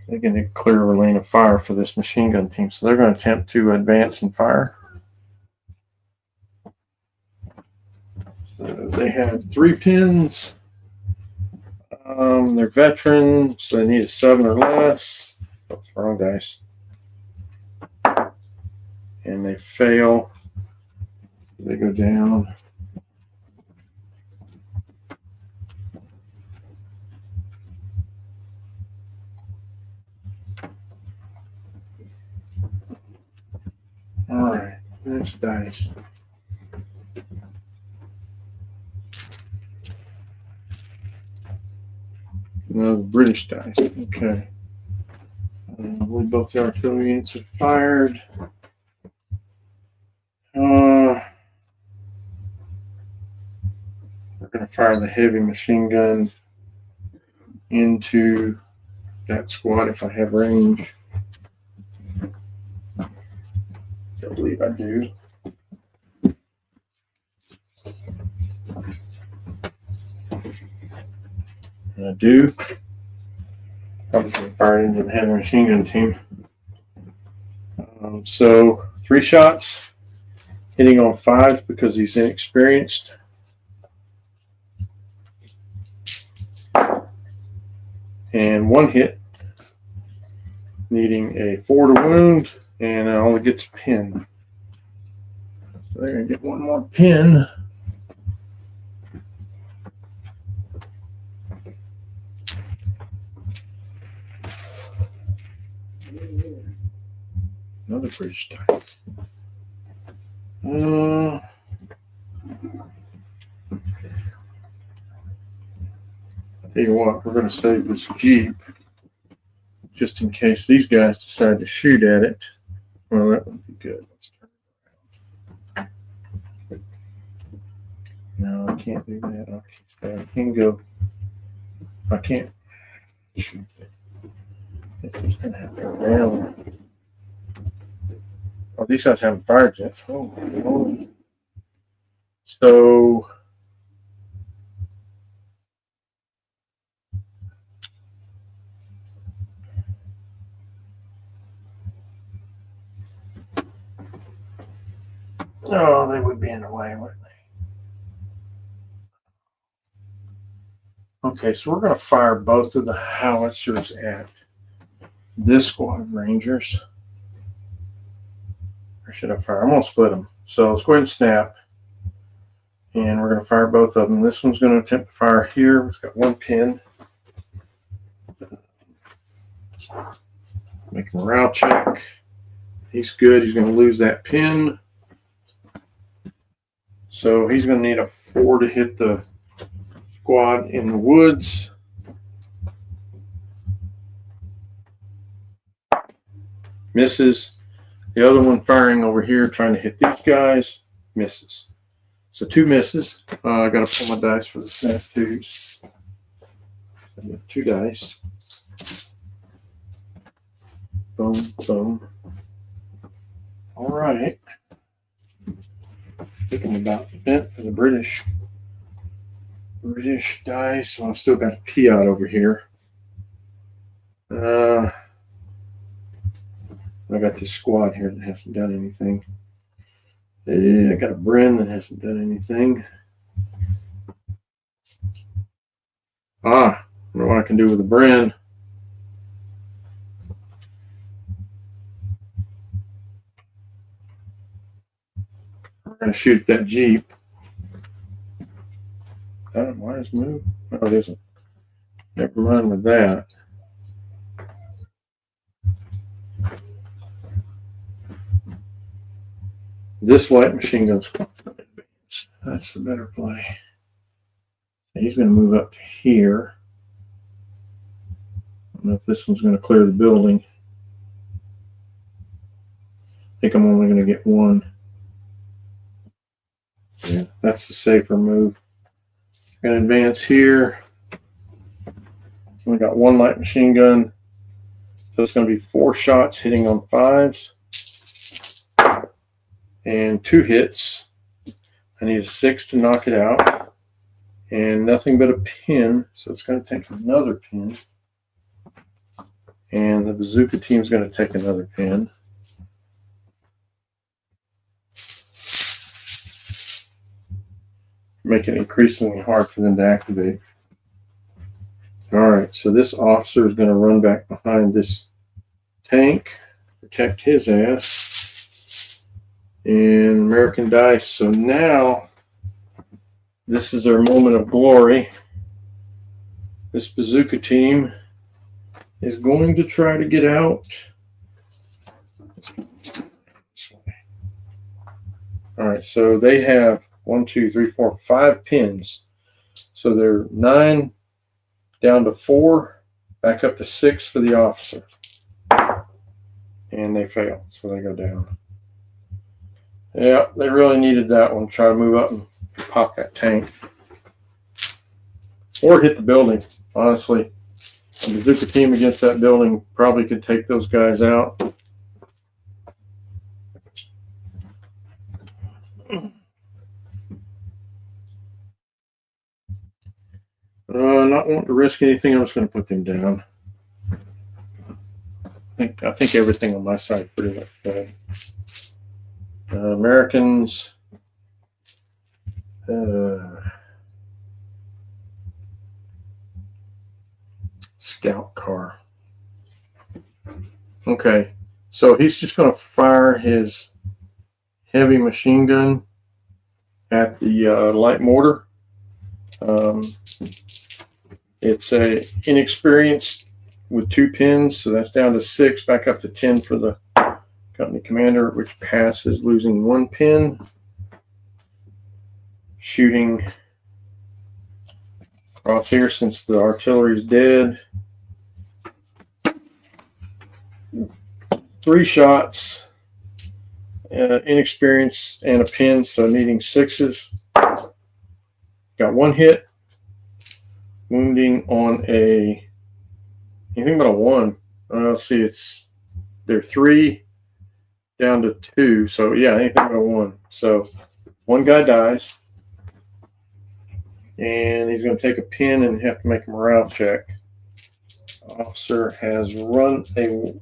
Speaker 1: They're going to clear a lane of fire for this machine gun team. So they're going to attempt to advance and fire. So they have 3 pins. They're veterans. So they need a 7 or less. Oops, wrong dice. And they fail. They go down. British dice. No, British dice. Okay. We both the artillery units have fired. We're going to fire the heavy machine gun into that squad if I have range. I believe I do. And I do. Probably fired into the heavy machine gun team. So 3 shots, hitting on 5 because he's inexperienced. And 1 hit, needing a 4 to wound, and it only gets a pin. So they're going to get 1 more pin. Another British dice. Tell you what, we're going to save this Jeep just in case these guys decide to shoot at it. Well, that would be good. Let's turn it around. No, I can't do that. I can go. I can't shoot it. It's just going to have to go down. Oh, these guys haven't fired yet. Oh, Lord. So they would be in the way, wouldn't they? Okay, so we're going to fire both of the howitzers at this squad of Rangers. Or should I fire? I'm going to split them. So let's go ahead and snap. And we're going to fire both of them. This one's going to attempt to fire here. It's got 1 pin. Make a morale check. He's good. He's going to lose that pin. So he's going to need a 4 to hit the squad in the woods. Misses. The other one firing over here, trying to hit these guys, misses. So 2 misses. I got to pull my dice for the snap 2s. I got 2 dice. Boom, boom. All right. Thinking about the bent for the British dice. So I still got a Piat over here. I got this squad here that hasn't done anything. I got a Bren that hasn't done anything. I don't know what I can do with the Bren. We're going to shoot that Jeep. Why is it move? No, it isn't. Never mind with that. This light machine gun squad's going to advance. That's the better play. He's going to move up to here. I don't know if this one's going to clear the building. I think I'm only going to get 1. Yeah, that's the safer move. Going to advance here. We got 1 light machine gun. So it's going to be 4 shots hitting on 5s. And 2 hits. I need a 6 to knock it out. And nothing but a pin. So it's going to take another pin. And the bazooka team is going to take another pin. Make it increasingly hard for them to activate. All right, so this officer is going to run back behind this tank, protect his ass. And American dice. So now this is our moment of glory. This bazooka team is going to try to get out. All right, so they have 1, 2, 3, 4, 5 pins. So they're 9 down to 4, back up to 6 for the officer. And they fail, so they go down. Yeah, they really needed that one. Try to move up and pop that tank. Or hit the building, honestly. The Bazooka team against that building probably could take those guys out. Not wanting to risk anything, I'm just going to put them down. I think everything on my side pretty much good. Americans. Scout car. Okay, so he's just going to fire his heavy machine gun at the light mortar. It's a inexperienced with 2 pins, so that's down to 6, back up to 10 for the company commander, which passes, losing 1 pin. Shooting across here since the artillery is dead. 3 shots, inexperienced and a pin, so needing 6s. Got 1 hit, wounding on anything but a 1. Let's see, they're 3 down to 2, so yeah, anything but a 1. So 1 guy dies, and he's going to take a pin and have to make a morale check. Officer has run he's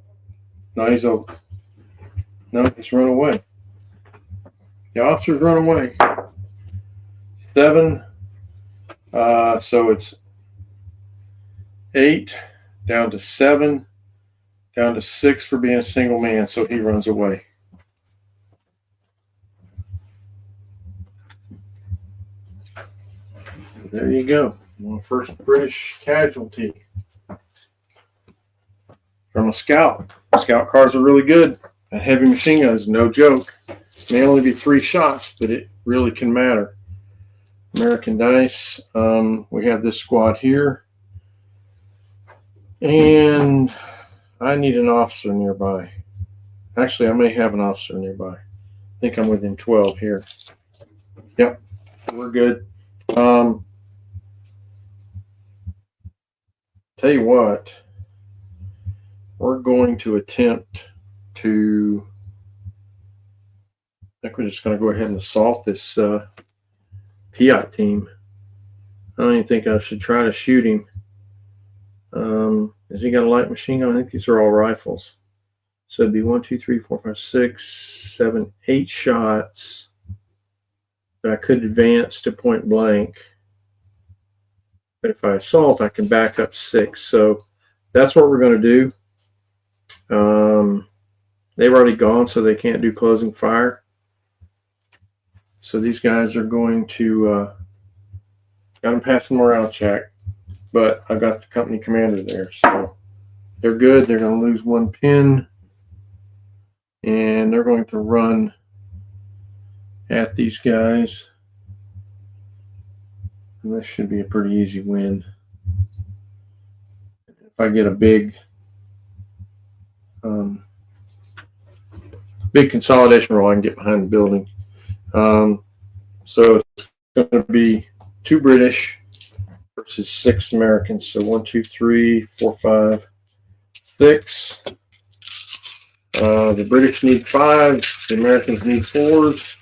Speaker 1: run away. The officer's run away. 7. So it's 8 down to 7, down to 6 for being a single man. So he runs away. There you go. My first British casualty from a scout. Scout cars are really good. That heavy machine gun is no joke. It may only be 3 shots, but it really can matter. American Dice. We have this squad here. And I need an officer nearby. Actually, I may have an officer nearby. I think I'm within 12 here. Yep, we're good. Tell you what, we're going to attempt to, I think we're just going to go ahead and assault this Piat team. I don't even think I should try to shoot him. Has he got a light machine gun? I think these are all rifles. So it'd be 1, 2, 3, 4, 5, 6, 7, 8 shots. But I could advance to point blank. But if I assault, I can back up 6. So that's what we're going to do. They've already gone, so they can't do closing fire. So these guys are going to got them passing morale check, but I got the company commander there, so they're good. They're going to lose 1 pin, and they're going to run at these guys. And this should be a pretty easy win. If I get a big consolidation roll, I can get behind the building. So it's going to be 2 British versus 6 Americans. So 1, 2, 3, 4, 5, 6. The British need 5. The Americans need 4s.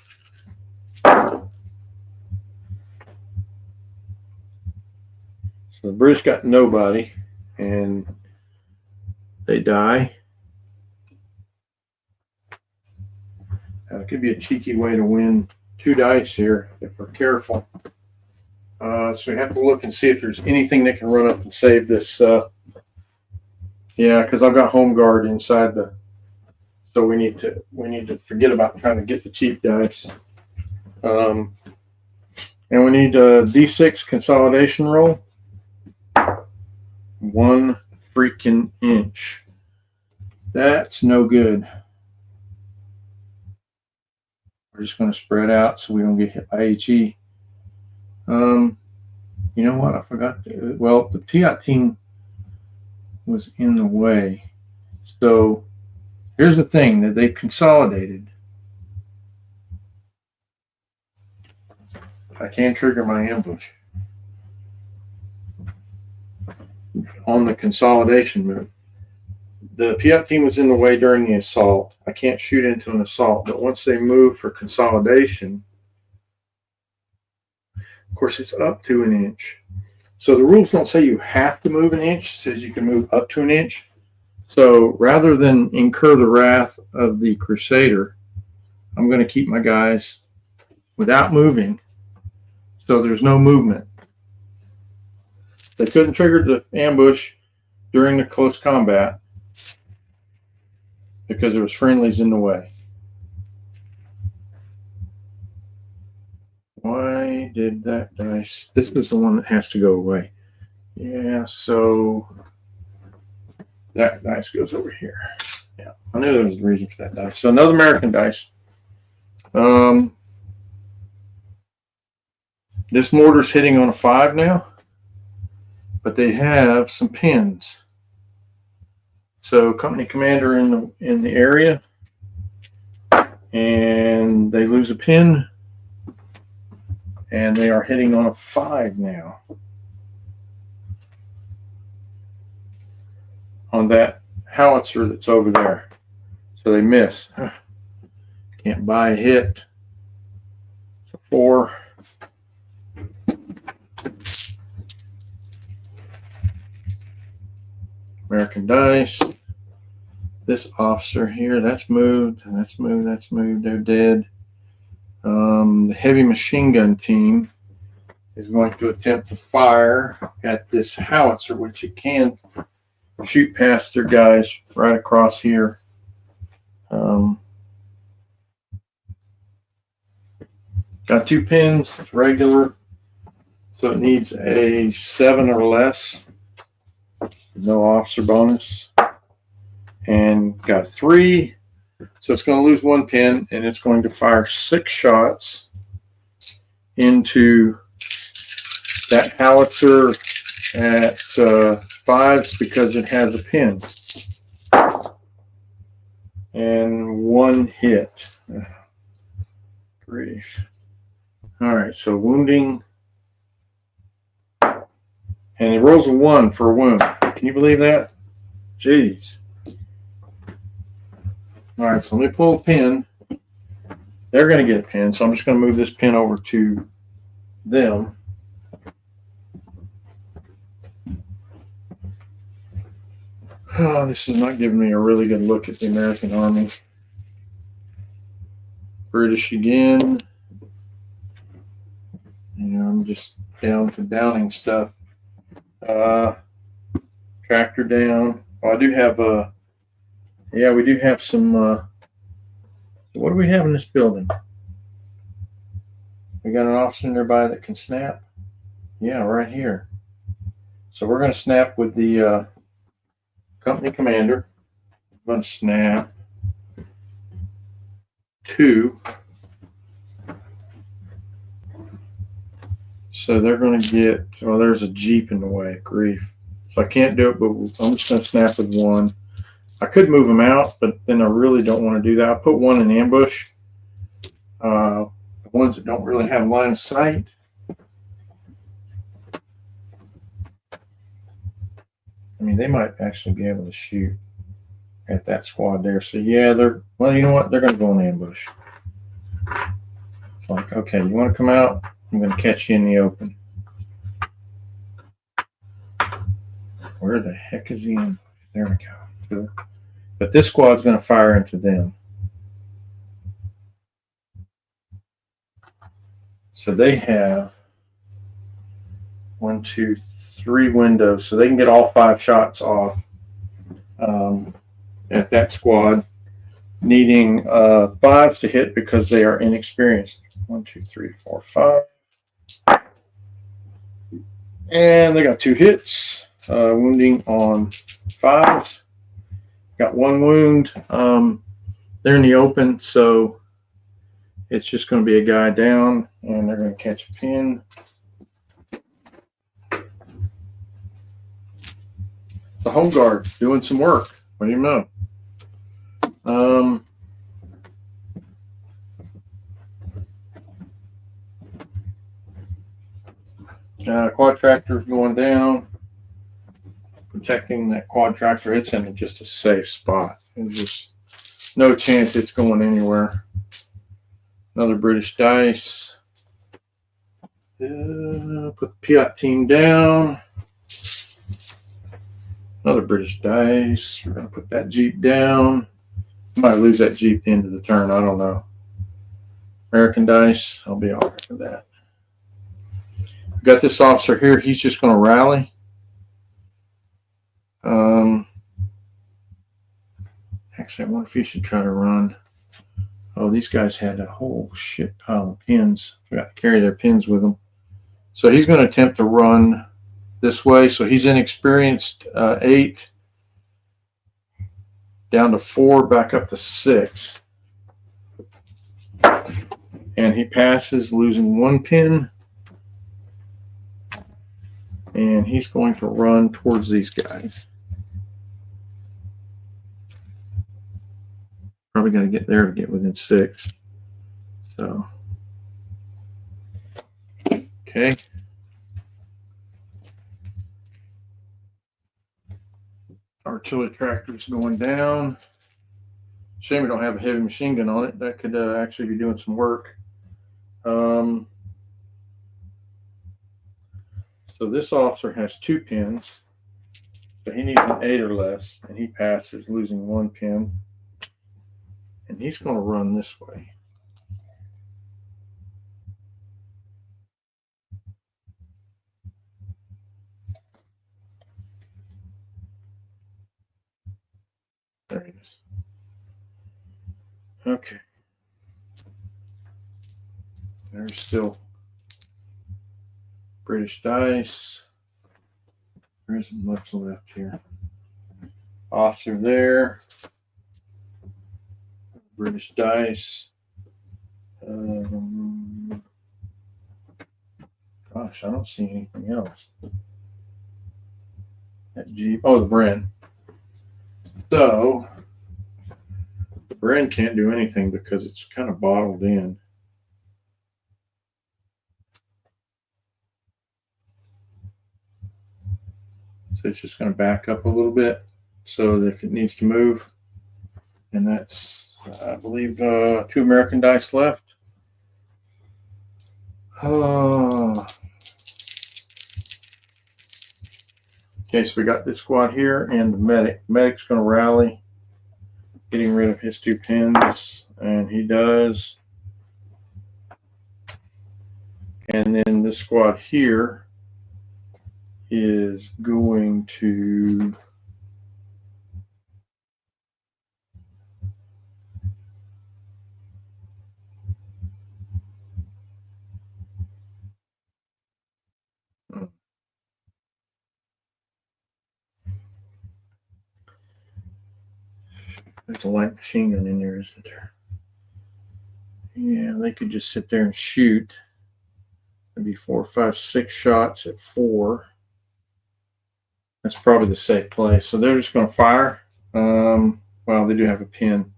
Speaker 1: So the British got nobody, and they die. It could be a cheeky way to win 2 dice here if we're careful. So we have to look and see if there's anything that can run up and save this. Yeah, because I've got home guard inside the. So we need to forget about trying to get the cheap dice. And we need a D6 consolidation roll. 1 freaking inch. That's no good. We're just going to spread out so we don't get hit by HE. You know what? I forgot. Well, the Piat team was in the way. So here's the thing that they've consolidated. I can't trigger my ambush on the consolidation move. The Piat team was in the way during the assault. I can't shoot into an assault, but once they move for consolidation, of course, it's up to an inch. So the rules don't say you have to move an inch. It says you can move up to an inch. So rather than incur the wrath of the Crusader, I'm going to keep my guys without moving. So there's no movement. They couldn't trigger the ambush during the close combat because there was friendlies in the way. Why did that dice? This is the one that has to go away. Yeah, so that dice goes over here. Yeah, I knew there was a reason for that dice. So another American dice. This mortar's hitting on a 5 now, but they have some pins. So company commander in the area, and they lose a pin, and they are hitting on a 5 now on that howitzer that's over there. So they miss. Can't buy a hit. It's a 4. American dice. This officer here, that's moved, that's moved, that's moved. They're dead. The heavy machine gun team is going to attempt to fire at this howitzer, which it can shoot past their guys right across here. Got 2 pins. It's regular, so it needs a 7 or less. No officer bonus. And got 3. So it's going to lose 1 pin, and it's going to fire 6 shots into that howitzer at 5s because it has a pin. And 1 hit. Grief. All right, so wounding. And it rolls a 1 for a wound. Can you believe that? Jeez. All right, so let me pull a pin. They're going to get a pin, so I'm just going to move this pin over to them. Oh, this is not giving me a really good look at the American Army. British again. You know, I'm just down to downing stuff. Tractor down. Oh, I do have yeah, we do have some. What do we have in this building? We got an officer nearby that can snap. Yeah, right here. So we're going to snap with the company commander. I'm going to snap 2. So they're going to get. Oh, there's a Jeep in the way. Grief. So I can't do it, but I'm just going to snap with 1. I could move them out, but then I really don't want to do that. I'll put 1 in ambush. The ones that don't really have line of sight. I mean, they might actually be able to shoot at that squad there. So yeah, well, you know what? They're going to go in ambush. It's like, okay, you want to come out? I'm going to catch you in the open. Where the heck is he in? There we go. But this squad's going to fire into them. So they have 1, 2, 3 windows. So they can get all 5 shots off at that squad, needing 5s to hit because they are inexperienced. 1, 2, 3, 4, 5. And they got 2 hits, wounding on 5s. Got 1 wound. They're in the open, so It's just going to be a guy down, and they're going to catch a pin. The home guard doing some work. What do you know? Quad tractor is going down, protecting that quad tractor. It's in just a safe spot. There's just no chance it's going anywhere. Another British dice. Put the Piat team down. Another British dice. We're going to put that Jeep down. Might lose that Jeep at the end of the turn. I don't know. American dice. I'll be all right for that. We've got this officer here. He's just going to rally. Actually, I wonder if he should try to run. Oh, these guys had a whole shit pile of pins. Forgot to carry their pins with them. So he's going to attempt to run this way. So he's inexperienced 8, down to 4, back up to 6. And he passes, losing 1 pin. And he's going to run towards these guys. Probably got to get there to get within 6. So, okay. Artillery tractor's going down. Shame we don't have a heavy machine gun on it. That could actually be doing some work. So this officer has 2 pins. So he needs an 8 or less, and he passes, losing 1 pin. And he's going to run this way. There he is. Okay. There's still British dice. There isn't much left here. Officer there. British dice. Gosh, I don't see anything else. That Jeep. Oh, the Bren. So, the Bren can't do anything because it's kind of bottled in. So it's just going to back up a little bit so that if it needs to move. And that's, I believe, 2 American dice left. Okay, so we got this squad here and the medic. The medic's going to rally, getting rid of his 2 pins, and he does. And then this squad here is going to there's a light machine gun in there, isn't there? Yeah, they could just sit there and shoot. Maybe 4, 5, 6 shots at 4. That's probably the safe place. So they're just going to fire. Well, they do have a pin.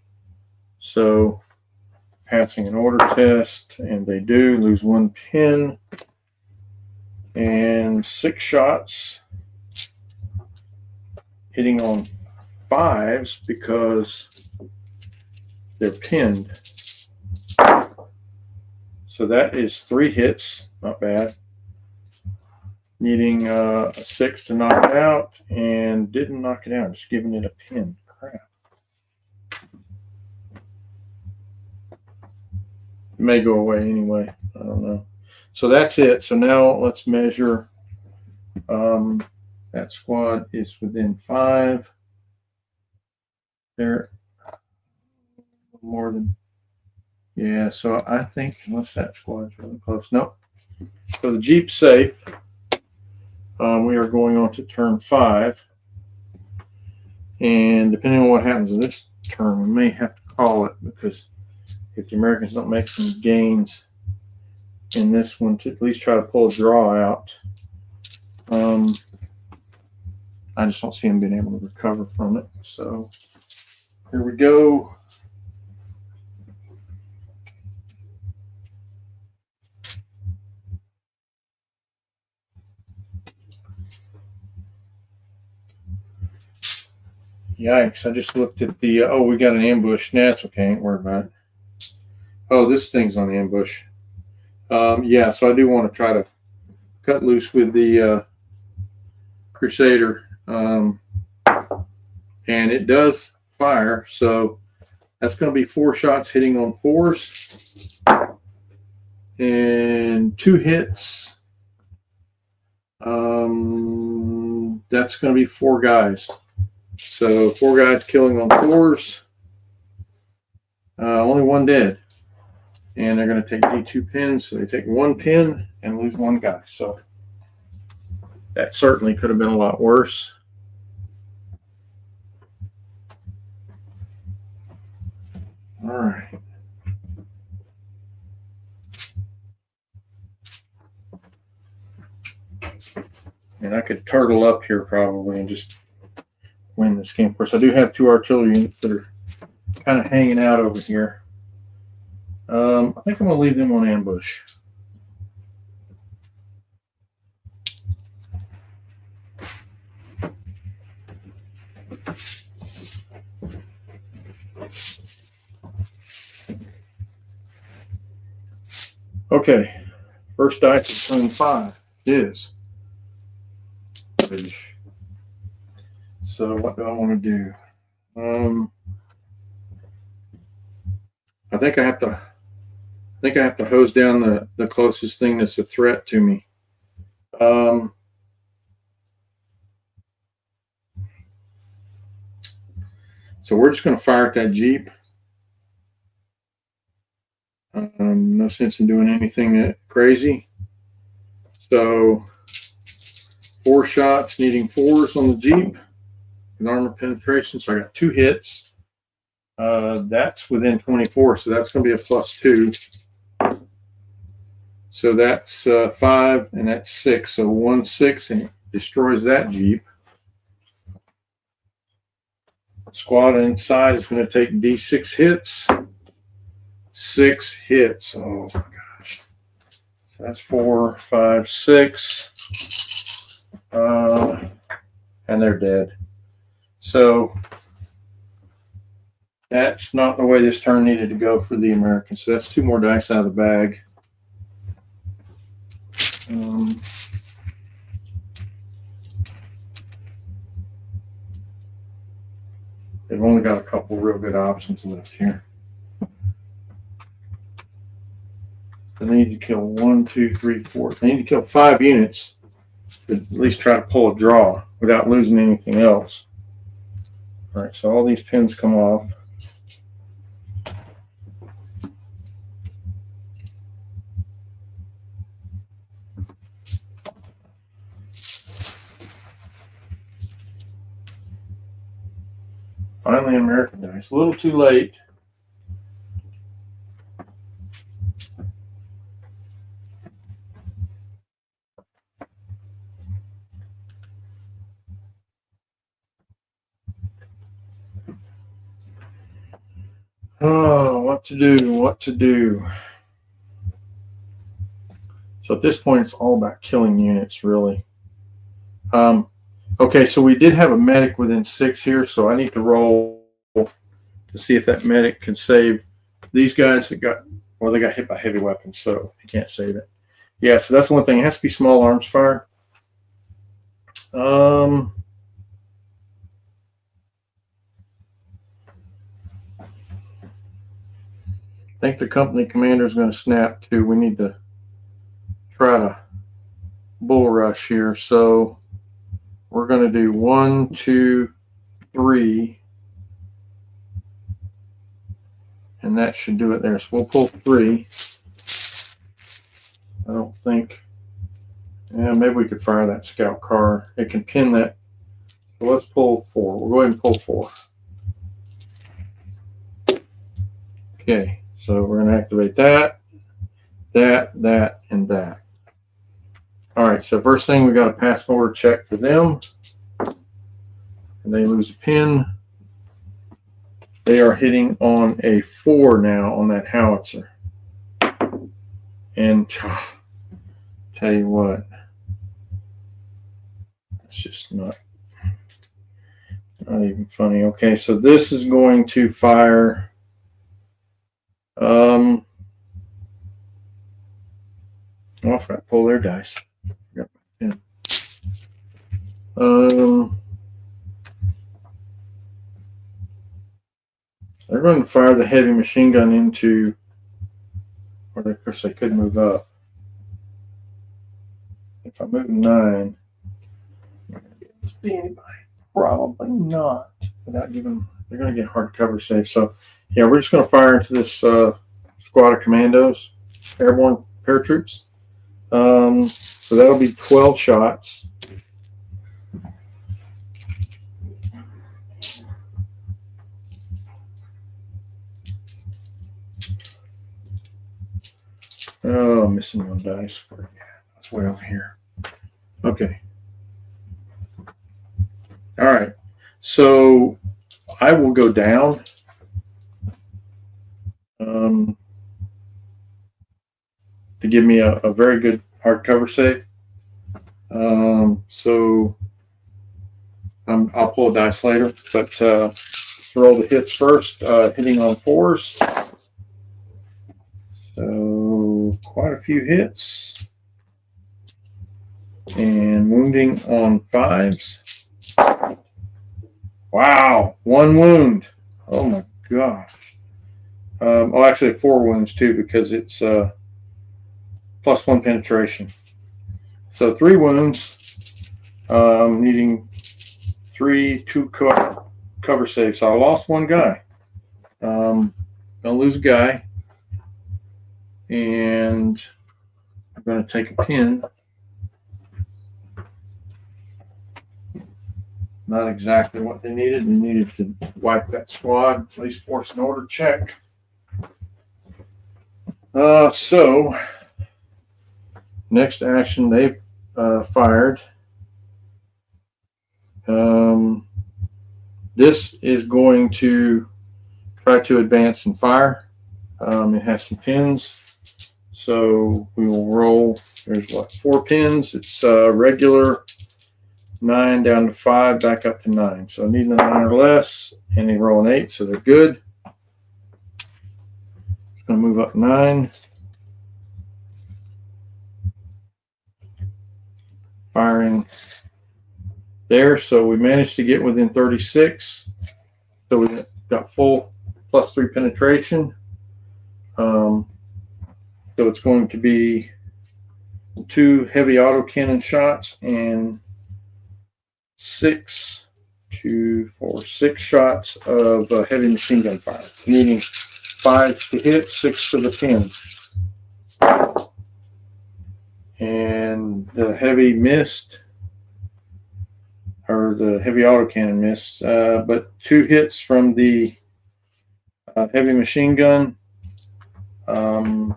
Speaker 1: So passing an order test, and they do lose 1 pin. And 6 shots. Hitting on 5s because they're pinned. So that is 3 hits. Not bad. Needing a 6 to knock it out, and didn't knock it out. Just giving it a pin. Crap. It may go away anyway. I don't know. So that's it. So now let's measure. That squad is within 5. They're more than. Yeah, so I think unless that squad is really close. Nope. So the Jeep's safe. We are going on to turn 5. And depending on what happens in this turn, we may have to call it because if the Americans don't make some gains in this one, to at least try to pull a draw out. I just don't see them being able to recover from it. So here we go. Yikes, I just looked at the, oh, we got an ambush. Nah, it's okay, ain't worried about it. Oh, this thing's on the ambush. Yeah, so I do want to try to cut loose with the Crusader. And it does fire, so that's going to be 4 shots hitting on 4s. And 2 hits. That's going to be 4 guys. So 4 guys killing on 4s. Only 1 dead. And they're going to take D2 pins. So they take 1 pin and lose 1 guy. So that certainly could have been a lot worse. All right. And I could turtle up here probably and just win this game. Of course, I do have 2 artillery units that are kind of hanging out over here. I think I'm going to leave them on ambush. Okay, first dice of turn 5 is British. So what do I want to do? I think I have to hose down the closest thing that's a threat to me. So we're just going to fire at that Jeep. No sense in doing anything crazy. So 4 shots, needing 4s on the Jeep with armor penetration. So I got 2 hits. That's within 24, so that's going to be a +2. So that's 5, and that's 6. So 1, 6, and it destroys that Jeep. Squad inside is going to take D6 hits. 6 hits. Oh my gosh. So that's 4, 5, 6. And they're dead. So that's not the way this turn needed to go for the Americans. So that's 2 more dice out of the bag. They've only got a couple real good options left here. They need to kill 1, 2, 3, 4. They need to kill 5 units to at least try to pull a draw without losing anything else. All right, so all these pins come off. Finally, American dice. A little too late. Oh, what to do? What to do? So at this point, it's all about killing units, really. Okay, so we did have a medic within 6 here, so I need to roll to see if that medic can save these guys that got, well, they got hit by heavy weapons, so he can't save it. Yeah, so that's one thing. It has to be small arms fire. I think the company commander is going to snap too. We need to try to bull rush here. So we're going to do 1, 2, 3. And that should do it there. So we'll pull 3. I don't think. Yeah, maybe we could fire that scout car. It can pin that. So let's pull 4. We'll go ahead and pull 4. Okay, so So we're going to activate that, and that. All right, so first thing, we got a pass order check for them. And they lose a pin. They are hitting on a 4 now on that howitzer. And tell you what, it's just not even funny. Okay, so this is going to fire. Oh, I forgot to pull their dice. They're going to fire the heavy machine gun into, or of course they could move up. If I move 9, see anybody? Probably not. Without giving, they're going to get hard cover safe. So, yeah, we're just going to fire into this squad of commandos, airborne paratroops. So that'll be 12 shots. Oh, I'm missing one dice. That's way over here. Okay. All right. So I will go down. To give me a very good hard cover save. So I'll pull a dice later, but roll the hits first, hitting on 4s. So quite a few hits. And wounding on 5s. Wow, 1 wound. Oh my gosh. Oh, actually 4 wounds too, because it's +1 penetration. So 3 wounds, needing 2 cover saves. So I lost 1 guy. Gonna lose a guy, and I'm gonna take a pin. Not exactly what they needed. They needed to wipe that squad, at least force an order check. So next action they fired. This is going to try to advance and fire. It has some pins, so we will roll. There's 4 pins. It's regular 9 down to 5, back up to 9. So needing a 9 or less, and they roll an 8, so they're good. Just going to move up 9. Firing there, so we managed to get within 36. So we got full +3 penetration. So it's going to be 2 heavy autocannon shots and 6 shots of heavy machine gun fire, needing 5 to hit, 6 for the pin. And the heavy missed, or the heavy autocannon missed, but 2 hits from the heavy machine gun. And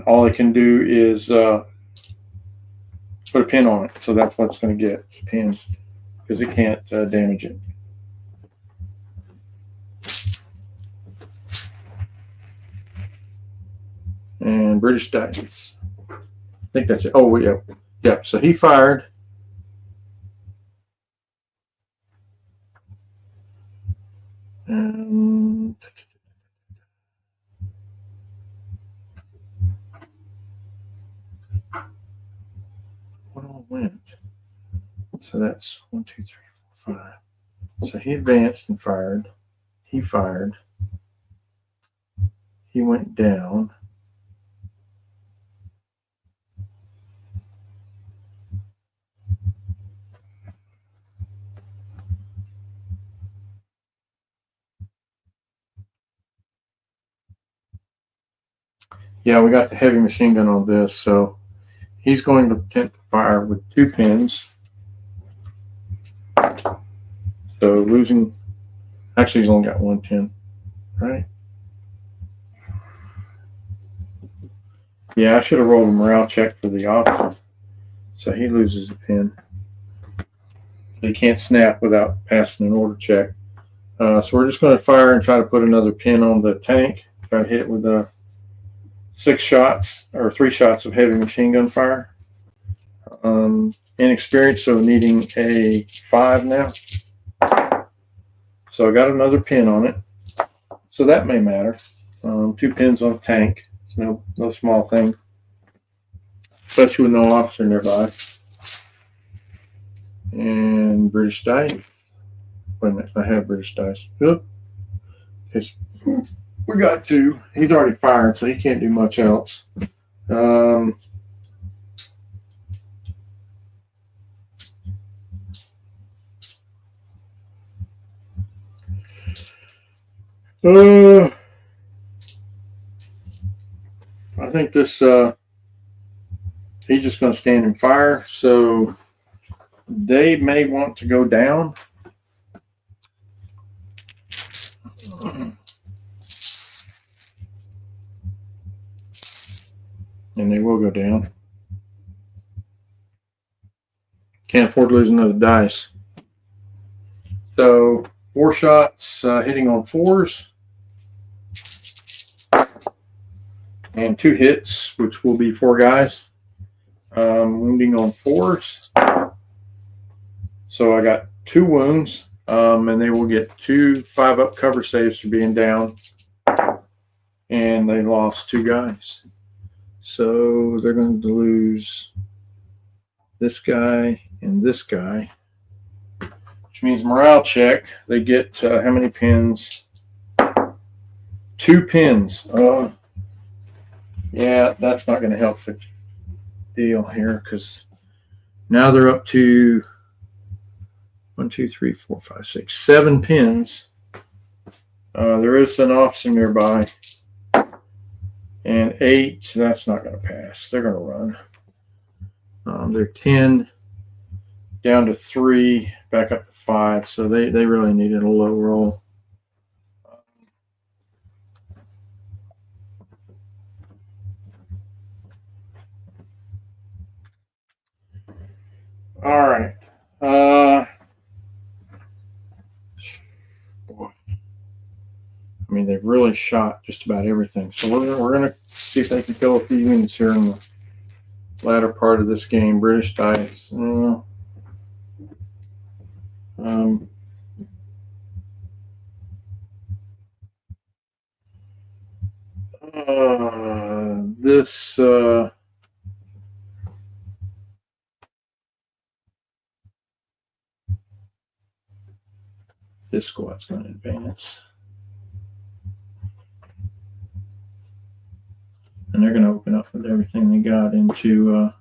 Speaker 1: all it can do is put a pin on it. So that's what it's going to get, it's a pin, because it can't damage it. And British dice. I think that's it. Oh, yeah. Yeah, so he fired. What all went? So that's 1, 2, 3, 4, 5. So he advanced and fired. He fired. He went down. Yeah, we got the heavy machine gun on this, so he's going to attempt to fire with 2 pins. So losing, actually he's only got 1 pin, right? Yeah, I should have rolled a morale check for the officer. So he loses a pin. They can't snap without passing an order check. So we're just going to fire and try to put another pin on the tank. Try to hit it with 6 shots or 3 shots of heavy machine gun fire. Inexperienced, so needing a 5 now. So I got another pin on it. So that may matter. 2 pins on a tank. It's no small thing. Especially with no officer nearby. And British dice. Wait a minute, I have British dice. Oop. We got 2. He's already fired, so he can't do much else. I think this, he's just going to stand and fire. So they may want to go down. And they will go down. Can't afford to lose another dice. So 4 shots hitting on 4s. And 2 hits, which will be 4 guys. Wounding on 4s. So I got 2 wounds. And they will get 2 5-up cover saves for being down. And they lost 2 guys. So they're going to lose this guy and this guy. Which means morale check. They get how many pins? 2 pins. Yeah, that's not going to help the deal here because now they're up to 1, 2, 3, 4, 5, 6, 7 pins. There is an officer nearby. And 8, that's not going to pass. They're going to run. They're 10 down to 3, back up to 5. So they really needed a low roll. All right. Boy. I mean, they've really shot just about everything. So we're gonna see if they can kill a few units here in the latter part of this game. British dice. This this squad's going to advance. And they're going to open up with everything they got into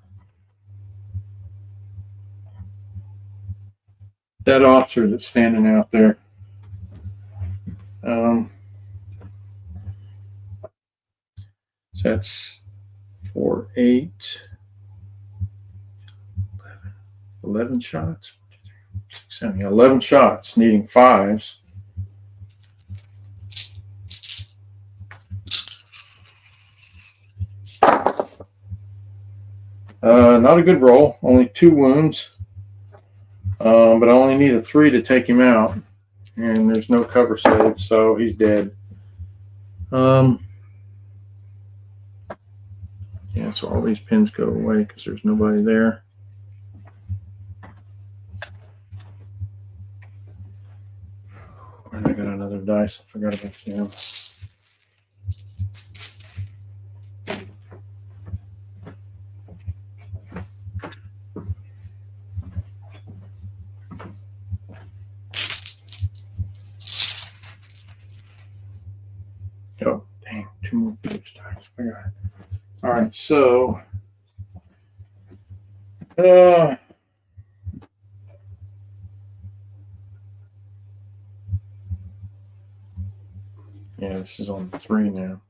Speaker 1: that officer that's standing out there. So that's 4, 8, 11 shots. 6, 7, 11 shots, needing 5s. Not a good roll. Only 2 wounds. But I only need a 3 to take him out. And there's no cover save, so he's dead. Yeah, so all these pins go away because there's nobody there. And I got another dice. I forgot about them. Oh, dang. 2 more British dice. I got it. All right, so yeah, this is on 3 now.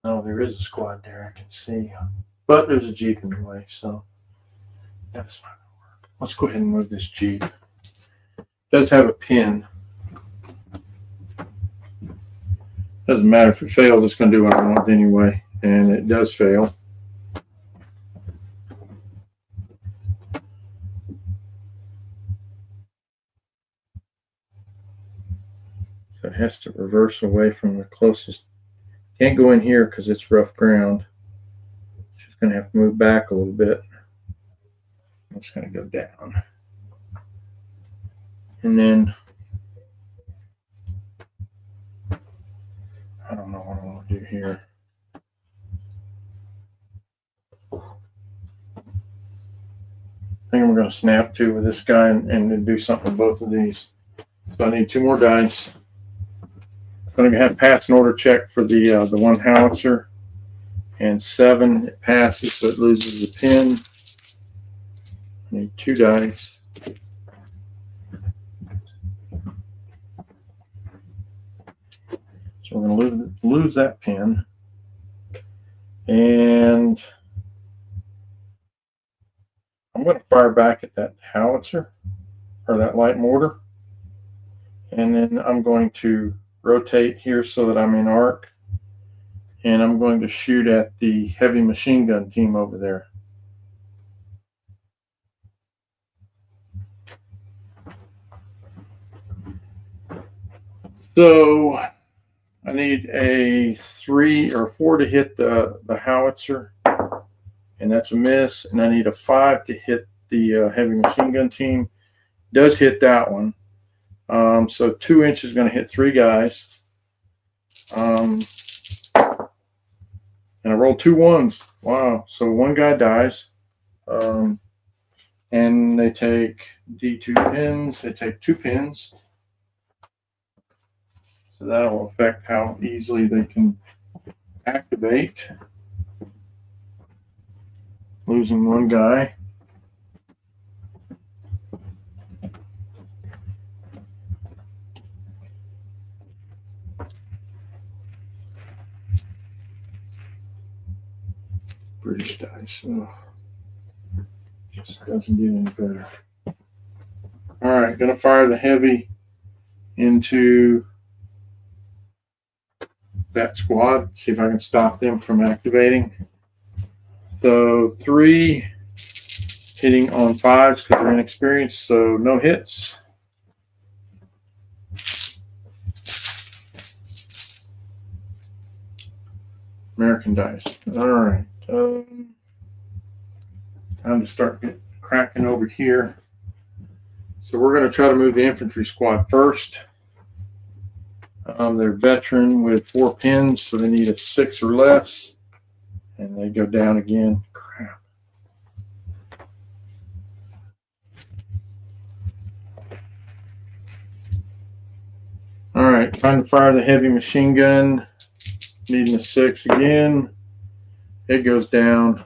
Speaker 1: Oh, there is a squad there, I can see. But there's a Jeep in the way, so that's not gonna work. Let's go ahead and move this Jeep. It does have a pin. Doesn't matter if it fails, it's gonna do what I want anyway. And it does fail. So it has to reverse away from the closest. Can't go in here because it's rough ground. It's just going to have to move back a little bit. I'm just going to go down. And then, I don't know what I want to do here. I think I'm going to snap two with this guy and then do something with both of these. So I need 2 more dice. I'm going to have pass an order check for the one howitzer. And 7, it passes, so it loses the pin. I need 2 dice. So we're going to lose that pin. And I'm going to fire back at that howitzer or that light mortar. And then I'm going to rotate here so that I'm in arc. And I'm going to shoot at the heavy machine gun team over there. So I need a 3 or 4 to hit the howitzer, and that's a miss. And I need a 5 to hit the heavy machine gun team. Does hit that one. So 2 inches is going to hit 3 guys. And I rolled 2 1s. Wow. So 1 guy dies. And they take D2 pins. They take 2 pins. So that'll affect how easily they can activate. Losing 1 guy. British dice. Oh. Just doesn't get any better. All right, gonna fire the heavy into that squad. See if I can stop them from activating. So 3 hitting on 5s because they're inexperienced, so no hits. American dice. All right. Time to start cracking over here. So we're going to try to move the infantry squad first. They're veteran with 4 pins, so they need a 6 or less. And they go down again. Crap. All right, trying to fire the heavy machine gun. Needing a 6 again. It goes down.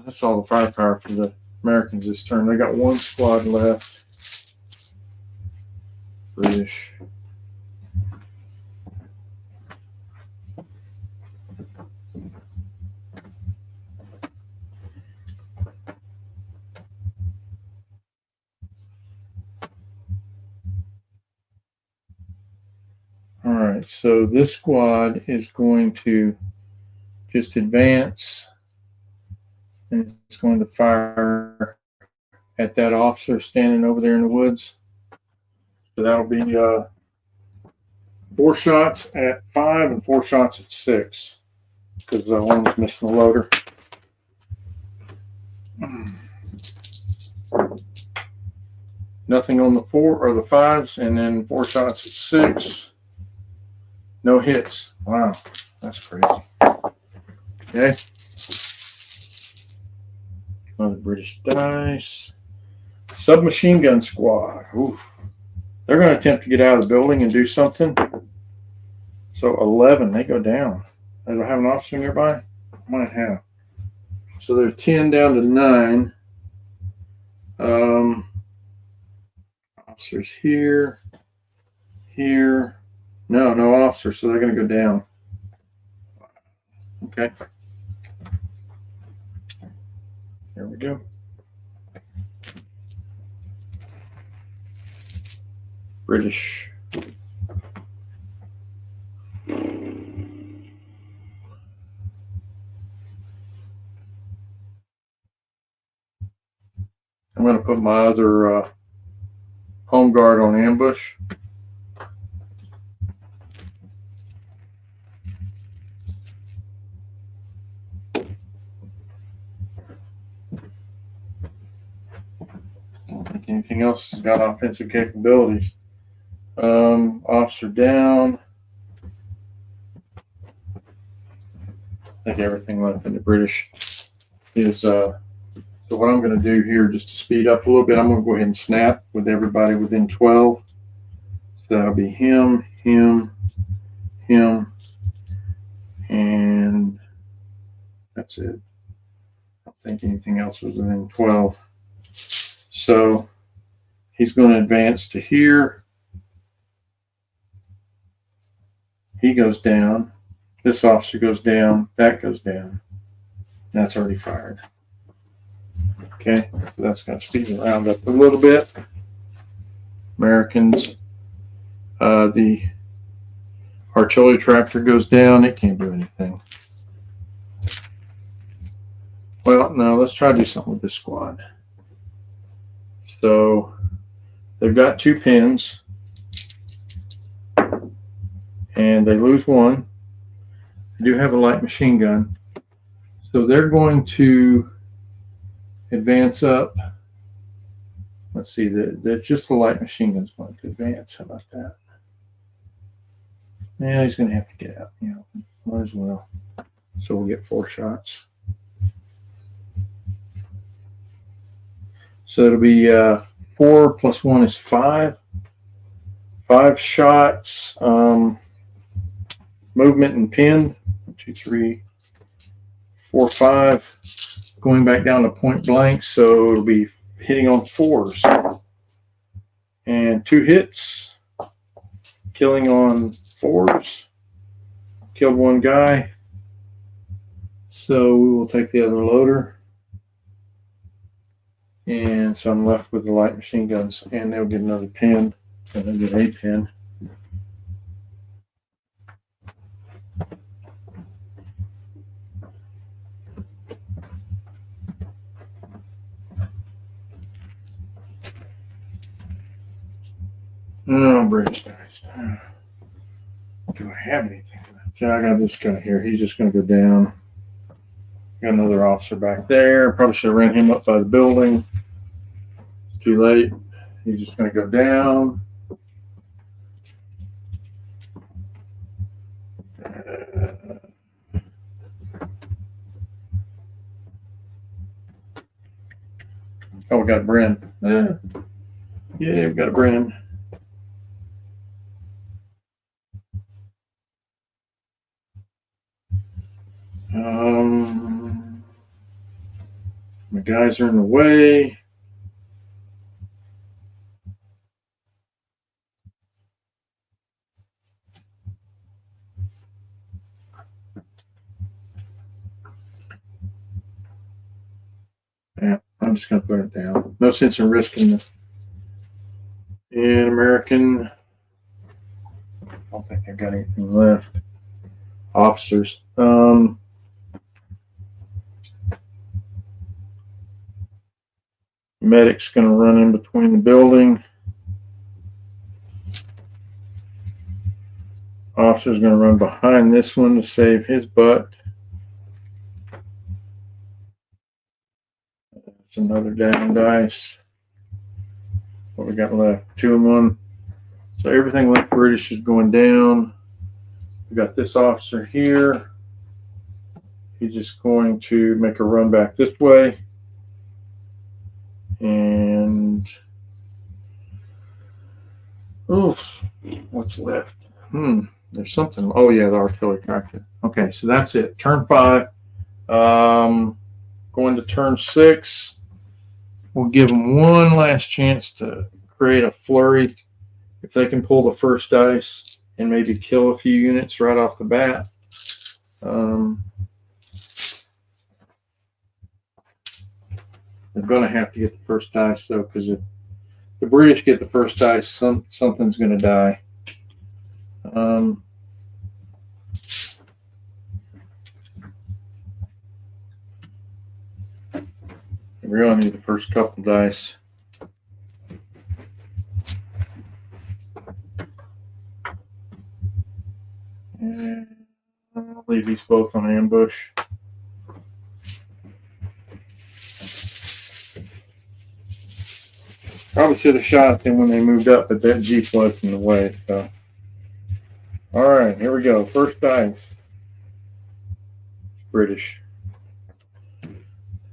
Speaker 1: That's all the firepower for the Americans this turn. They got 1 squad left. British. All right, so this squad is going to just advance, and it's going to fire at that officer standing over there in the woods. So that'll be 4 shots at 5 and 4 shots at 6 because one was missing the loader. Nothing on the 4 or the 5s, and then 4 shots at 6. No hits. Wow, that's crazy. Okay. Another British dice. Submachine gun squad. Ooh. They're going to attempt to get out of the building and do something. So 11, they go down. They don't have an officer nearby? Might have. So they're 10 down to 9. Officers here. No officers, so they're going to go down. Okay. There we go. British. I'm going to put my other home guard on ambush. I don't think anything else has got offensive capabilities. Officer down. I think everything left in the British is so what I'm going to do here, just to speed up a little bit, I'm going to go ahead and snap with everybody within 12. So that'll be him, him, him, and that's it. I don't think anything else was within 12. So he's going to advance to here. He goes down. This officer goes down. That goes down. That's already fired. Okay, so that's going to speed it around up a little bit. Americans. The artillery tractor goes down. It can't do anything. Well, now let's try to do something with this squad. So they've got 2 pins, and they lose 1. They do have a light machine gun, so they're going to advance up. Let's see, just the light machine gun's going to advance. How about that? Yeah, he's going to have to get out. Might as well. So we'll get 4 shots. So it'll be 4 plus 1 is 5. 5 shots. Movement and pin. 1, 2, 3, 4, 5. Going back down to point blank, so it'll be hitting on 4s. And 2 hits. Killing on 4s. Killed 1 guy. So we will take the other loader. And so I'm left with the light machine guns, and they'll get another pin, and they'll get a pin. Oh, British guys. Do I have anything left? Yeah, I got this guy here. He's just going to go down. Got another officer back there. Probably should have ran him up by the building. Too late. He's just going to go down. Oh, we got a Bren. Yeah, we got a Bren. My guys are in the way. Yeah, I'm just going to put it down. No sense in risking it. And American, I don't think I've got anything left. Officers. Medic's going to run in between the building. Officer's going to run behind this one to save his butt. That's another down dice. What we got left? 2 and 1. So everything left British is going down. We got this officer here. He's just going to make a run back this way. And oof, what's left? There's something. Oh yeah, the artillery tractor. Okay, so that's it. Turn 5. Going to turn 6. We'll give them one last chance to create a flurry. If they can pull the first dice and maybe kill a few units right off the bat. They're going to have to get the first dice though, because if the British get the first dice, something's going to die. We really need the first couple dice. And I'll leave these both on ambush. Probably should have shot them when they moved up, but that Jeep was in the way. So, all right, here we go. First dice. British.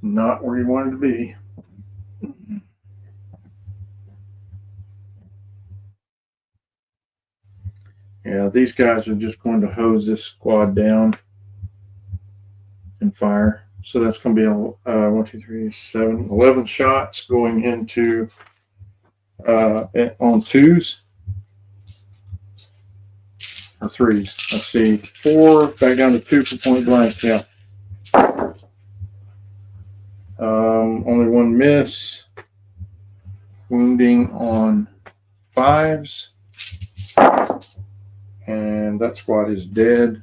Speaker 1: Not where you wanted to be. Yeah, these guys are just going to hose this squad down and fire. So that's going to be a 1, 2, 3, 7, 11 shots going into on twos or threes. Let's see, 4 back down to 2 for point blank. Yeah. Only 1 miss. Wounding on 5s. And that squad is dead.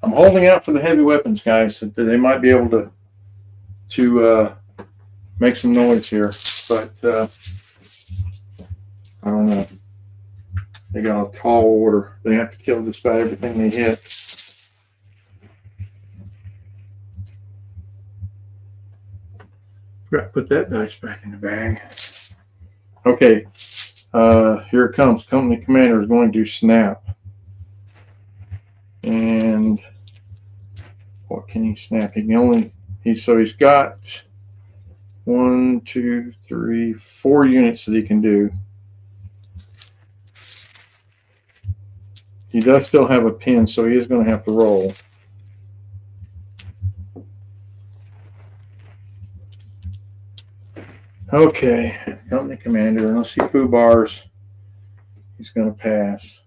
Speaker 1: I'm holding out for the heavy weapons guys. They might be able to make some noise here, but I don't know. They got a tall order. They have to kill just about everything they hit. Forgot to put that dice back in the bag. Okay, here it comes. Company commander is going to snap. And what can he snap? He can only he's got 1, 2, 3, 4 units that he can do. He does still have a pin, so he is going to have to roll. Okay, company commander. Let's see who bars. He's going to pass.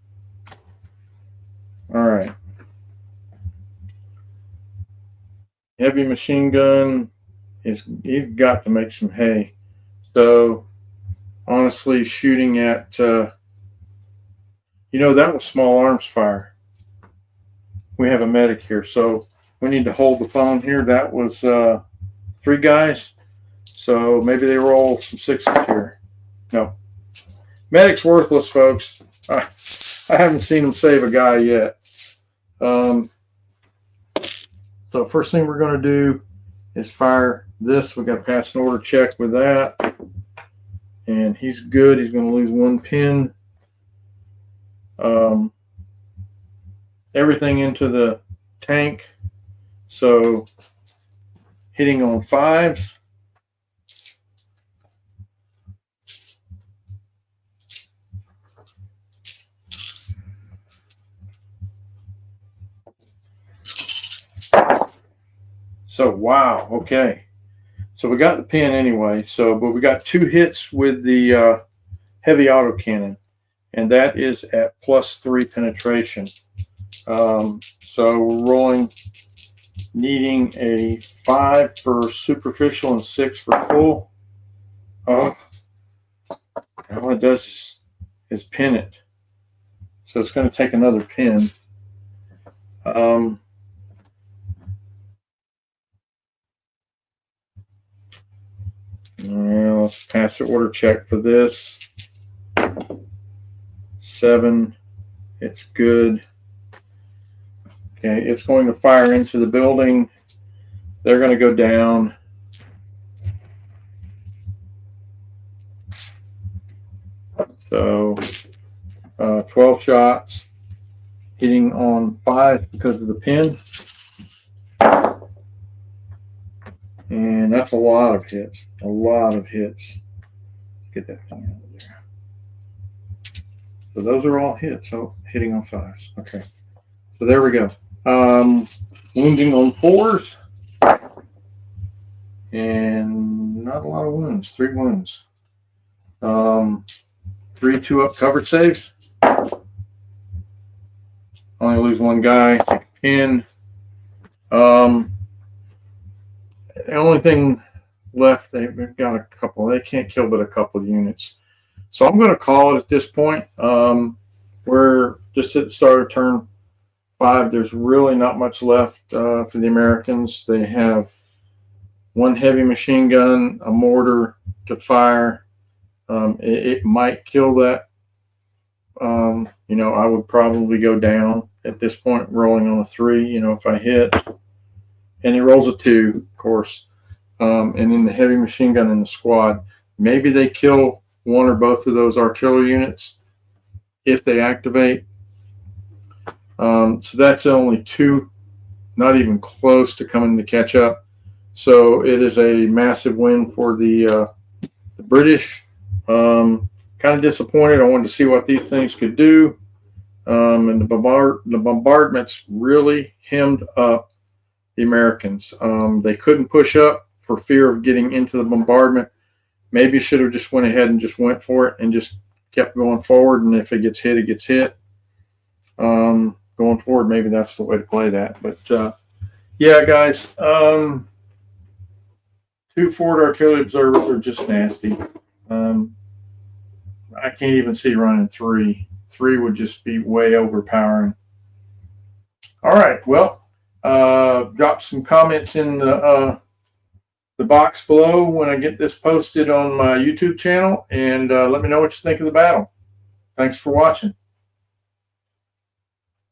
Speaker 1: All right. Heavy machine gun. He's got to make some hay. So, honestly, shooting at, that was small arms fire. We have a medic here, so we need to hold the phone here. That was 3 guys. So maybe they roll some 6s here. No. Medic's worthless, folks. I haven't seen him save a guy yet. So first thing we're going to do is fire this. We got to pass an order check with that. And he's good. He's going to lose 1 pin. Everything into the tank. So hitting on 5s. So, wow, okay. So we got the pin anyway. So, but we got 2 hits with the heavy autocannon, and that is at +3 penetration. So we're rolling, needing a 5 for superficial and 6 for full. Oh, and all it does is pin it. So it's going to take another pin. Well, let's pass the order check for this. 7. It's good. Okay, it's going to fire into the building. They're going to go down. So 12 shots, hitting on 5 because of the pin. And that's a lot of hits. A lot of hits. Get that thing out of there. So those are all hits. So hitting on 5s. Okay. So there we go. Wounding on 4s. And not a lot of wounds. 3 wounds. 3 2-up covered saves. Only lose 1 guy. Take a pin. the only thing left, they've got a couple. They can't kill but a couple of units. So I'm going to call it at this point. We're just at the start of turn 5. There's really not much left for the Americans. They have one heavy machine gun, a mortar to fire. It might kill that. I would probably go down at this point, rolling on a 3, if I hit. And it rolls a 2, of course. And then the heavy machine gun in the squad. Maybe they kill one or both of those artillery units if they activate. So that's only 2, not even close to coming to catch up. So it is a massive win for the British. Kind of disappointed. I wanted to see what these things could do. And the bombardments really hemmed up the Americans. They couldn't push up for fear of getting into the bombardment. Maybe should have just went ahead and just went for it and just kept going forward. And if it gets hit, it gets hit. Going forward, maybe that's the way to play that. But yeah, guys, 2 forward artillery observers are just nasty. I can't even see running 3. 3 would just be way overpowering. All right, well, drop some comments in the box below when I get this posted on my YouTube channel, and let me know what you think of the battle. Thanks for watching.